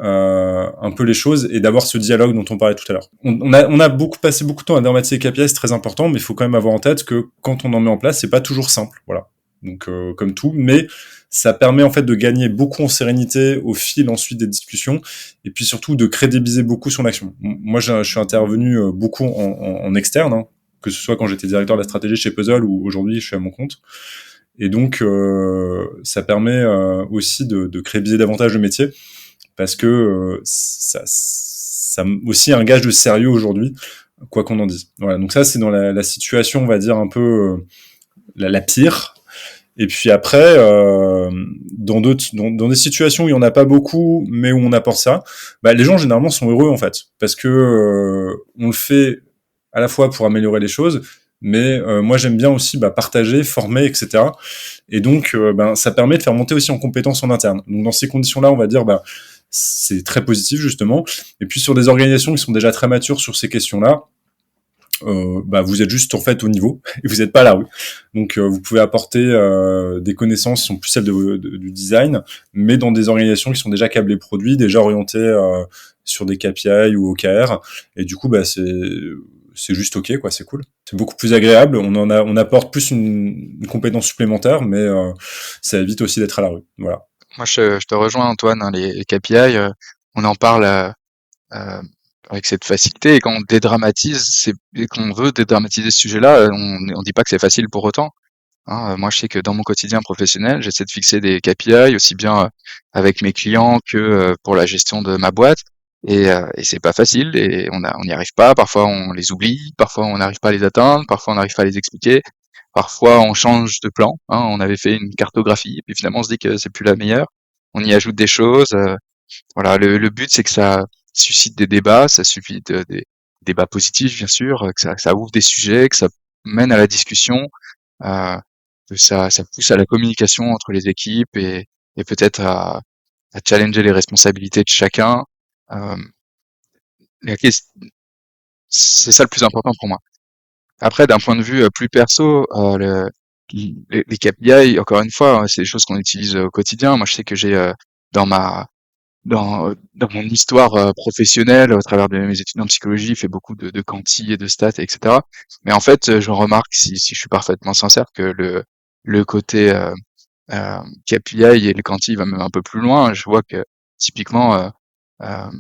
un peu les choses et d'avoir ce dialogue dont on parlait tout à l'heure. On a passé beaucoup de temps à dédramatiser les KPI, c'est très important, mais il faut quand même avoir en tête que quand on en met en place, c'est pas toujours simple, voilà. Donc comme tout, mais ça permet en fait de gagner beaucoup en sérénité au fil ensuite des discussions et puis surtout de crédibiliser beaucoup son action. Moi, je suis intervenu beaucoup en externe, hein, que ce soit quand j'étais directeur de la stratégie chez Puzzle ou aujourd'hui je suis à mon compte. Et donc, ça permet aussi de crédibiliser davantage le métier parce que ça aussi un gage de sérieux aujourd'hui, quoi qu'on en dise. Voilà, donc ça, c'est dans la situation, on va dire, un peu la pire. Et puis après, dans des situations où il y en a pas beaucoup, mais où on apporte ça, bah, les gens généralement sont heureux en fait, parce que on le fait à la fois pour améliorer les choses, mais moi j'aime bien aussi partager, former, etc. Et donc ça permet de faire monter aussi en compétences en interne. Donc dans ces conditions-là, on va dire c'est très positif justement. Et puis sur des organisations qui sont déjà très matures sur ces questions-là, vous êtes juste en fait au niveau et vous n'êtes pas à la rue. Donc vous pouvez apporter des connaissances qui sont plus celles du design, mais dans des organisations qui sont déjà câblées produits, déjà orientées sur des KPI ou OKR. Et du coup, c'est juste ok, quoi, c'est cool. C'est beaucoup plus agréable. On apporte plus une compétence supplémentaire, mais ça évite aussi d'être à la rue. Voilà. Moi, je te rejoins, Antoine, hein, les KPI, on en parle avec cette facilité, et quand on dédramatise, et qu'on veut dédramatiser ce sujet-là, on dit pas que c'est facile pour autant. Hein. Moi, je sais que dans mon quotidien professionnel, j'essaie de fixer des KPI aussi bien avec mes clients que pour la gestion de ma boîte, et c'est pas facile, et on n'y arrive pas. Parfois, on les oublie, parfois on n'arrive pas à les atteindre, parfois on n'arrive pas à les expliquer. Parfois, on change de plan. Hein. On avait fait une cartographie, et puis finalement, on se dit que c'est plus la meilleure. On y ajoute des choses. Voilà, le but, c'est que ça suscite des débats, ça suffit des débats positifs, bien sûr, que ça ouvre des sujets, que ça mène à la discussion, euh, que ça pousse à la communication entre les équipes, et peut-être à challenger les responsabilités de chacun. Euh, c'est ça le plus important pour moi. Après, d'un point de vue plus perso, les KPI, encore une fois, hein, c'est des choses qu'on utilise au quotidien. Moi, je sais que j'ai dans ma dans mon histoire professionnelle, au travers de mes études en psychologie, fait beaucoup de quanti et de stats, etc. Mais en fait, je remarque, si je suis parfaitement sincère, que le côté KPI et le quanti va même un peu plus loin. Je vois que typiquement, euh,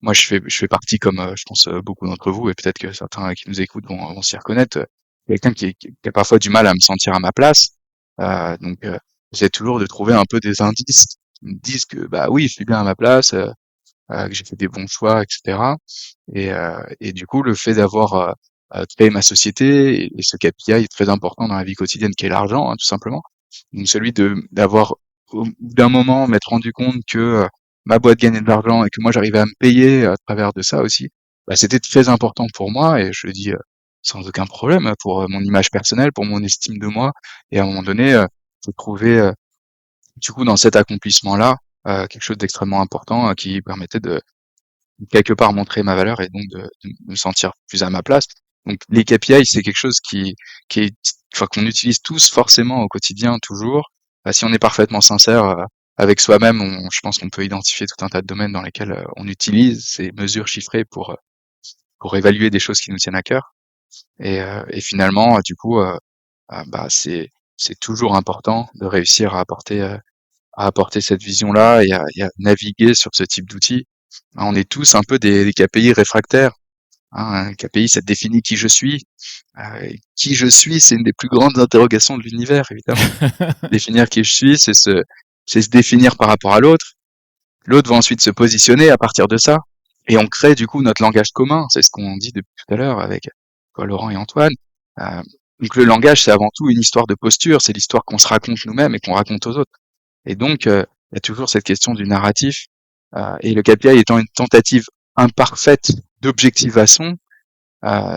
moi, je fais partie, comme je pense beaucoup d'entre vous, et peut-être que certains qui nous écoutent vont s'y reconnaître, quelqu'un qui a parfois du mal à me sentir à ma place. Donc, j'essaie toujours de trouver un peu des indices qui me disent que bah oui, je suis bien à ma place, que j'ai fait des bons choix, etc. Et du coup, le fait d'avoir créé ma société, et ce KPI est très important dans la vie quotidienne, qui est l'argent, hein, tout simplement. Donc celui d'avoir au bout d'un moment m'être rendu compte que ma boîte gagnait de l'argent et que moi j'arrivais à me payer à travers de ça aussi, bah, c'était très important pour moi, et je le dis sans aucun problème, pour mon image personnelle, pour mon estime de moi. Et à un moment donné, j'ai trouvé du coup dans cet accomplissement-là quelque chose d'extrêmement important qui permettait de quelque part montrer ma valeur, et donc de me sentir plus à ma place. Donc les KPI, c'est quelque chose qui est, enfin, qu'on utilise tous forcément au quotidien, toujours. Si on est parfaitement sincère avec soi-même, je pense qu'on peut identifier tout un tas de domaines dans lesquels on utilise ces mesures chiffrées pour évaluer des choses qui nous tiennent à cœur. Et finalement, du coup, bah c'est toujours important de réussir à apporter cette vision-là, et à naviguer sur ce type d'outils. On est tous un peu des KPI réfractaires. Hein. Un KPI, ça définit qui je suis. Qui je suis, c'est une des plus grandes interrogations de l'univers, évidemment. Définir qui je suis, c'est se définir par rapport à l'autre. L'autre va ensuite se positionner à partir de ça. Et on crée du coup notre langage commun. C'est ce qu'on dit depuis tout à l'heure avec Laurent et Antoine. Euh, donc le langage, c'est avant tout une histoire de posture. C'est l'histoire qu'on se raconte nous-mêmes et qu'on raconte aux autres. Et donc, il y a toujours cette question du narratif, et le KPI étant une tentative imparfaite d'objectivation,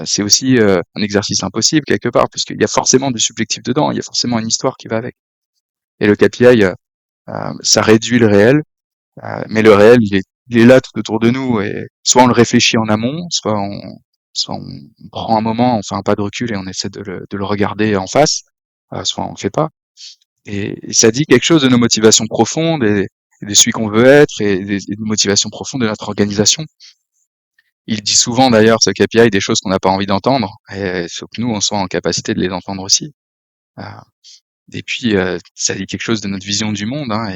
c'est aussi un exercice impossible quelque part, puisqu'il y a forcément du subjectif dedans, il y a forcément une histoire qui va avec. Et le KPI, ça réduit le réel, mais le réel, il est là tout autour de nous, et soit on le réfléchit en amont, soit on prend un moment, on fait un pas de recul et on essaie de le regarder en face, soit on le fait pas. Et ça dit quelque chose de nos motivations profondes, de celui qu'on veut être et des motivations profondes de notre organisation. Il dit souvent d'ailleurs, ce KPI, des choses qu'on n'a pas envie d'entendre, et faut que nous, on soit en capacité de les entendre aussi. Euh, et puis, ça dit quelque chose de notre vision du monde, hein,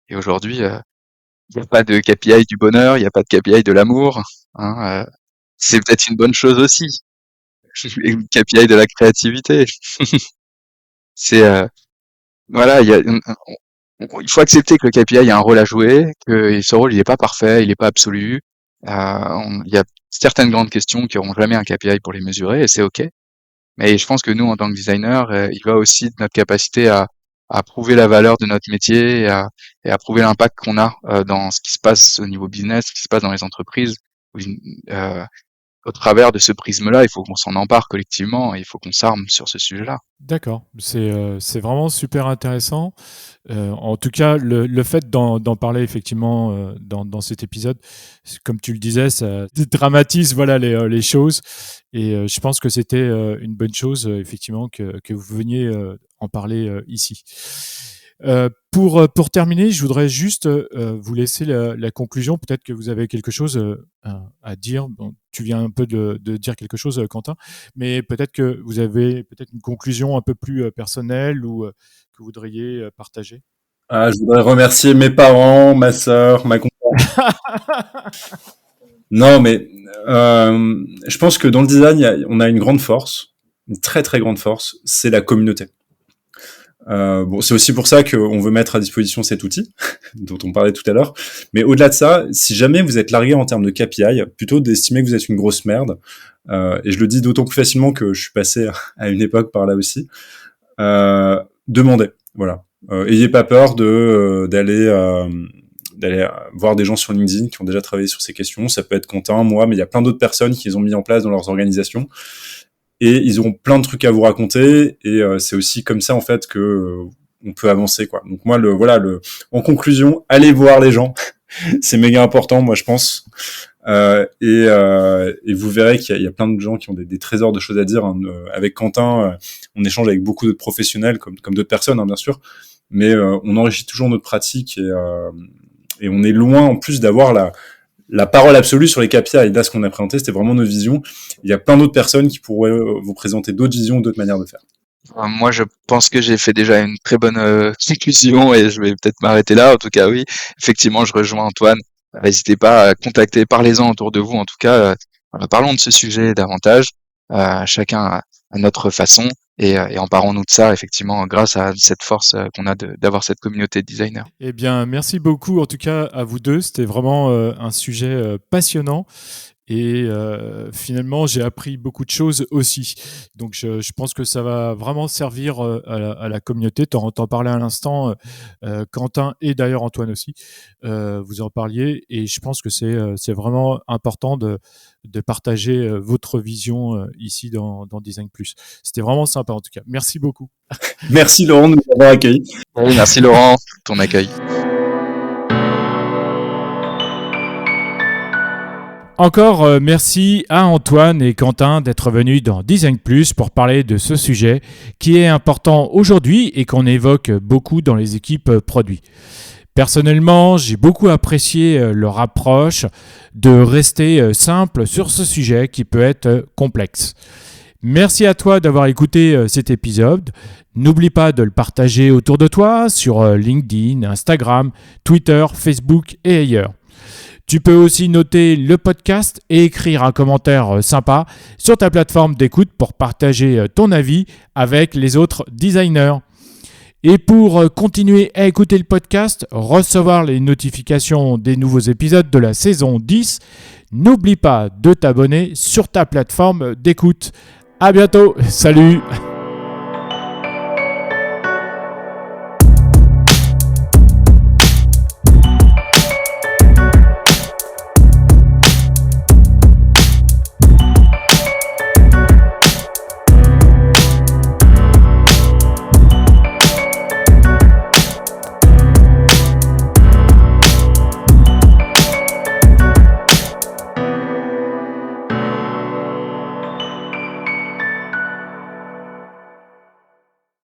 et aujourd'hui, il n'y a pas de KPI du bonheur, il n'y a pas de KPI de l'amour, hein, c'est peut-être une bonne chose aussi. Le KPI de la créativité. C'est voilà, il faut accepter que le KPI a un rôle à jouer, que ce rôle il est pas parfait, il est pas absolu. Il y a certaines grandes questions qui auront jamais un KPI pour les mesurer et c'est ok. Mais je pense que nous, en tant que designer, il va aussi de notre capacité à prouver la valeur de notre métier et à prouver l'impact qu'on a dans ce qui se passe au niveau business, ce qui se passe dans les entreprises. Euh, Au travers de ce prisme-là, il faut qu'on s'en empare collectivement et il faut qu'on s'arme sur ce sujet-là. D'accord, c'est vraiment super intéressant. En tout cas, le fait d'en parler effectivement dans cet épisode, comme tu le disais, ça dramatise voilà les choses. Et je pense que c'était une bonne chose effectivement que vous veniez en parler ici. Pour terminer, je voudrais juste vous laisser la conclusion. Peut-être que vous avez quelque chose à dire. Bon, tu viens un peu de dire quelque chose, Quentin, mais peut-être que vous avez peut-être une conclusion un peu plus personnelle ou que vous voudriez partager. Ah, je voudrais remercier mes parents, ma sœur, ma compagne. Non, mais je pense que dans le design, on a une grande force, une très très grande force, c'est la communauté. Bon, c'est aussi pour ça qu'on veut mettre à disposition cet outil dont on parlait tout à l'heure. Mais au-delà de ça, si jamais vous êtes largué en termes de KPI, plutôt d'estimer que vous êtes une grosse merde, et je le dis d'autant plus facilement que je suis passé à une époque par là aussi, demandez. Voilà. Ayez pas peur d'aller voir des gens sur LinkedIn qui ont déjà travaillé sur ces questions. Ça peut être Quentin, moi, mais il y a plein d'autres personnes qui les ont mis en place dans leurs organisations. Et ils auront plein de trucs à vous raconter, et c'est aussi comme ça en fait que on peut avancer, quoi. Donc moi en conclusion, allez voir les gens, c'est méga important, moi je pense, et vous verrez qu'il y a plein de gens qui ont des trésors de choses à dire, hein. Avec Quentin, on échange avec beaucoup d'autres professionnels comme d'autres personnes, hein, bien sûr, mais on enrichit toujours notre pratique, et on est loin en plus d'avoir la parole absolue sur les KPI. Et là, ce qu'on a présenté, c'était vraiment notre vision. Il y a plein d'autres personnes qui pourraient vous présenter d'autres visions, d'autres manières de faire. Moi, je pense que j'ai fait déjà une très bonne conclusion et je vais peut-être m'arrêter là. En tout cas, oui, effectivement, je rejoins Antoine. N'hésitez pas à contacter, parlez-en autour de vous. En tout cas, parlons de ce sujet davantage, chacun à notre façon, et emparons-nous de ça, effectivement, grâce à cette force qu'on a d'avoir cette communauté de designers. Eh bien, merci beaucoup en tout cas à vous deux. C'était vraiment un sujet passionnant. Et finalement, j'ai appris beaucoup de choses aussi. Donc, je pense que ça va vraiment servir à la communauté. T'en parlais à l'instant, Quentin et d'ailleurs Antoine aussi. Vous en parliez et je pense que c'est vraiment important de partager votre vision ici dans Design Plus. C'était vraiment sympa en tout cas. Merci beaucoup. Merci Laurent de nous avoir accueillis. Oui, merci Laurent, ton accueil. Encore merci à Antoine et Quentin d'être venus dans Design Plus pour parler de ce sujet qui est important aujourd'hui et qu'on évoque beaucoup dans les équipes produits. Personnellement, j'ai beaucoup apprécié leur approche de rester simple sur ce sujet qui peut être complexe. Merci à toi d'avoir écouté cet épisode. N'oublie pas de le partager autour de toi sur LinkedIn, Instagram, Twitter, Facebook et ailleurs. Tu peux aussi noter le podcast et écrire un commentaire sympa sur ta plateforme d'écoute pour partager ton avis avec les autres designers. Et pour continuer à écouter le podcast, recevoir les notifications des nouveaux épisodes de la saison 10, n'oublie pas de t'abonner sur ta plateforme d'écoute. À bientôt, salut!